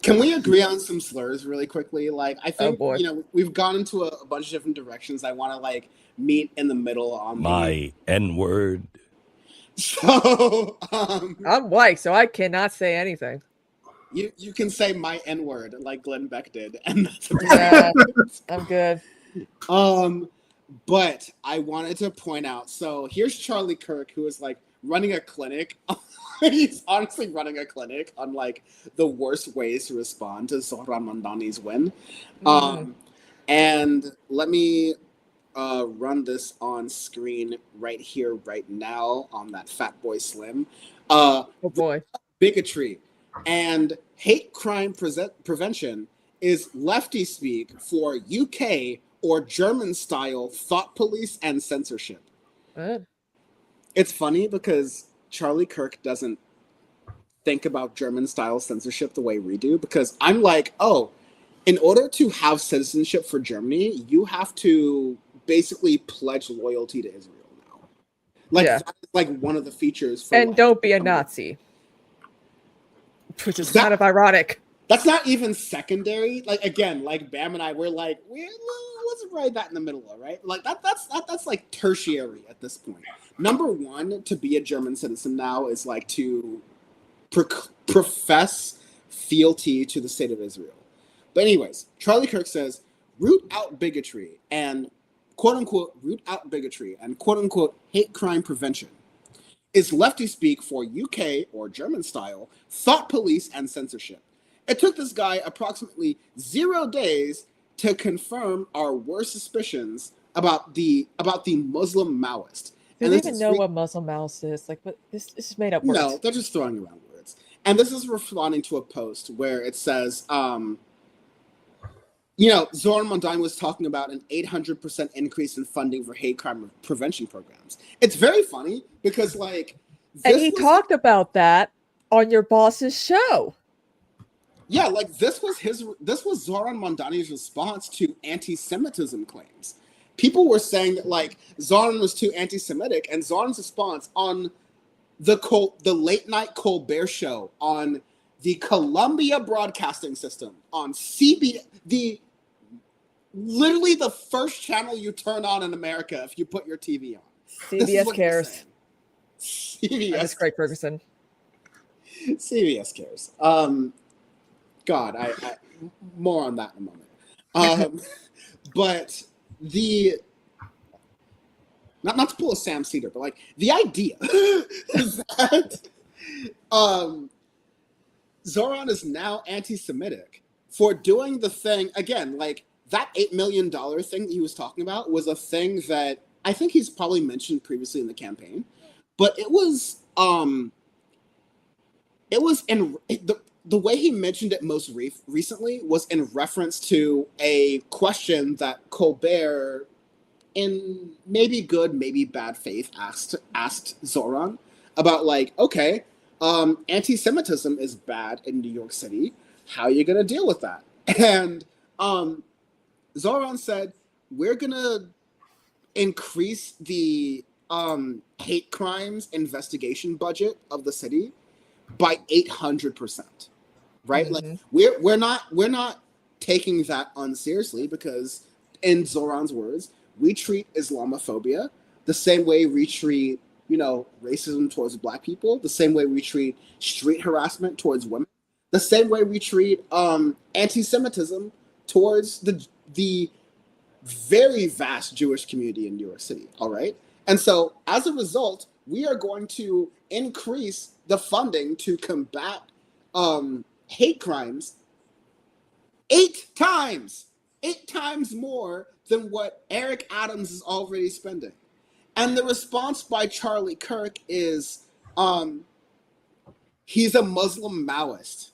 Can we agree on some slurs really quickly? Like, I think boy. we've gone into a bunch of different directions. I want to like meet in the middle on my N-word. So I'm white, so I cannot say anything. You can say my N-word like Glenn Beck did, and that's Yeah, I'm good. But I wanted to point out. So here's Charlie Kirk, who is like running a clinic. He's honestly running a clinic on like the worst ways to respond to Zohran Mamdani's win. And let me run this on screen right here, right now on that Fat Boy Slim. Oh boy. Bigotry and hate crime prevention is lefty speak for UK or German style thought police and censorship. It's funny because Charlie Kirk doesn't think about German style censorship the way we do, because I'm like, oh, in order to have citizenship for Germany, you have to basically pledge loyalty to Israel now. Like, that's like one of the features. And don't be a Nazi. Which is kind of ironic. That's not even secondary. Like, again, like Bam and I, we're like, let's write that in the middle, right? Like that's like tertiary at this point. Number one, to be a German citizen now is like to profess fealty to the state of Israel. But anyways, Charlie Kirk says, root out bigotry and quote unquote hate crime prevention is lefty speak for UK or German style thought police and censorship. It took this guy approximately 0 days to confirm our worst suspicions about the Muslim Maoist. Do they even know what Muslim Maoist is? Like, but this is made up words. No, they're just throwing around words. And this is responding to a post where it says, Zohran Mamdani was talking about an 800% increase in funding for hate crime prevention programs. It's very funny because, like, and he talked about that on your boss's show. Yeah, like this was Zohran Mamdani's response to anti-Semitism claims. People were saying that like Zohran was too anti-Semitic, and Zohran's response on the late night Colbert show on the Columbia Broadcasting System on CBS, literally the first channel you turn on in America if you put your TV on. CBS cares. CBS. That's Craig Ferguson. CBS cares. God, I more on that in a moment. But not to pull a Sam Cedar, but like the idea is that Zohran is now anti-Semitic for doing the thing again. Like that $8 million thing that he was talking about was a thing that I think he's probably mentioned previously in the campaign, but it was in the way he mentioned it most recently was in reference to a question that Colbert, in maybe good, maybe bad faith, asked Zohran about like, okay, anti-Semitism is bad in New York City. How are you going to deal with that? And Zohran said, we're going to increase the hate crimes investigation budget of the city by 800%. Right? Mm-hmm. Like we're not taking that unseriously because, in Zohran's words, we treat Islamophobia the same way we treat, racism towards Black people, the same way we treat street harassment towards women, the same way we treat anti-Semitism towards the very vast Jewish community in New York City. All right. And so as a result, we are going to increase the funding to combat hate crimes 8 times more than what Eric Adams is already spending. And the response by Charlie Kirk is, he's a Muslim Maoist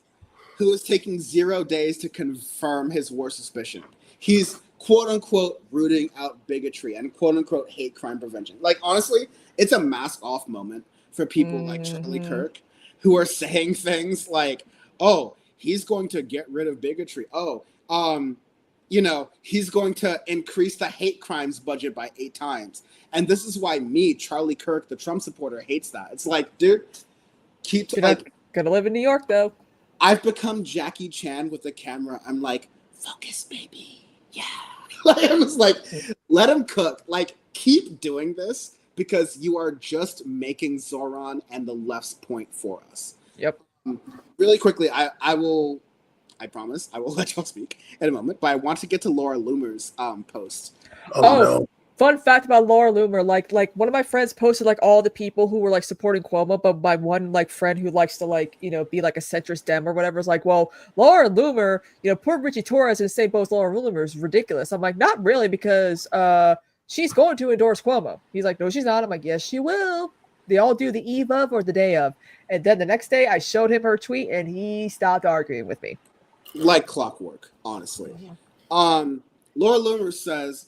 who is taking 0 days to confirm his war suspicion. He's quote unquote rooting out bigotry and quote unquote hate crime prevention. Like, honestly, it's a mask off moment for people like Charlie Kirk who are saying things like, oh, he's going to get rid of bigotry. Oh, you know, he's going to increase the hate crimes budget by 8 times. And this is why me, Charlie Kirk, the Trump supporter, hates that. It's like, dude, You're not gonna live in New York, though. I've become Jackie Chan with the camera. I'm like, focus, baby. Yeah. Like, I'm just like, let him cook. Like, keep doing this because you are just making Zohran and the left's point for us. Yep. Really quickly, I promise, I will let y'all speak in a moment, but I want to get to Laura Loomer's post. Oh, no. Fun fact about Laura Loomer, like one of my friends posted like all the people who were like supporting Cuomo, but my one like friend who likes to like, you know, be like a centrist Dem or whatever is like, well, Laura Loomer, you know, poor Richie Torres in the same boat as Laura Loomer is ridiculous. I'm like, not really, because she's going to endorse Cuomo. He's like, no, she's not. I'm like, yes, she will. They all do the eve of or the day of. And then the next day I showed him her tweet and he stopped arguing with me. Like clockwork, honestly. Laura Loomer says,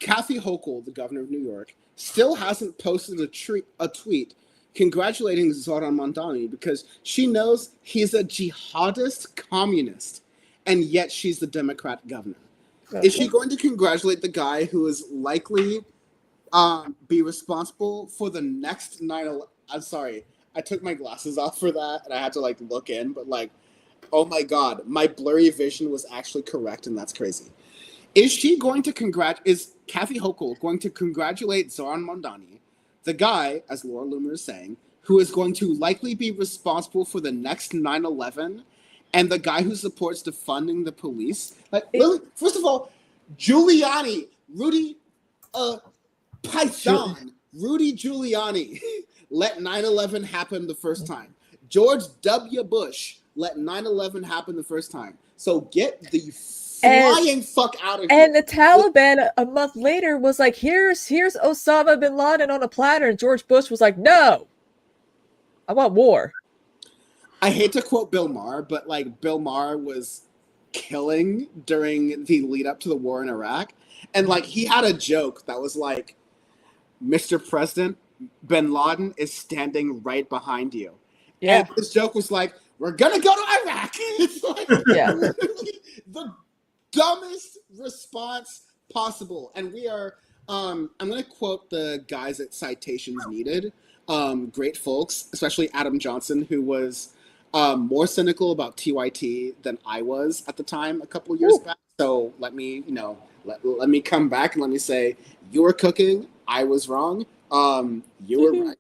Kathy Hochul, the governor of New York, still hasn't posted a tweet congratulating Zohran Mamdani because she knows he's a jihadist communist, and yet she's the Democrat governor. Is she going to congratulate the guy who is likely be responsible for the next 9/11? I'm sorry, I took my glasses off for that, and I had to like look in, but like, oh my god, my blurry vision was actually correct, and that's crazy. Is Kathy Hochul going to congratulate Zohran Mamdani, the guy, as Laura Loomer is saying, who is going to likely be responsible for the next 9/11, and the guy who supports defunding the police? Like, first of all, Giuliani, Rudy Giuliani let 9/11 happen the first time. George W. Bush let 9/11 happen the first time. So get the flying fuck out of here. And the Taliban a month later was like, here's Osama bin Laden on a platter, and George Bush was like, no, I want war. I hate to quote Bill Maher, but like Bill Maher was killing during the lead up to the war in Iraq, and like he had a joke that was like, Mr. President, bin Laden is standing right behind you. Yeah. And his joke was like, we're gonna go to Iraq. It's like literally the dumbest response possible. And we are, I'm going to quote the guys at Citations Needed, great folks, especially Adam Johnson, who was more cynical about TYT than I was at the time a couple of years back. So let me, you know, let me come back and let me say, you were cooking, I was wrong, you were right.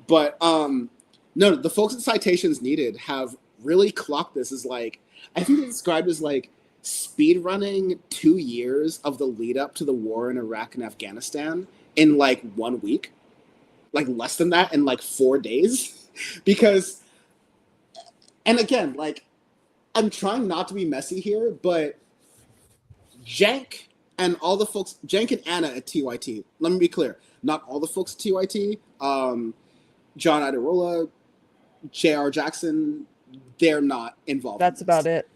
But no, the folks at Citations Needed have really clocked this as like, I think it's described as like, speed running 2 years of the lead up to the war in Iraq and Afghanistan in like 1 week, like less than that in like 4 days. Because, and again, like, I'm trying not to be messy here, but Cenk and all the folks, Cenk and Anna at TYT, let me be clear, not all the folks at TYT, John Iderola, J.R. Jackson, they're not involved. That's about it.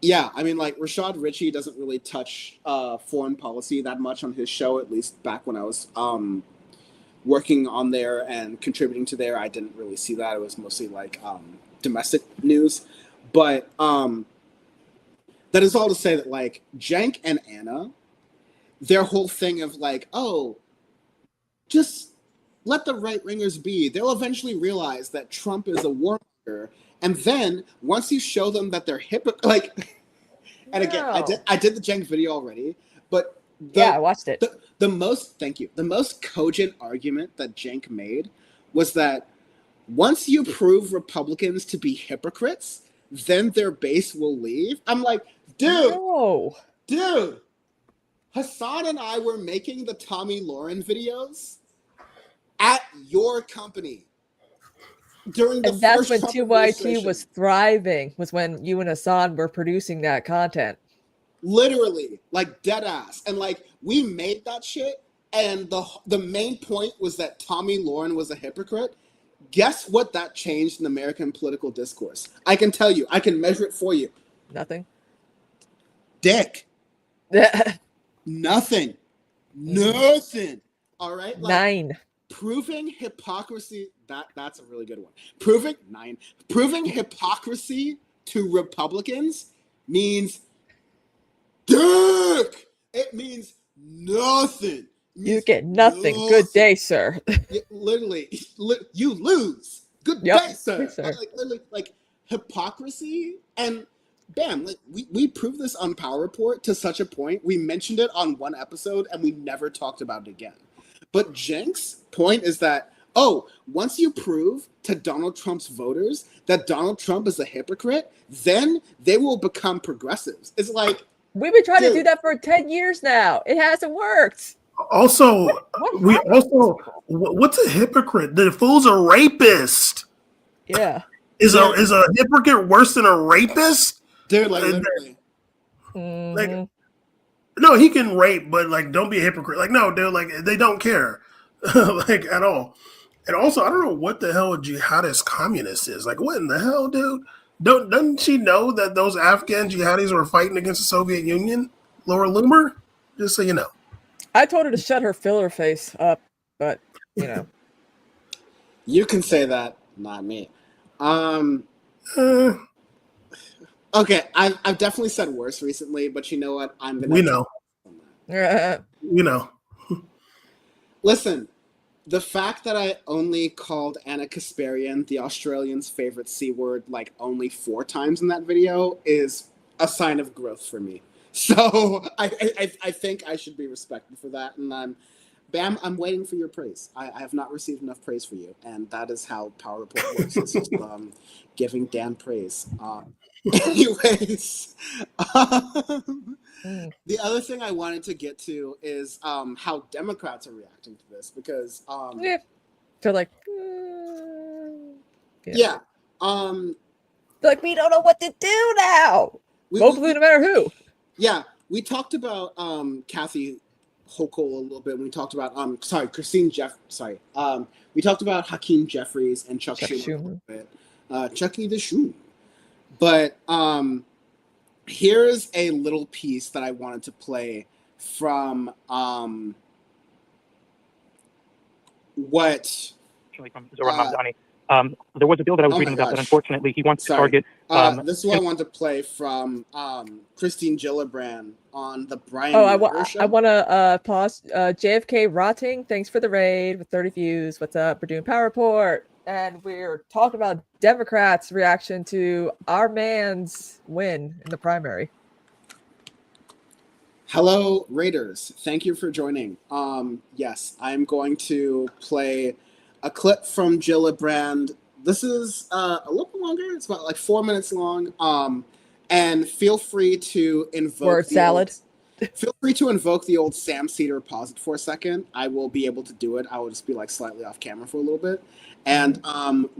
Yeah, I mean, like, Rashad Ritchie doesn't really touch foreign policy that much on his show, at least back when I was working on there and contributing to there. I didn't really see that. It was mostly, like, domestic news. But that is all to say that, like, Cenk and Anna, their whole thing of, like, oh, just let the right-wingers be. They'll eventually realize that Trump is a warmonger. And then once you show them that they're like, and again, I did the Cenk video already, but I watched it. The most cogent argument that Cenk made was that once you prove Republicans to be hypocrites, then their base will leave. I'm like, dude, Hassan and I were making the Tommy Lauren videos at your company during the And that's first when Trump 2YT administration. was thriving, was when you and Hassan were producing that content. Literally, like dead ass. And like we made that shit, and the main point was that Tommy Lauren was a hypocrite. Guess what that changed in American political discourse? I can tell you. I can measure it for you. Nothing. Dick. Nothing. Nothing. All right? Like, 9. Proving hypocrisy, that's a really good one. Proving hypocrisy to Republicans means dick. It means nothing. You get nothing. Good day, sir. Literally, you lose. Good day, sir. Yes, sir. Like literally, like hypocrisy, and bam, like we proved this on Power Report to such a point. We mentioned it on one episode, and we never talked about it again. But Jenk's point is that, once you prove to Donald Trump's voters that Donald Trump is a hypocrite, then they will become progressives. It's like, we've been trying to do that for 10 years now. It hasn't worked. Also, what's a hypocrite? The fool's a rapist. Yeah. Is a hypocrite worse than a rapist? Dude, like literally. Like, no, he can rape, but like, don't be a hypocrite. Like, no, dude, like they don't care, like at all. And also, I don't know what the hell a jihadist communist is. Like, what in the hell, dude? Doesn't she know that those Afghan jihadis were fighting against the Soviet Union? Laura Loomer? Just so you know. I told her to shut her filler face up, but you know. You can say that, not me. Okay, I've definitely said worse recently, but you know what? We know. We know. Listen, the fact that I only called Anna Kasparian, the Australian's favorite C word, like only 4 times in that video is a sign of growth for me. So I think I should be respected for that. And Bam, I'm waiting for your praise. I have not received enough praise for you. And that is how Power Report works. It's just giving Dan praise. Anyways, the other thing I wanted to get to is how Democrats are reacting to this, because they're like, yeah. They're like, we don't know what to do now. Vote blue no matter who. Yeah, we talked about Kathy Hochul a little bit when we talked about we talked about Hakeem Jeffries and Chuck Schumer a little bit. Chucky the Shoe. But here's a little piece that I wanted to play from what from Zohran Mamdani. There was a bill that I was reading about that unfortunately he wants to target. This is what I wanted to play from Christine Gillibrand on the Brian show. I want to pause. JFK Rotting, thanks for the raid with 30 views. What's up? We're doing Power Report. And we're talking about Democrats' reaction to our man's win in the primary. Hello, Raiders. Thank you for joining. Yes, I'm going to play a clip from Gillibrand. This is a little bit longer. It's about like 4 minutes long. And feel free to invoke word salad. Feel free to invoke the old Sam Cedar pause it for a second. I will be able to do it. I will just be like slightly off camera for a little bit. And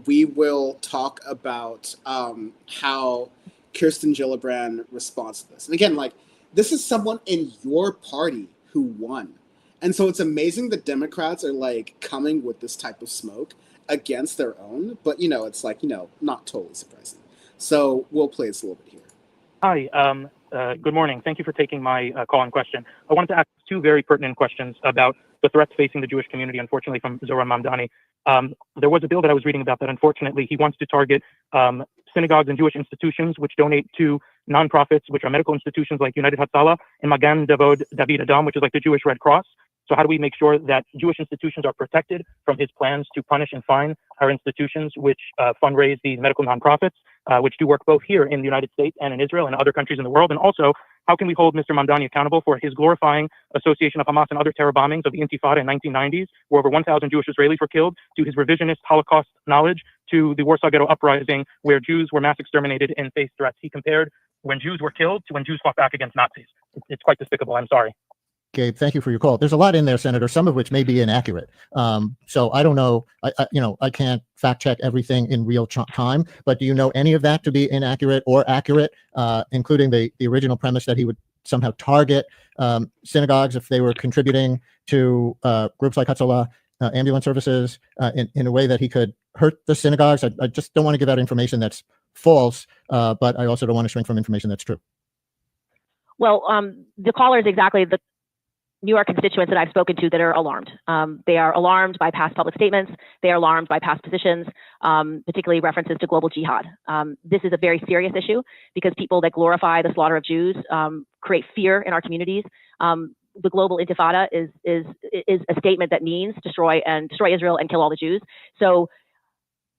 we will talk about how Kirsten Gillibrand responds to this. And again, like, this is someone in your party who won. And so it's amazing that Democrats are like coming with this type of smoke against their own. But, you know, it's like, you know, not totally surprising. So we'll play this a little bit here. Hi, good morning. Thank you for taking my call and question. I wanted to ask 2 very pertinent questions about the threats facing the Jewish community, unfortunately, from Zohran Mamdani. There was a bill that I was reading about that, unfortunately, he wants to target synagogues and Jewish institutions which donate to nonprofits, which are medical institutions like United Hatzalah and Magan David Adam, which is like the Jewish Red Cross. So how do we make sure that Jewish institutions are protected from his plans to punish and fine our institutions which fundraise these medical nonprofits, which do work both here in the United States and in Israel and other countries in the world? And also, how can we hold Mr. Mamdani accountable for his glorifying association of Hamas and other terror bombings of the Intifada in 1990s, where over 1,000 Jewish Israelis were killed, to his revisionist Holocaust knowledge, to the Warsaw Ghetto Uprising, where Jews were mass exterminated and faced threats? He compared when Jews were killed to when Jews fought back against Nazis. It's quite despicable. I'm sorry. Gabe, thank you for your call. There's a lot in there, Senator, some of which may be inaccurate. So I don't know. I can't fact check everything in real time, but do you know any of that to be inaccurate or accurate, including the original premise that he would somehow target synagogues if they were contributing to groups like Hatzalah, ambulance services, in a way that he could hurt the synagogues? I just don't want to give out information that's false, but I also don't want to shrink from information that's true. Well, the caller is exactly the New York constituents that I've spoken to that are alarmed. They are alarmed by past public statements. They are alarmed by past positions, particularly references to global jihad. This is a very serious issue because people that glorify the slaughter of Jews create fear in our communities. The global intifada is a statement that means destroy Israel and kill all the Jews. So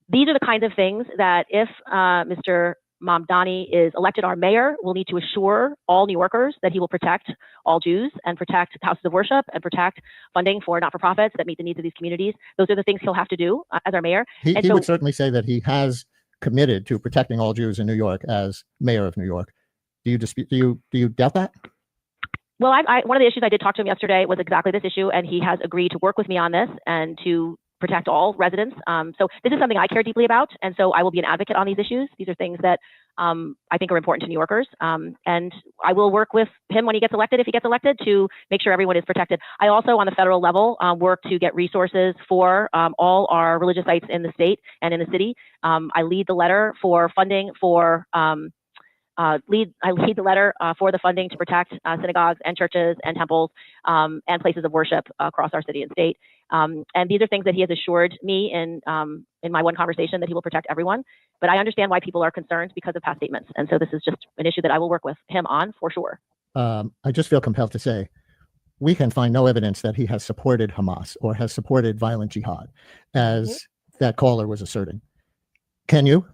these are the kinds of things that if Mr. Mamdani is elected our mayor, we'll need to assure all New Yorkers that he will protect all Jews and protect houses of worship and protect funding for not-for-profits that meet the needs of these communities. Those are the things he'll have to do as our mayor. He would certainly say that he has committed to protecting all Jews in New York as mayor of New York. Do you dispute? Do you doubt that? Well, one of the issues I did talk to him yesterday was exactly this issue, and he has agreed to work with me on this and to protect all residents. So this is something I care deeply about, and so I will be an advocate on these issues. These are things that I think are important to New Yorkers, and I will work with him when he gets elected, if he gets elected, to make sure everyone is protected. I also, on the federal level, work to get resources for all our religious sites in the state and in the city. I lead the letter for funding for I lead the letter for the funding to protect synagogues and churches and temples and places of worship across our city and state. And these are things that he has assured me in my one conversation that he will protect everyone. But I understand why people are concerned because of past statements. And so this is just an issue that I will work with him on for sure. I just feel compelled to say we can find no evidence that he has supported Hamas or has supported violent jihad, as that caller was asserting. Can you?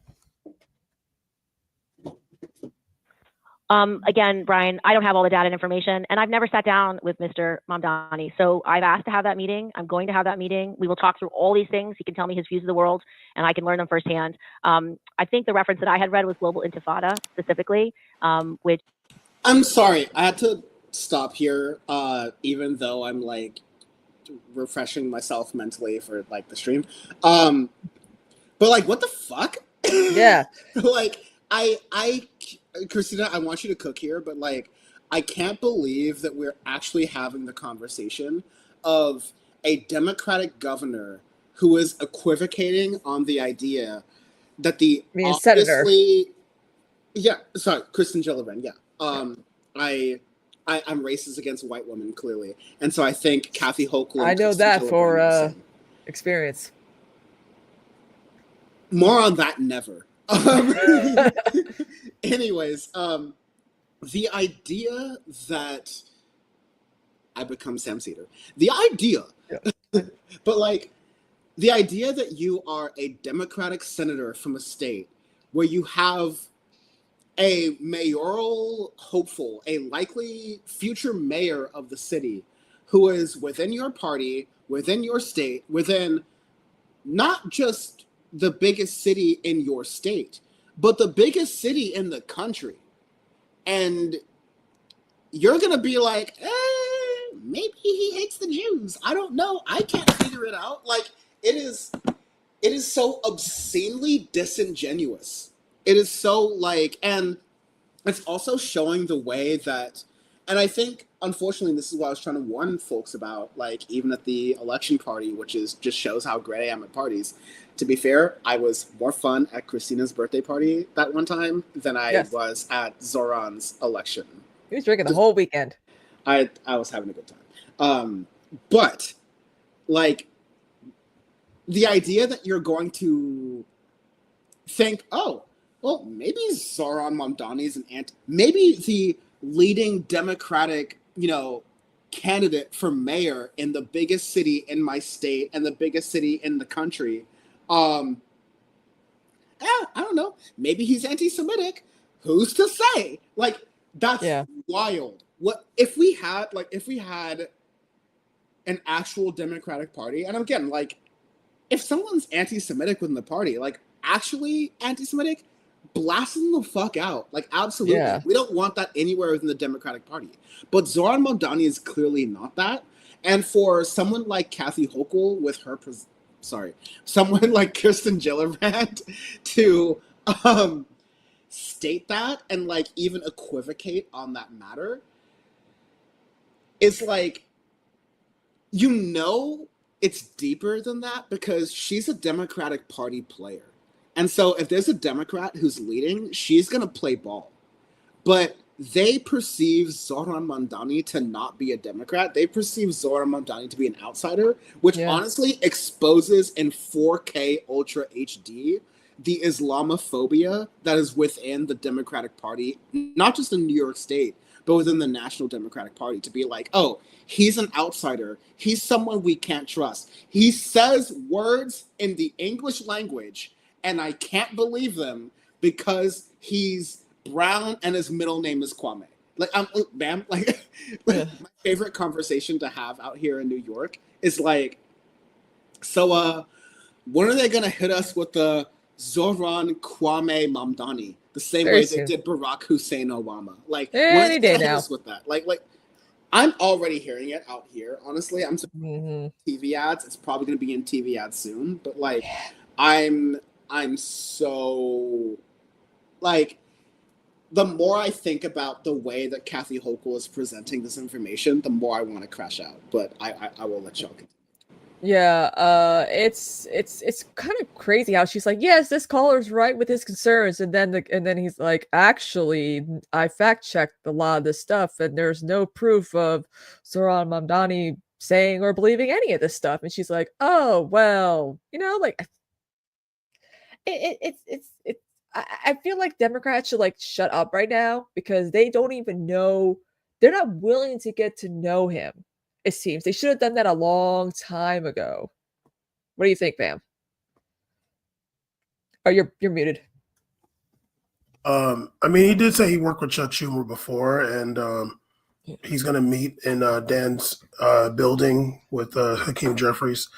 Again, Brian, I don't have all the data and information, and I've never sat down with Mr. Mamdani. So I've asked to have that meeting. I'm going to have that meeting. We will talk through all these things. He can tell me his views of the world, and I can learn them firsthand. I think the reference that I had read was global intifada specifically, which... I'm sorry. I had to stop here, even though I'm, like, refreshing myself mentally for, like, the stream. But, like, what the fuck? Yeah. Like, Kristina, I want you to cook here, but like, I can't believe that we're actually having the conversation of a Democratic governor who is equivocating on the idea that the senator. Yeah, sorry, Kristen Gillibrand, yeah. I'm racist against white women, clearly. And so I think Kathy Hochul... I know that for experience. More on that never. Anyways, the idea that I become Sam Cedar, the idea, but like the idea that you are a Democratic senator from a state where you have a mayoral hopeful, a likely future mayor of the city who is within your party, within your state, within not just the biggest city in your state, but the biggest city in the country. And you're going to be like, maybe he hates the Jews. I don't know. I can't figure it out. Like, it is so obscenely disingenuous. It is so like, and it's also showing the way that, and I think, unfortunately, this is what I was trying to warn folks about, like, even at the election party, which is just shows how great I am at parties. To be fair, I was more fun at Kristina's birthday party that one time than I was at Zohran's election. He was drinking the whole weekend. I was having a good time. But, like, the idea that you're going to think, oh, well, maybe Zohran Mamdani is maybe the leading Democratic, candidate for mayor in the biggest city in my state and the biggest city in the country. I don't know. Maybe he's anti-Semitic. Who's to say? Like, that's wild. What if we had an actual Democratic Party? And again, like, if someone's anti-Semitic within the party, like actually anti-Semitic, blast them the fuck out. Like, absolutely. Yeah. We don't want that anywhere within the Democratic Party. But Zohran Mamdani is clearly not that. And for someone like Kathy Hochul with her, someone like Kirsten Gillibrand to state that and like even equivocate on that matter, it's like, you know, it's deeper than that because she's a Democratic Party player. And so if there's a Democrat who's leading, she's going to play ball. But they perceive Zohran Mamdani to not be a Democrat. They perceive Zohran Mamdani to be an outsider, which honestly exposes in 4K Ultra HD the Islamophobia that is within the Democratic Party, not just in New York State, but within the National Democratic Party, to be like, oh, he's an outsider. He's someone we can't trust. He says words in the English language, and I can't believe them because he's brown and his middle name is Kwame. Like, bam, like, my favorite conversation to have out here in New York is like, so, when are they gonna hit us with the Zohran Kwame Mamdani, the same way they did Barack Hussein Obama? Like, any day now. With that, like, I'm already hearing it out here. Honestly, I'm TV ads. It's probably gonna be in TV ads soon, but like, I'm so like. The more I think about the way that Kathy Hochul is presenting this information, the more I want to crash out. But I will let y'all continue. Yeah, it's kind of crazy how she's like, yes, this caller's right with his concerns, and then he's like, actually, I fact checked a lot of this stuff, and there's no proof of Zohran Mamdani saying or believing any of this stuff, and she's like, oh well, you know, like it's I feel like Democrats should like shut up right now because they don't even know, they're not willing to get to know him. It seems they should have done that a long time ago. What do you think, Bam? Oh, you're muted. I mean, he did say he worked with Chuck Schumer before, and he's going to meet in Dan's building with Hakeem Jeffries.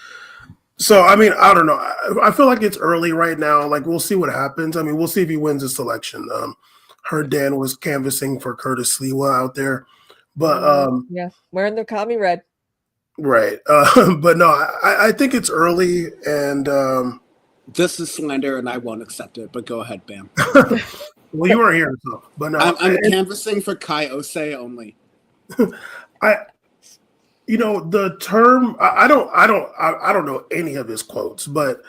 So, I mean, I don't know. I feel like it's early right now. Like, we'll see what happens. I mean, we'll see if he wins this election. Heard Dan was canvassing for Curtis Sliwa out there. But yeah, wearing the commie red. Right. But no, I think it's early, and this is slander, and I won't accept it. But go ahead, Bam. Well, you weren't here, so. But no, I'm canvassing for Kai Ose only. You know, the term, I don't know any of his quotes, but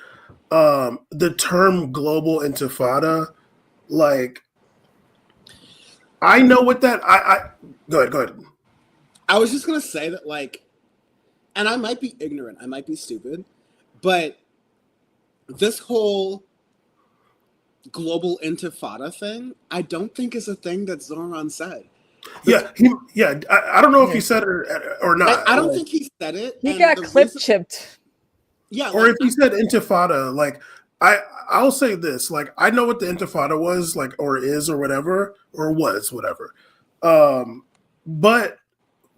the term global intifada, like, I know what that, go ahead. I was just going to say that, like, and I might be ignorant, I might be stupid, but this whole global intifada thing, I don't think is a thing that Zohran said. Yeah, I don't know if he said it or not. I don't think he said it. He got chipped. Yeah, or if he said intifada, like I'll say this, like I know what the intifada was, like, or is, or whatever, or was, whatever. But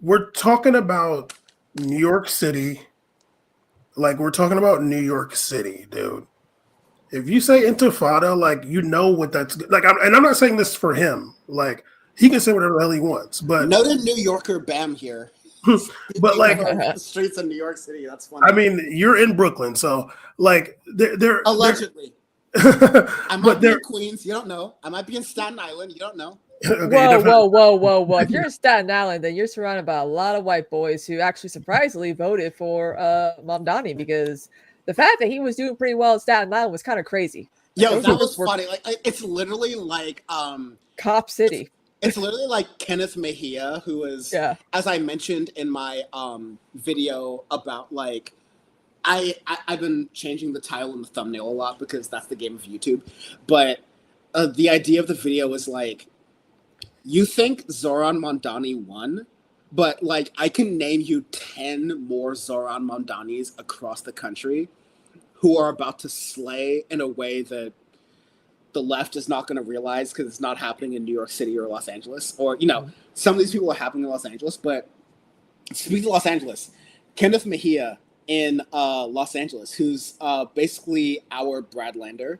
we're talking about New York City. Like, we're talking about New York City, dude. If you say intifada, like, you know what that's like. And I'm not saying this for him. Like, he can say whatever the hell he wants. But noted New Yorker Bam here. But like the streets of New York City, that's funny. I mean, you're in Brooklyn, so like they're allegedly. I might be in Queens. You don't know. I might be in Staten Island. You don't know. Okay, whoa. If you're in Staten Island, then you're surrounded by a lot of white boys who actually surprisingly voted for Mamdani, because the fact that he was doing pretty well in Staten Island was kind of crazy. Yo, that was funny. Like, it's literally like Cop City. It's literally like Kenneth Mejia, who is, as I mentioned in my video about, like, I've been changing the title and the thumbnail a lot because that's the game of YouTube. But the idea of the video is like, you think Zohran Mamdani won, but like I can name you 10 more Zohran Mamdanis across the country who are about to slay in a way that the left is not going to realize because it's not happening in New York City or Los Angeles. Or, you know, some of these people are happening in Los Angeles. But speaking of Los Angeles, Kenneth Mejia in Los Angeles, who's basically our Brad Lander,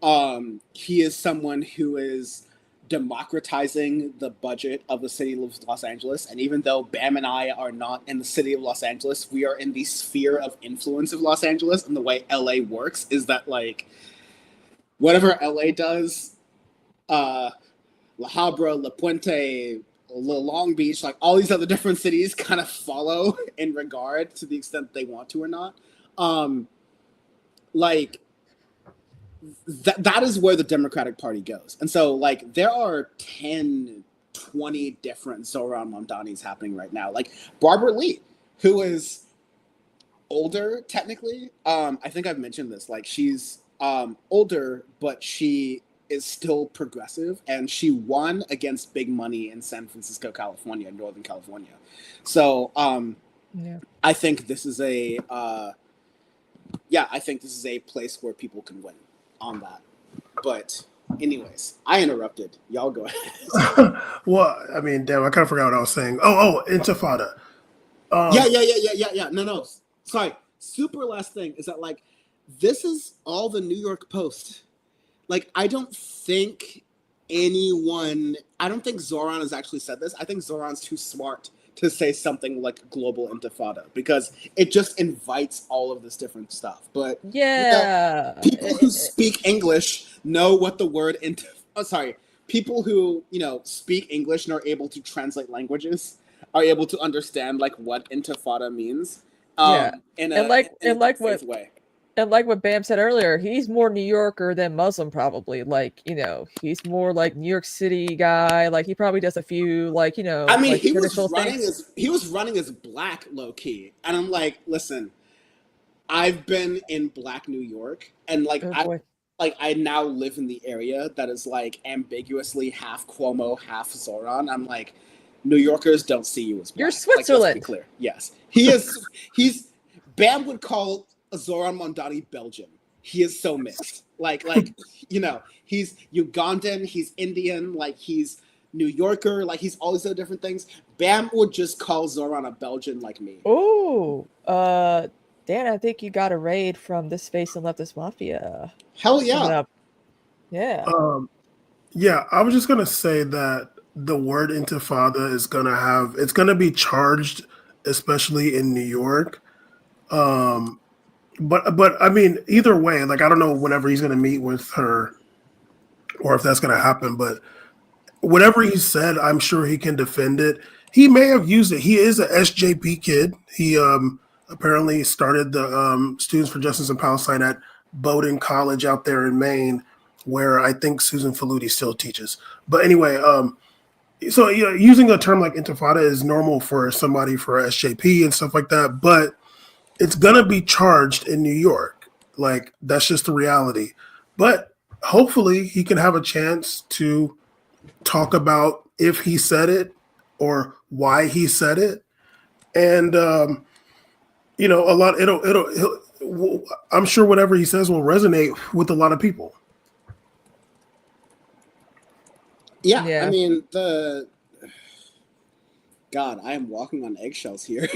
He is someone who is democratizing the budget of the city of Los Angeles. And even though Bam and I are not in the city of Los Angeles, we are in the sphere of influence of Los Angeles. And the way LA works is that, like, whatever LA does, La Habra, La Puente, Long Beach, like all these other different cities kind of follow in regard to the extent they want to or not. Like, that is where the Democratic Party goes. And so, like, there are 10, 20 different Zohran Mamdanis happening right now. Like, Barbara Lee, who is older, technically. I think I've mentioned this. Like, she's older, but she is still progressive. And she won against big money in San Francisco, California, Northern California. So, I think this is a... I think this is a place where people can win on that. But anyways, I interrupted. Y'all go ahead. Well, I mean, damn, I kind of forgot what I was saying. Oh, Intifada. Yeah. No. Sorry. Super last thing is that, like, this is all the New York Post. Like, I don't think Zohran has actually said this. I think Zohran's too smart to say something like global intifada because it just invites all of this different stuff. But people who speak English know what the word people who speak English and are able to translate languages are able to understand like what intifada means. In a safe way. And like what Bam said earlier, he's more New Yorker than Muslim, probably. Like, he's more like New York City guy. Like, he probably does a few, like, I mean, like he was running as black, low key, and I'm like, listen, I've been in black New York, and like, I now live in the area that is like ambiguously half Cuomo, half Zohran. I'm like, New Yorkers don't see you as black. You're Switzerland. Like, let's be clear. Yes, he is. Bam would call Zohran Mamdani Belgian. He is so mixed. Like he's Ugandan, he's Indian, like he's New Yorker, like he's all these other different things. Bam would just call Zohran a Belgian like me. Oh, Dan, I think you got a raid from This Space and Leftist Mafia. Hell yeah. Yeah. Yeah, I was just gonna say that the word intifada is gonna be charged, especially in New York. But I mean, either way, like, I don't know whenever he's going to meet with her or if that's going to happen, but whatever he said, I'm sure he can defend it. He may have used it. He is a SJP kid. He apparently started the Students for Justice in Palestine at Bowdoin College out there in Maine, where I think Susan Faludi still teaches. But anyway, so using a term like intifada is normal for somebody for SJP and stuff like that, but it's gonna be charged in New York. Like, that's just the reality. But hopefully he can have a chance to talk about if he said it or why he said it. And I'm sure whatever he says will resonate with a lot of people. Yeah. I mean, God, I am walking on eggshells here.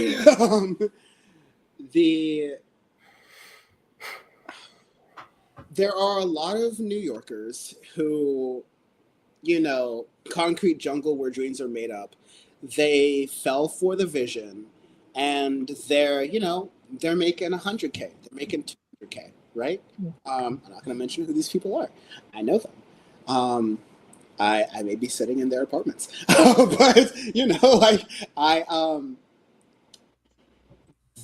There are a lot of New Yorkers who, concrete jungle where dreams are made up. They fell for the vision, and they're making 100K. They're making 200K, right? I'm not going to mention who these people are. I know them. I may be sitting in their apartments, but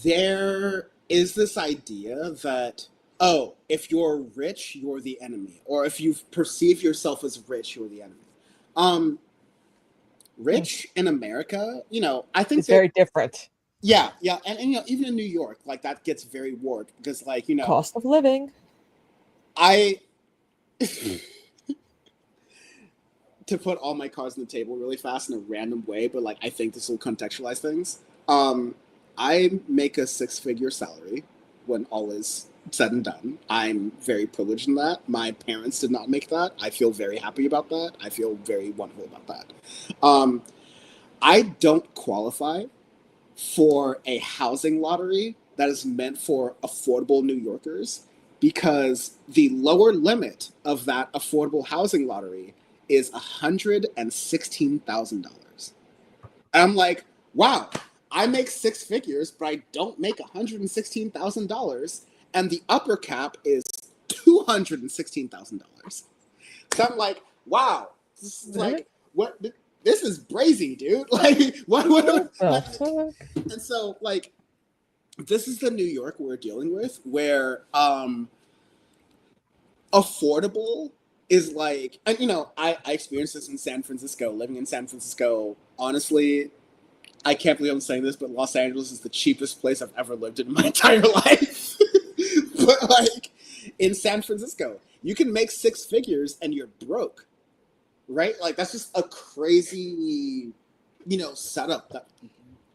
there is this idea that, if you're rich, you're the enemy. Or if you perceive yourself as rich, you're the enemy. Rich in America, I think it's very different. Yeah. And even in New York, like, that gets very warped because, like, cost of living. To put all my cards on the table really fast in a random way, but, like, I think this will contextualize things. I make a 6-figure salary when all is said and done. I'm very privileged in that. My parents did not make that. I feel very happy about that. I feel very wonderful about that. I don't qualify for a housing lottery that is meant for affordable New Yorkers because the lower limit of that affordable housing lottery is $116,000. I'm like, wow, I make six figures, but I don't make $116,000, and the upper cap is $216,000. So I'm like, wow, this is like what? This is brazy, dude. Like, what? And so, like, this is the New York we're dealing with, where affordable is like, and you know, I experienced this in San Francisco, living in San Francisco. Honestly, I can't believe I'm saying this, but Los Angeles is the cheapest place I've ever lived in my entire life. But like in San Francisco, you can make six figures and you're broke, right? Like that's just a crazy, you know, setup that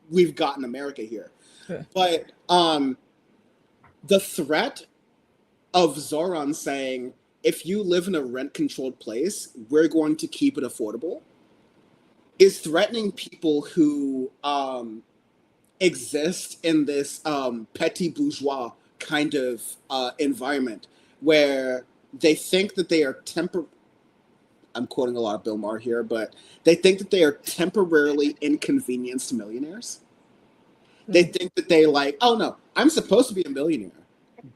we've got in America here. Yeah. But the threat of Zohran saying, if you live in a rent-controlled place, we're going to keep it affordable, is threatening people who exist in this petit bourgeois kind of environment where they think that they are I'm quoting a lot of Bill Maher here, but they think that they are temporarily inconvenienced millionaires. They think that they like, oh no, I'm supposed to be a millionaire,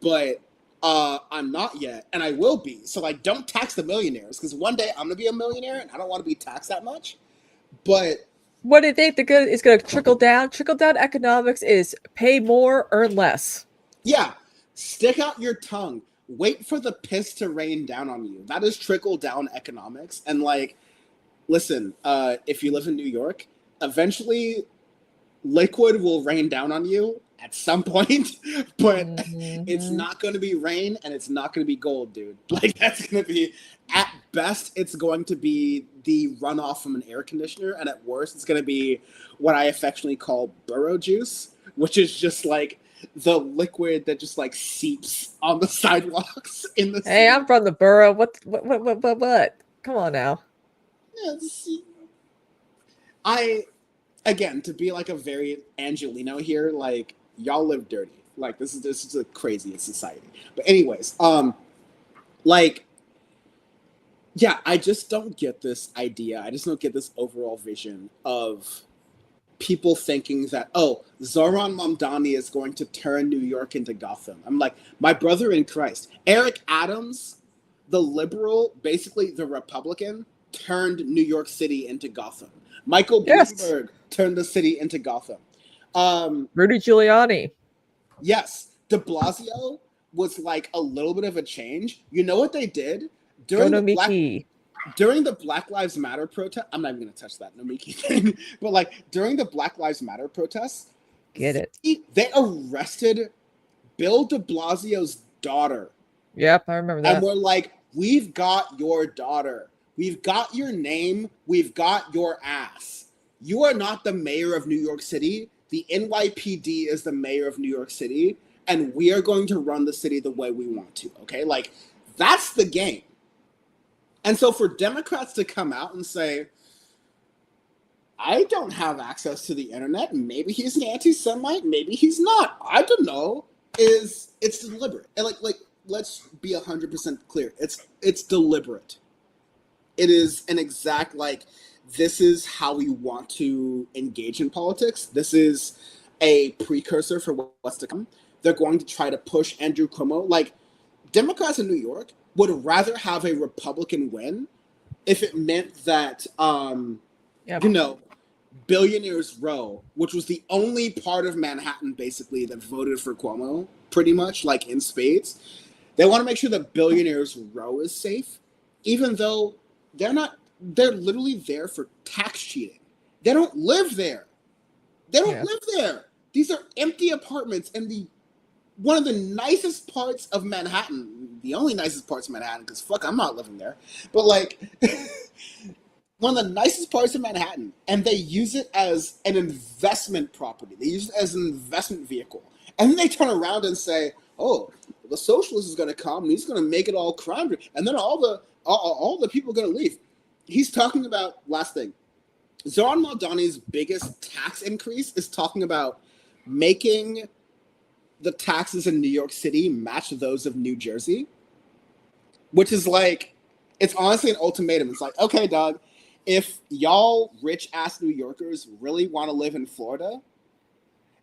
but I'm not yet, and I will be. So like, don't tax the millionaires, because one day I'm gonna be a millionaire, and I don't want to be taxed that much. But what do you think is going to trickle down? Trickle down economics is pay more, earn less. Yeah, stick out your tongue. Wait for the piss to rain down on you. That is trickle down economics. And like, listen, if you live in New York, eventually liquid will rain down on you at some point, but it's not going to be rain and it's not going to be gold, dude. Like that's going to be, at best, it's going to be the runoff from an air conditioner, and at worst, it's going to be what I affectionately call burrow juice, which is just like the liquid that just like seeps on the sidewalks in the Hey, I'm from the borough. What? Come on now. Yeah, again, to be like a very Angelino here, like y'all live dirty. Like this is a crazy society. But anyways, like, yeah, I just don't get this idea. I just don't get this overall vision of people thinking that, oh, Zohran Mamdani is going to turn New York into Gotham. I'm like, my brother in Christ, Eric Adams, the liberal, basically the Republican, turned New York City into Gotham. Michael Bloomberg turned the city into Gotham. Rudy Giuliani. Yes. De Blasio was like a little bit of a change. You know what they did? During the Black Lives Matter protest, I'm not even going to touch that Nomiki thing, but like during the Black Lives Matter protests, they arrested Bill de Blasio's daughter. Yep, I remember that. And we're like, we've got your daughter. We've got your name. We've got your ass. You are not the mayor of New York City. The NYPD is the mayor of New York City, and we are going to run the city the way we want to, okay? Like, that's the game. And so for Democrats to come out and say, I don't have access to the internet, maybe he's an anti-Semite, maybe he's not, I don't know, it's deliberate. And like let's be 100% clear. It's deliberate. It is an exact, like, this is how we want to engage in politics. This is a precursor for what's to come. They're going to try to push Andrew Cuomo. Like, Democrats in New York would rather have a Republican win if it meant that, you know, Billionaires Row, which was the only part of Manhattan, basically, that voted for Cuomo, pretty much, like, in spades. They want to make sure that Billionaires Row is safe, even though they're literally there for tax cheating. They don't live there. They don't live there. These are empty apartments in one of the nicest parts of Manhattan, the only nicest parts of Manhattan, because fuck, I'm not living there. But like, one of the nicest parts of Manhattan, and they use it as an investment property. They use it as an investment vehicle. And then they turn around and say, oh, the socialist is going to come, and he's going to make it all crime-free, and then all the people are going to leave. He's talking about, last thing, Zohran Mamdani's biggest tax increase is talking about making the taxes in New York City match those of New Jersey, which is like, it's honestly an ultimatum. It's like, okay, dog, if y'all rich ass New Yorkers really want to live in Florida,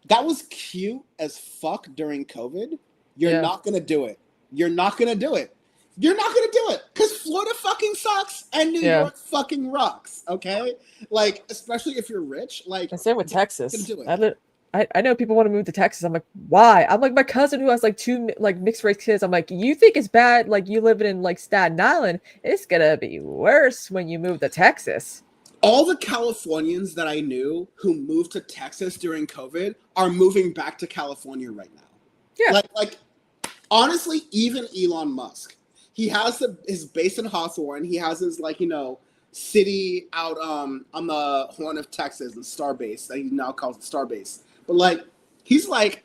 that was cute as fuck during COVID. You're not going to do it. You're not going to do it. You're not going to do it because Florida fucking sucks and New York fucking rocks. Okay. Like, especially if you're rich, like, and same with Texas. Do it. I know people want to move to Texas. I'm like, why? I'm like, my cousin who has like 2 like mixed race kids. I'm like, you think it's bad? Like you living in like Staten Island, it's gonna be worse when you move to Texas. All the Californians that I knew who moved to Texas during COVID are moving back to California right now. Yeah. Like honestly, even Elon Musk, he has his base in Hawthorne. He has his city out on the Horn of Texas, the Starbase that he now calls the Starbase. But like, he's like,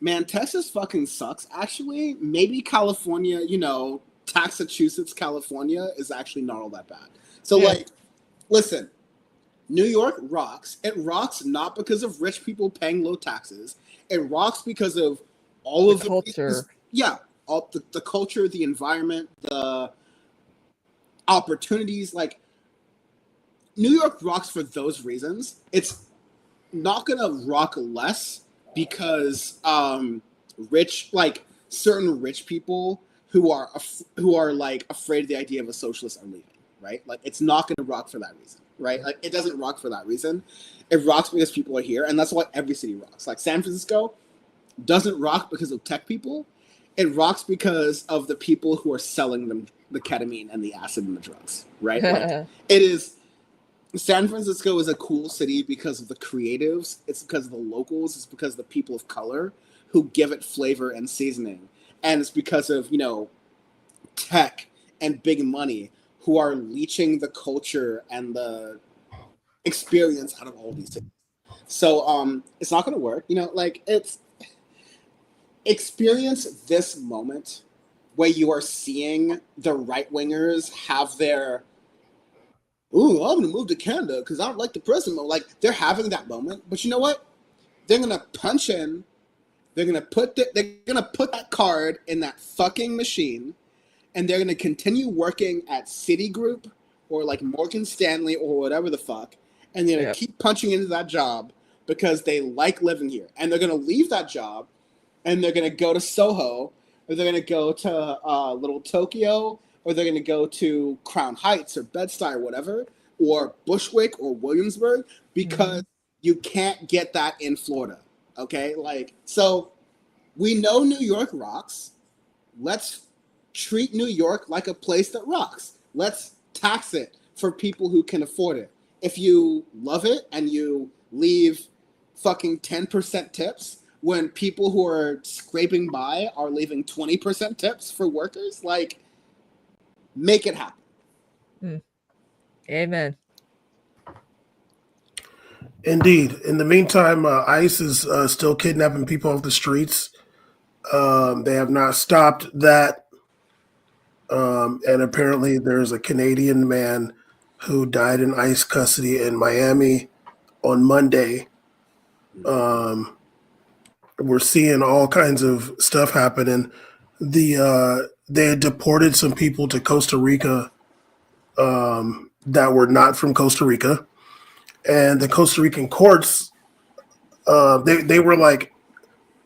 man, Texas fucking sucks. Actually, maybe California, Massachusetts, California is actually not all that bad. So like, listen, New York rocks. It rocks not because of rich people paying low taxes. It rocks because of all of the culture. All the culture, the environment, the opportunities. Like, New York rocks for those reasons. It's not gonna rock less because certain rich people who are like afraid of the idea of a socialist are leaving, right? Like, it's not gonna rock for that reason, right? Like, it doesn't rock for that reason. It rocks because people are here, and that's why every city rocks. Like, San Francisco doesn't rock because of tech people. It rocks because of the people who are selling them the ketamine and the acid and the drugs, right? Like, it is. San Francisco is a cool city because of the creatives. It's because of the locals. It's because of the people of color who give it flavor and seasoning. And it's because of, tech and big money who are leeching the culture and the experience out of all these cities. So it's not going to work. It's experience this moment where you are seeing the right-wingers have their ooh, I'm gonna move to Canada because I don't like the president. Like, they're having that moment, but you know what? They're gonna punch in. They're gonna put that card in that fucking machine, and they're gonna continue working at Citigroup or like Morgan Stanley or whatever the fuck, and they're gonna keep punching into that job because they like living here, and they're gonna leave that job, and they're gonna go to Soho, or they're gonna go to Little Tokyo, or they're going to go to Crown Heights or Bed-Stuy or whatever, or Bushwick or Williamsburg, because you can't get that in Florida, okay? Like, so we know New York rocks. Let's treat New York like a place that rocks. Let's tax it for people who can afford it. If you love it and you leave fucking 10% tips when people who are scraping by are leaving 20% tips for workers, like, make it happen. Amen. Indeed. In the meantime, ICE is still kidnapping people off the streets. They have not stopped that. And apparently there's a Canadian man who died in ICE custody in Miami on Monday. We're seeing all kinds of stuff happening. They had deported some people to Costa Rica that were not from Costa Rica, and the Costa Rican courts they were like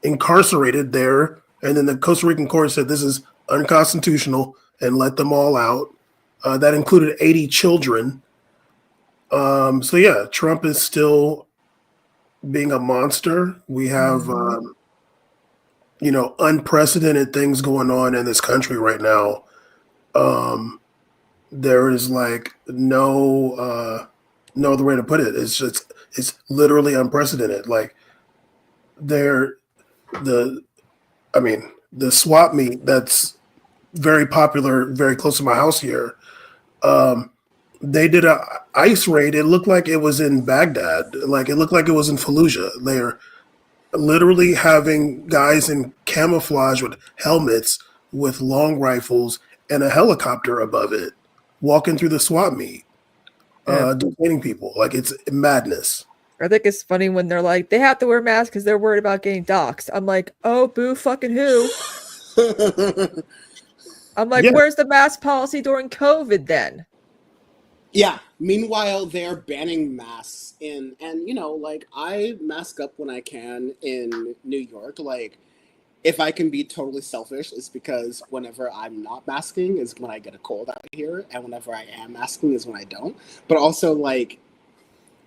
incarcerated there, and then the Costa Rican court said this is unconstitutional and let them all out. That included 80 children. So yeah, Trump is still being a monster. We have unprecedented things going on in this country right now. There is like no other way to put it. It's literally unprecedented. Like the swap meet that's very popular, very close to my house here. They did a ICE raid. It looked like it was in Baghdad. Like it looked like it was in Fallujah. They're literally having guys in camouflage with helmets with long rifles and a helicopter above it walking through the swap meet, detaining people. Like, it's madness. I think it's funny when they're like, they have to wear masks because they're worried about getting doxxed. I'm like, oh, boo fucking who? I'm like, where's the mask policy during COVID then? Yeah. Meanwhile, they're banning masks and like I mask up when I can in New York. Like, if I can be totally selfish, it's because whenever I'm not masking is when I get a cold out here, and whenever I am masking is when I don't. But also, like,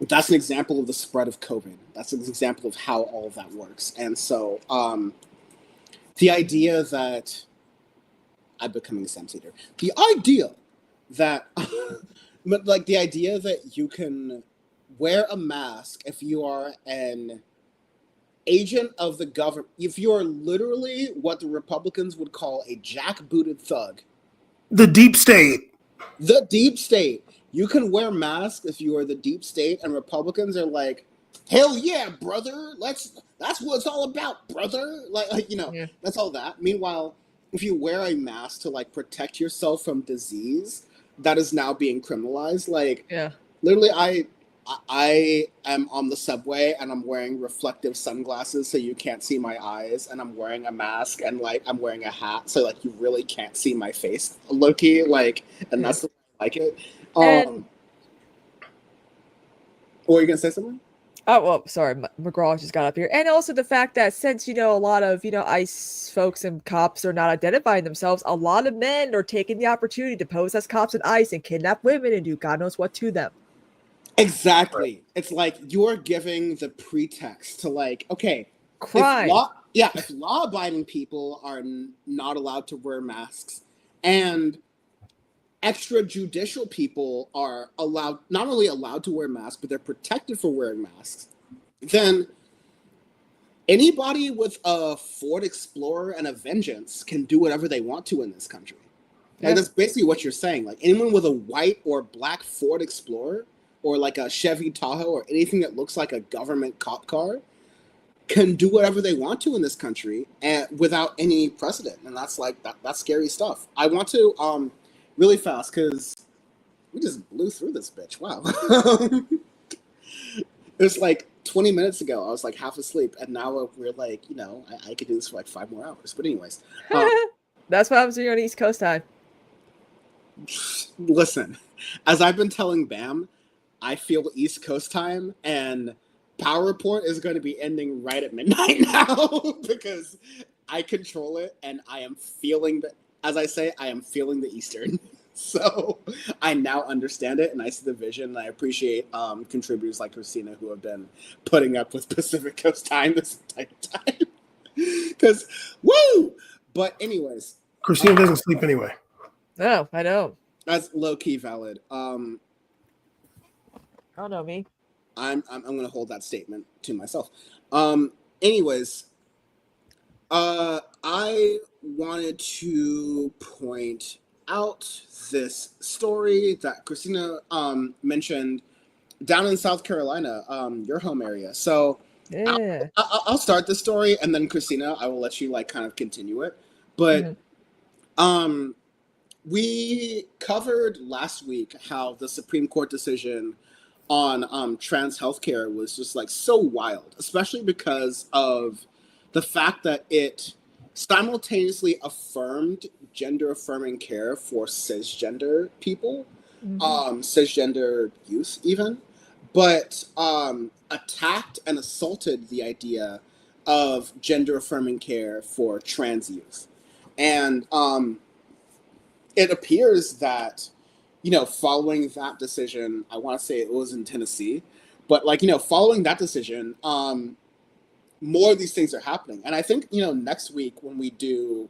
that's an example of the spread of COVID. That's an example of how all of that works. And so, the idea that I'm becoming a sense eater. The idea that, but like the idea that you can wear a mask if you are an agent of the government, if you are literally what the Republicans would call a jackbooted thug. The deep state. The deep state. You can wear masks if you are the deep state, and Republicans are like, hell yeah, brother. That's what it's all about, brother. Like that's all that. Meanwhile, if you wear a mask to like protect yourself from disease, that is now being criminalized. Like, literally, I am on the subway and I'm wearing reflective sunglasses so you can't see my eyes, and I'm wearing a mask and like I'm wearing a hat so like you really can't see my face, low-key, like, and that's the way I like it. Were you gonna say something? Oh, well, sorry, McGraw just got up here. And also the fact that since, a lot of, ICE folks and cops are not identifying themselves, a lot of men are taking the opportunity to pose as cops and ICE and kidnap women and do God knows what to them. Exactly. It's like you're giving the pretext to like, okay, crime. If law-abiding people are not allowed to wear masks, and extrajudicial people are not only allowed to wear masks, but they're protected for wearing masks, then anybody with a Ford Explorer and a Vengeance can do whatever they want to in this country. Like, that's basically what you're saying. Like, anyone with a white or black Ford Explorer or like a Chevy Tahoe or anything that looks like a government cop car can do whatever they want to in this country and without any precedent. And that's like that's scary stuff. I want to really fast, because we just blew through this bitch. Wow. It was like 20 minutes ago. I was like half asleep, and now we're like, I could do this for like 5 more hours. But anyways. That's what happens when you're on East Coast time. Listen, as I've been telling Bam, I feel East Coast time, and Power Report is going to be ending right at midnight now because I control it, and I am feeling as I say, I am feeling the Eastern. So I now understand it, and I see the vision, and I appreciate contributors like Kristina who have been putting up with Pacific Coast time this entire time. Because, woo! But anyways. Kristina doesn't sleep anyway. No, I don't. That's low-key valid. I don't know me. I'm going to hold that statement to myself. Anyways, I wanted to point out this story that Kristina mentioned down in South Carolina, your home area. So I'll start the story, and then Kristina, I will let you like kind of continue it. But we covered last week how the Supreme Court decision on trans healthcare was just like so wild, especially because of the fact that it simultaneously affirmed gender affirming care for cisgender people, cisgender youth even, but attacked and assaulted the idea of gender affirming care for trans youth. And it appears that, following that decision, I want to say it was in Tennessee, but like, following that decision, more of these things are happening. And I think, next week when we do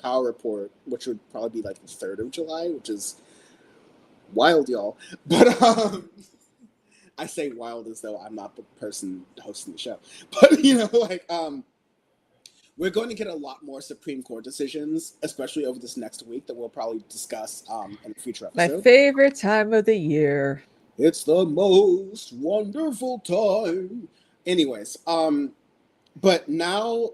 Power Report, which would probably be like the 3rd of July, which is wild, y'all. But I say wild as though I'm not the person hosting the show. But, we're going to get a lot more Supreme Court decisions, especially over this next week, that we'll probably discuss in a future episode. My favorite time of the year. It's the most wonderful time. Anyways, but now,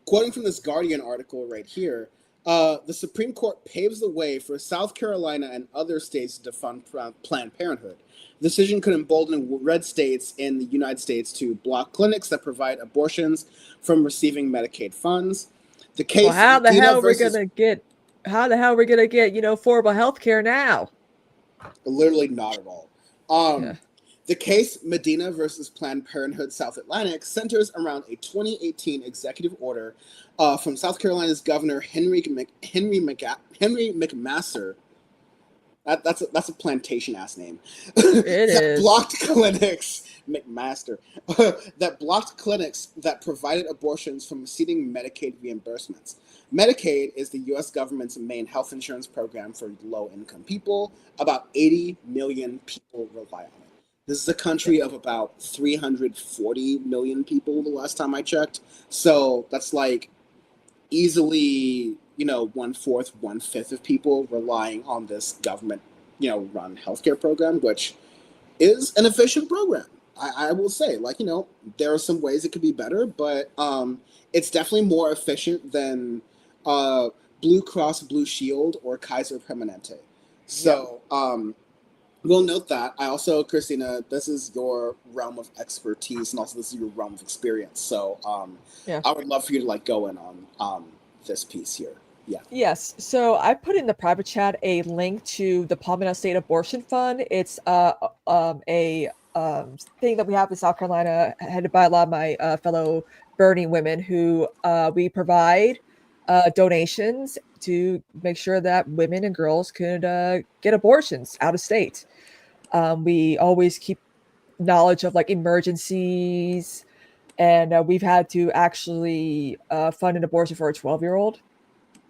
quoting from this Guardian article right here, The Supreme Court paves the way for South Carolina and other states to fund Planned Parenthood. The decision could embolden red states in the United States to block clinics that provide abortions from receiving Medicaid funds. The case Well, how the Medina hell we're versus gonna get? How the hell we're gonna get affordable health care now? literally not at all. Yeah. The case Medina versus Planned Parenthood South Atlantic centers around a 2018 executive order from South Carolina's Governor Henry McMaster. That's a plantation ass name. It That is. blocked clinics, McMaster, that blocked clinics that provided abortions from receiving Medicaid reimbursements. Medicaid is the U.S. government's main health insurance program for low-income people. About 80 million people rely on it. This is a country of about 340 million people the last time I checked. So that's like easily, 1/4, 1/5 of people relying on this government, run healthcare program, which is an efficient program. I will say, there are some ways it could be better, but it's definitely more efficient than Blue Cross Blue Shield or Kaiser Permanente. So we'll note that. I also, Kristina, this is your realm of expertise, and also this is your realm of experience. So I would love for you to go in on this piece here. Yeah. Yes. So I put in the private chat a link to the Palmetto State Abortion Fund. It's a thing that we have in South Carolina, headed by a lot of my fellow Bernie women, who we provide donations to make sure that women and girls could get abortions out of state. We always keep knowledge of emergencies, and we've had to actually fund an abortion for a 12-year-old.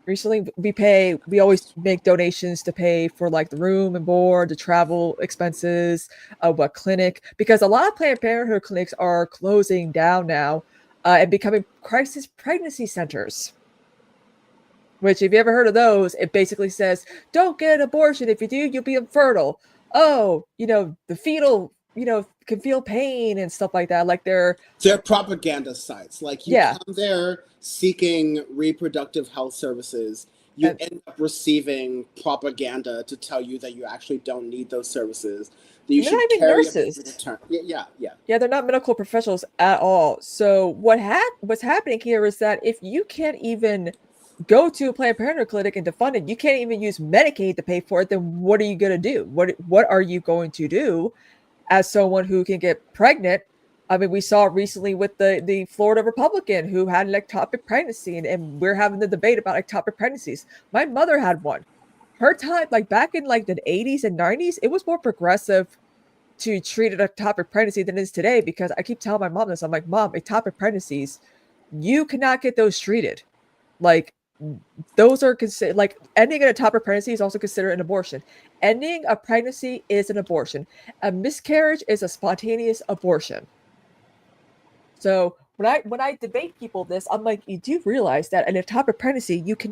Recently, we always make donations to pay for the room and board, the travel expenses, what clinic, because a lot of Planned Parenthood clinics are closing down now and becoming crisis pregnancy centers. Which, if you ever heard of those, it basically says, don't get an abortion. If you do, you'll be infertile. Oh, the fetal, can feel pain and stuff like that. They're propaganda sites. You come there seeking reproductive health services. You end up receiving propaganda to tell you that you actually don't need those services. That you should not even carry nurses. a term. Yeah. Yeah, they're not medical professionals at all. So what's happening here is that if you can't even go to a Planned Parenthood clinic and to fund it, you can't even use Medicaid to pay for it, then what are you going to do? What are you going to do as someone who can get pregnant? I mean, we saw recently with the Florida Republican who had an ectopic pregnancy, and we're having the debate about ectopic pregnancies. My mother had one. Her time, back in the 80s and 90s, it was more progressive to treat an ectopic pregnancy than it is today, because I keep telling my mom this. I'm like, Mom, ectopic pregnancies, you cannot get those treated. Those are considered, ending an ectopic pregnancy is also considered an abortion. Ending a pregnancy is an abortion. A miscarriage is a spontaneous abortion. So when I debate people this, I'm like, you do realize that an ectopic pregnancy, you can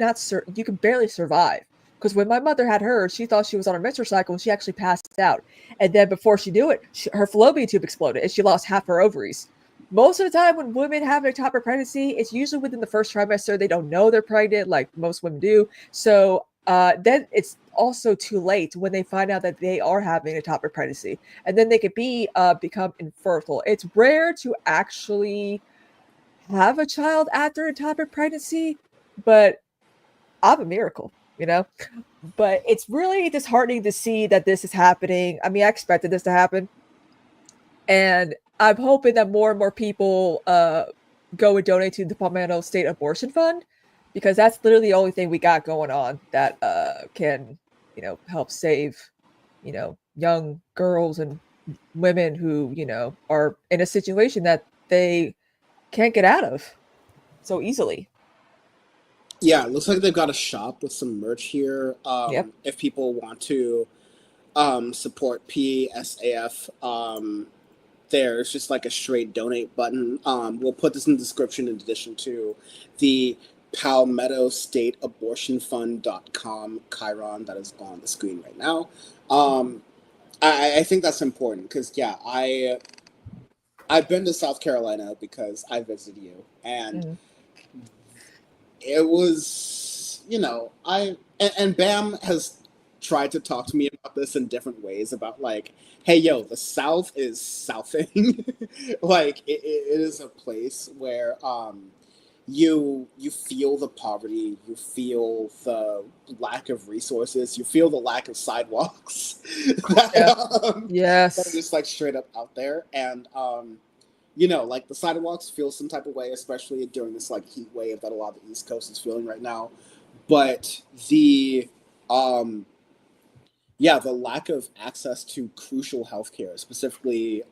barely survive. Because when my mother had hers, she thought she was on a menstrual cycle and she actually passed out. And then before she knew it, her fallopian tube exploded and she lost half her ovaries. Most of the time when women have an ectopic pregnancy, it's usually within the first trimester. They don't know they're pregnant like most women do. So then it's also too late when they find out that they are having an ectopic pregnancy. And then they could become infertile. It's rare to actually have a child after an ectopic pregnancy, but I'm a miracle, But it's really disheartening to see that this is happening. I mean, I expected this to happen. And I'm hoping that more and more people go and donate to the Palmetto State Abortion Fund, because that's literally the only thing we got going on that can, help save, young girls and women who, are in a situation that they can't get out of so easily. Yeah, it looks like they've got a shop with some merch here. If people want to support PSAF, there's just a straight donate button. We'll put this in the description in addition to the palmettostateabortionfund.com Chiron that is on the screen right now. I think that's important because, I've been to South Carolina because I visited you, and it was you know, and Bam has tried to talk to me about this in different ways about like, hey, yo, the South is Southing. Like, it is a place where you feel the poverty, you feel the lack of resources, you feel the lack of sidewalks that, Yes. that are just like straight up out there. And you know, like the sidewalks feel some type of way, especially during this like heat wave that a lot of the East Coast is feeling right now. But the the lack of access to crucial healthcare, specifically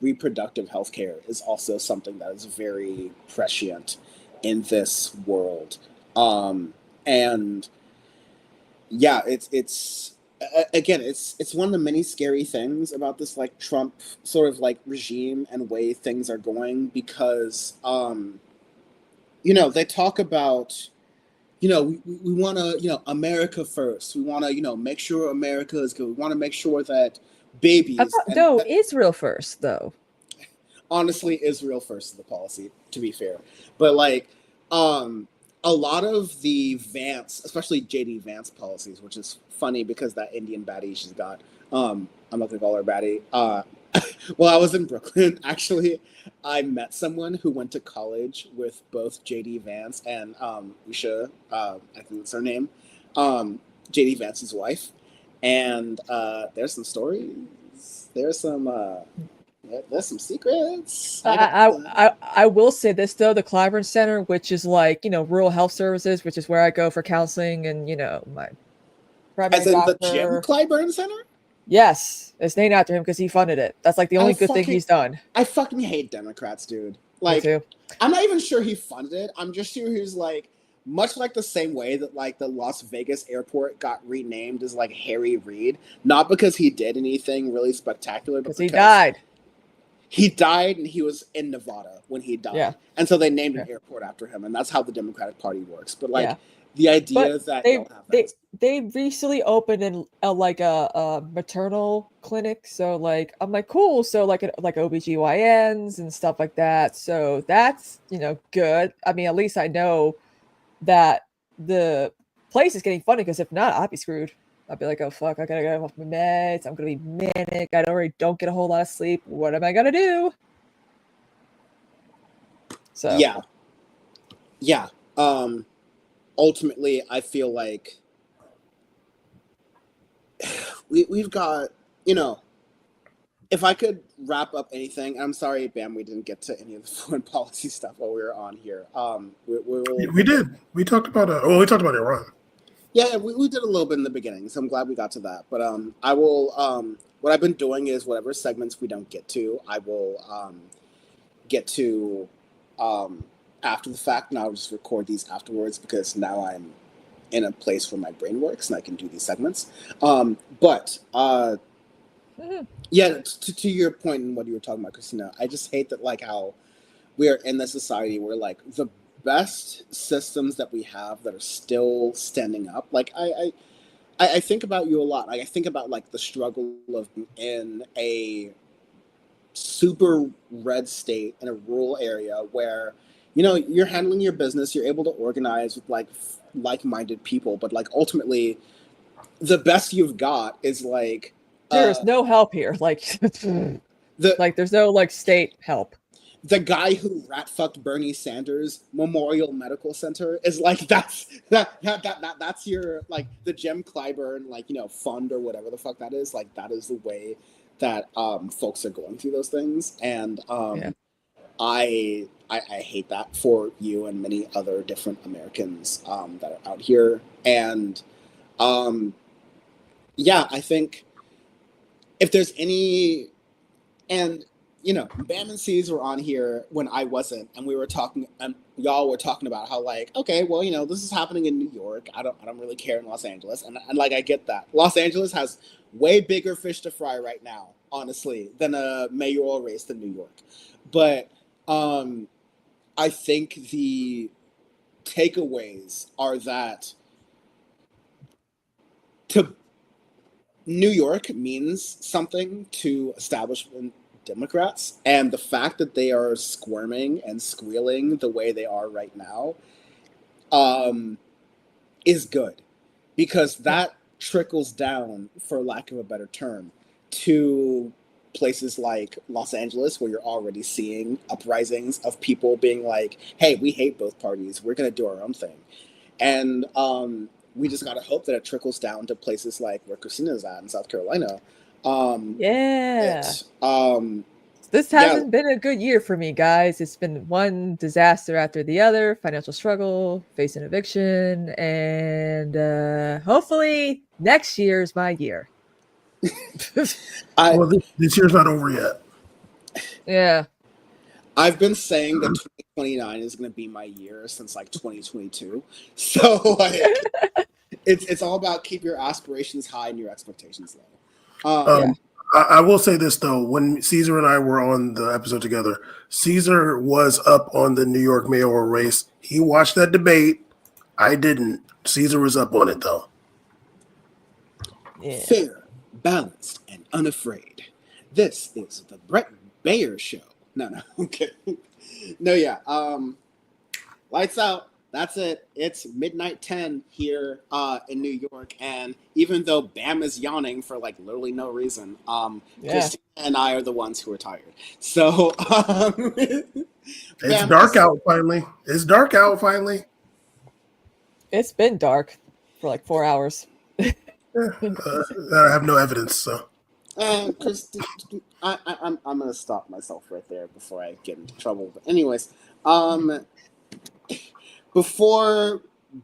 reproductive healthcare, is also something that is very prescient in this world. And yeah, again, it's one of the many scary things about this like Trump sort of like regime and way things are going, because you know, they talk about, you know, we want to, you know, America first. We want to, you know, make sure America is good. We want to make sure that babies No, Israel first, though. Honestly, Israel first is the policy, to be fair. But like, a lot of the Vance, especially JD Vance policies, which is funny because that Indian baddie she's got, I'm not gonna call her baddie. Well, I was in Brooklyn, actually. I met someone who went to college with both JD Vance and Usha, I think that's her name, JD Vance's wife. And there's some stories. There's some secrets. I will say this though, the Clyburn Center, which is like, you know, rural health services, which is where I go for counseling and, you know, my primary As in doctor. the Jim Clyburn Center? Yes, it's named after him because he funded it. That's like the only good thing he's done. I fucking hate Democrats, dude. Like, Me too. I'm not even sure he funded it. I'm just sure he's like, much like the same way that like the Las Vegas airport got renamed as like Harry Reid, not because he did anything really spectacular, but because he died. He died, and he was in Nevada when he died. Yeah. And so they named an airport after him, and that's how the Democratic Party works. But like the idea that they recently opened a maternal clinic, so like I'm like, cool, so like OBGYNs and stuff like that. So that's, you know, good. I mean, at least I know that the place is getting funded, because if not, I'd be screwed. I'd be like, oh fuck, I gotta go off my meds. I'm gonna be manic. I already don't get a whole lot of sleep. What am I gonna do? So yeah. Ultimately, I feel like we've got, you know, if I could wrap up anything, and I'm sorry, Bam, we didn't get to any of the foreign policy stuff while we were on here. We did. We talked about we talked about Iran. Yeah, we did a little bit in the beginning, so I'm glad we got to that. But I will. What I've been doing is whatever segments we don't get to, I will get to after the fact, and I'll just record these afterwards, because now I'm in a place where my brain works and I can do these segments. Yeah, to your point and what you were talking about, Kristina, I just hate that like how we are in this society where like the best systems that we have that are still standing up. Like I think about you a lot. Like I think about like the struggle of in a super red state in a rural area where, you know, you're handling your business, you're able to organize with like like-minded people, but like ultimately the best you've got is like there's no help here. Like there's no like state help. The guy who rat fucked Bernie Sanders Memorial Medical Center is like that's your like the Jim Clyburn like, you know, fund or whatever the fuck that is. Like that is the way that folks are going through those things, and I hate that for you and many other different Americans that are out here. And I think if there's any, and you know, Bam and C's were on here when I wasn't, and we were talking, and y'all were talking about how like, okay, well, you know, this is happening in New York. I don't really care in Los Angeles, and like I get that. Los Angeles has way bigger fish to fry right now, honestly, than a mayoral race in New York. But I think the takeaways are that New York means something to establishment Democrats, and the fact that they are squirming and squealing the way they are right now is good, because that trickles down, for lack of a better term, to places like Los Angeles, where you're already seeing uprisings of people being like, hey, we hate both parties, we're going to do our own thing. And we just got to hope that it trickles down to places like where Kristina's at in South Carolina. This hasn't been a good year for me, guys. It's been one disaster after the other, financial struggle, facing eviction, and hopefully next year is my year. Well, this year's not over yet. Yeah. I've been saying that 2029 is going to be my year since like 2022. So like, it's all about keep your aspirations high and your expectations low. I will say this though: when Caesar and I were on the episode together, Caesar was up on the New York mayoral race. He watched that debate. I didn't. Caesar was up on it though. Yeah. Fair, balanced, and unafraid. This is the Brett Bayer Show. No, okay. No, yeah. Lights out. That's it. It's midnight 10 here in New York, and even though Bam is yawning for like literally no reason, Kristina and I are the ones who are tired. So it's dark out finally. It's dark out finally. It's been dark for like 4 hours. I have no evidence, so. Kristina, I'm gonna stop myself right there before I get into trouble. But anyways, before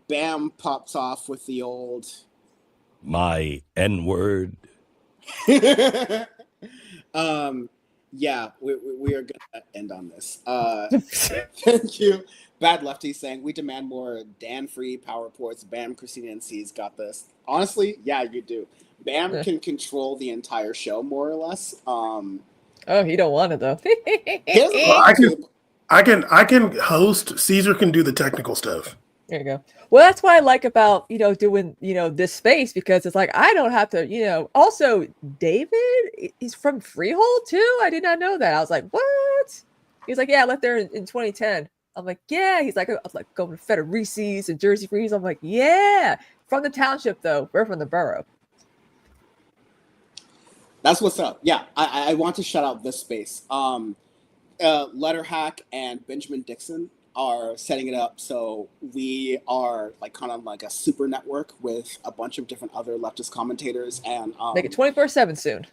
Bam pops off with the old my N-word. Yeah, we are gonna end on this. Thank you. Bad Lefty saying we demand more Dan-free power reports. Bam, Kristina, and C's got this. Honestly, yeah, you do. Bam can control the entire show more or less. Oh, he don't want it though. I can host. Caesar can do the technical stuff. There you go. Well, that's what I like about, doing, this space, because it's like, I don't have to, also David, he's from Freehold too. I did not know that. I was like, what? He's like, yeah, I left there in 2010. I'm like, yeah. He's like, I was like going to Federicis and Jersey Freeze. I'm like, yeah. From the township though. We're from the borough. That's what's up. Yeah. I want to shout out this space. Letterhack and Benjamin Dixon are setting it up, so we are like kind of like a super network with a bunch of different other leftist commentators, and make it 24/7 soon.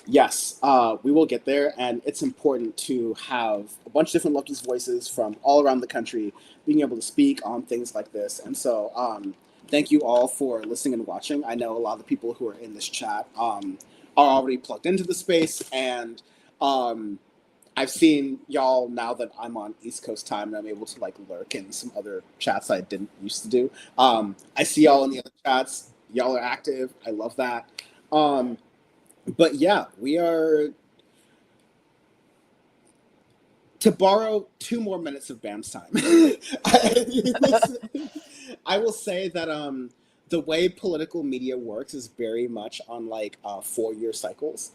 Yes, we will get there, and it's important to have a bunch of different leftist voices from all around the country being able to speak on things like this. And so thank you all for listening and watching. I know a lot of the people who are in this chat are already plugged into the space, and I've seen y'all now that I'm on East Coast time and I'm able to like lurk in some other chats I didn't used to do. I see y'all in the other chats. Y'all are active. I love that. But yeah, we are, to borrow 2 more minutes of Bam's time. I will say that the way political media works is very much on like 4-year cycles.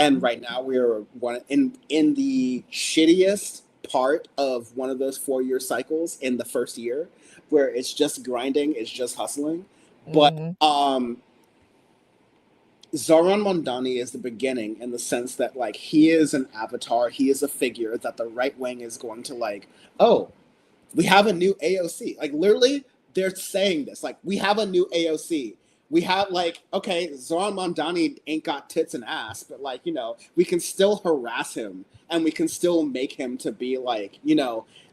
And right now we are in the shittiest part of one of those 4-year cycles in the first year, where it's just grinding, it's just hustling. But Zohran Mamdani is the beginning, in the sense that like he is an avatar, he is a figure that the right wing is going to like, oh, we have a new AOC. Like literally they're saying this, like, we have a new AOC. We have like, okay, Zohran Mamdani ain't got tits and ass, but like, we can still harass him and we can still make him to be like,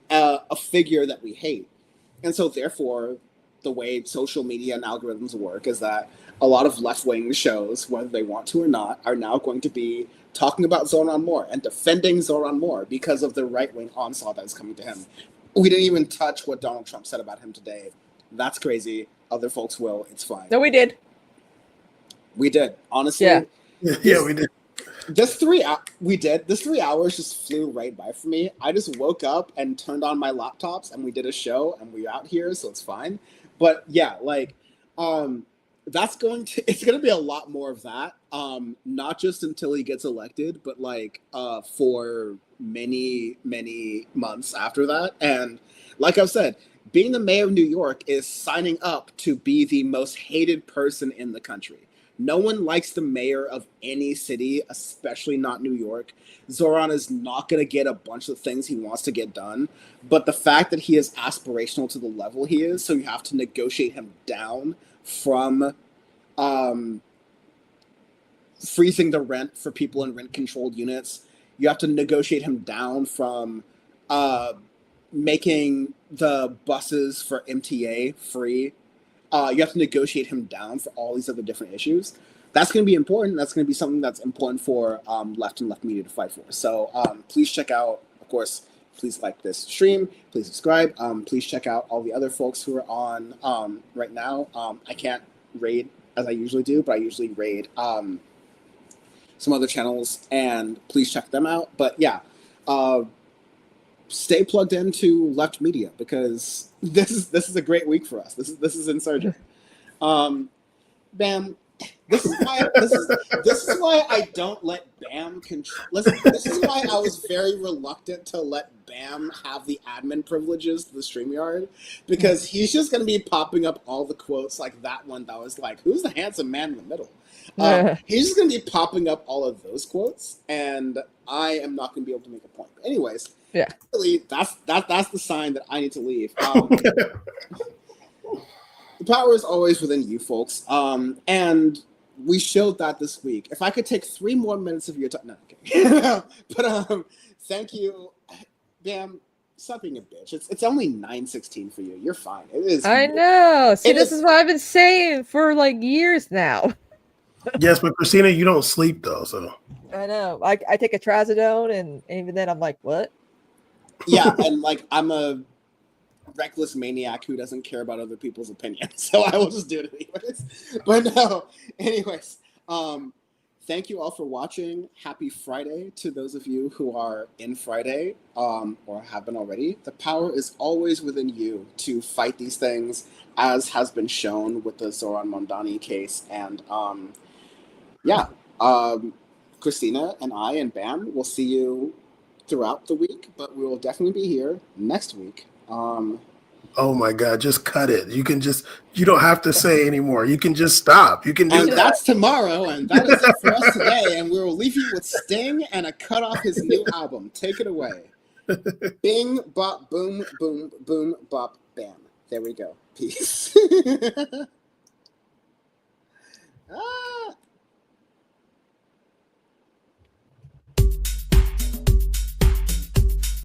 a figure that we hate. And so therefore, the way social media and algorithms work is that a lot of left-wing shows, whether they want to or not, are now going to be talking about Zohran more and defending Zohran more because of the right-wing onslaught that is coming to him. We didn't even touch what Donald Trump said about him today. That's crazy. Other folks will. It's fine. No, we did. We did. Honestly. Yeah, we did. This 3 hours just flew right by for me. I just woke up and turned on my laptops and we did a show and we're out here, so it's fine. But yeah, like, it's going to be a lot more of that. Not just until he gets elected, but like for many, many months after that. And like I've said, being the mayor of New York is signing up to be the most hated person in the country. No one likes the mayor of any city, especially not New York. Zohran is not going to get a bunch of things he wants to get done, but the fact that he is aspirational to the level he is, so you have to negotiate him down from freezing the rent for people in rent-controlled units. You have to negotiate him down from making the buses for MTA free. You have to negotiate him down for all these other different issues. That's going to be important. That's going to be something that's important for left and left media to fight for. So please check out, of course, please like this stream. Please subscribe. Please check out all the other folks who are on right now. I can't raid as I usually do, but I usually raid some other channels, and please check them out. But yeah, stay plugged into left media, because this is a great week for us. This is Insurgent. Bam. This is why I don't let Bam control. Listen, this is why I was very reluctant to let Bam have the admin privileges to the StreamYard, because he's just going to be popping up all the quotes like that one that was like, "Who's the handsome man in the middle?" He's just going to be popping up all of those quotes, and I am not going to be able to make a point. But anyways, yeah, really, that's the sign that I need to leave. The power is always within you, folks. And we showed that this week. If I could take 3 more minutes of your time, no, okay. But thank you, Bam. Stop being a bitch. It's only 9:16 for you. You're fine. It is. I know. See, this is what I've been saying for like years now. Yes, but Kristina, you don't sleep though, so. I know. I take a trazodone, and even then, I'm like, what? Yeah, and like I'm a reckless maniac who doesn't care about other people's opinions, so I will just do it anyways. But no, anyways, thank you all for watching. Happy Friday to those of you who are in Friday, or have been already. The power is always within you to fight these things, as has been shown with the Zohran Mamdani case. And Kristina and I and Bam will see you throughout the week, but we will definitely be here next week. Oh my God, just cut it. You don't have to say anymore. You can just stop. You can do and that. That's tomorrow, and that is it for us today. And we will leave you with Sting and a cut off his new album. Take it away. Bing, bop, boom, boom, boom, bop, bam. There we go. Peace.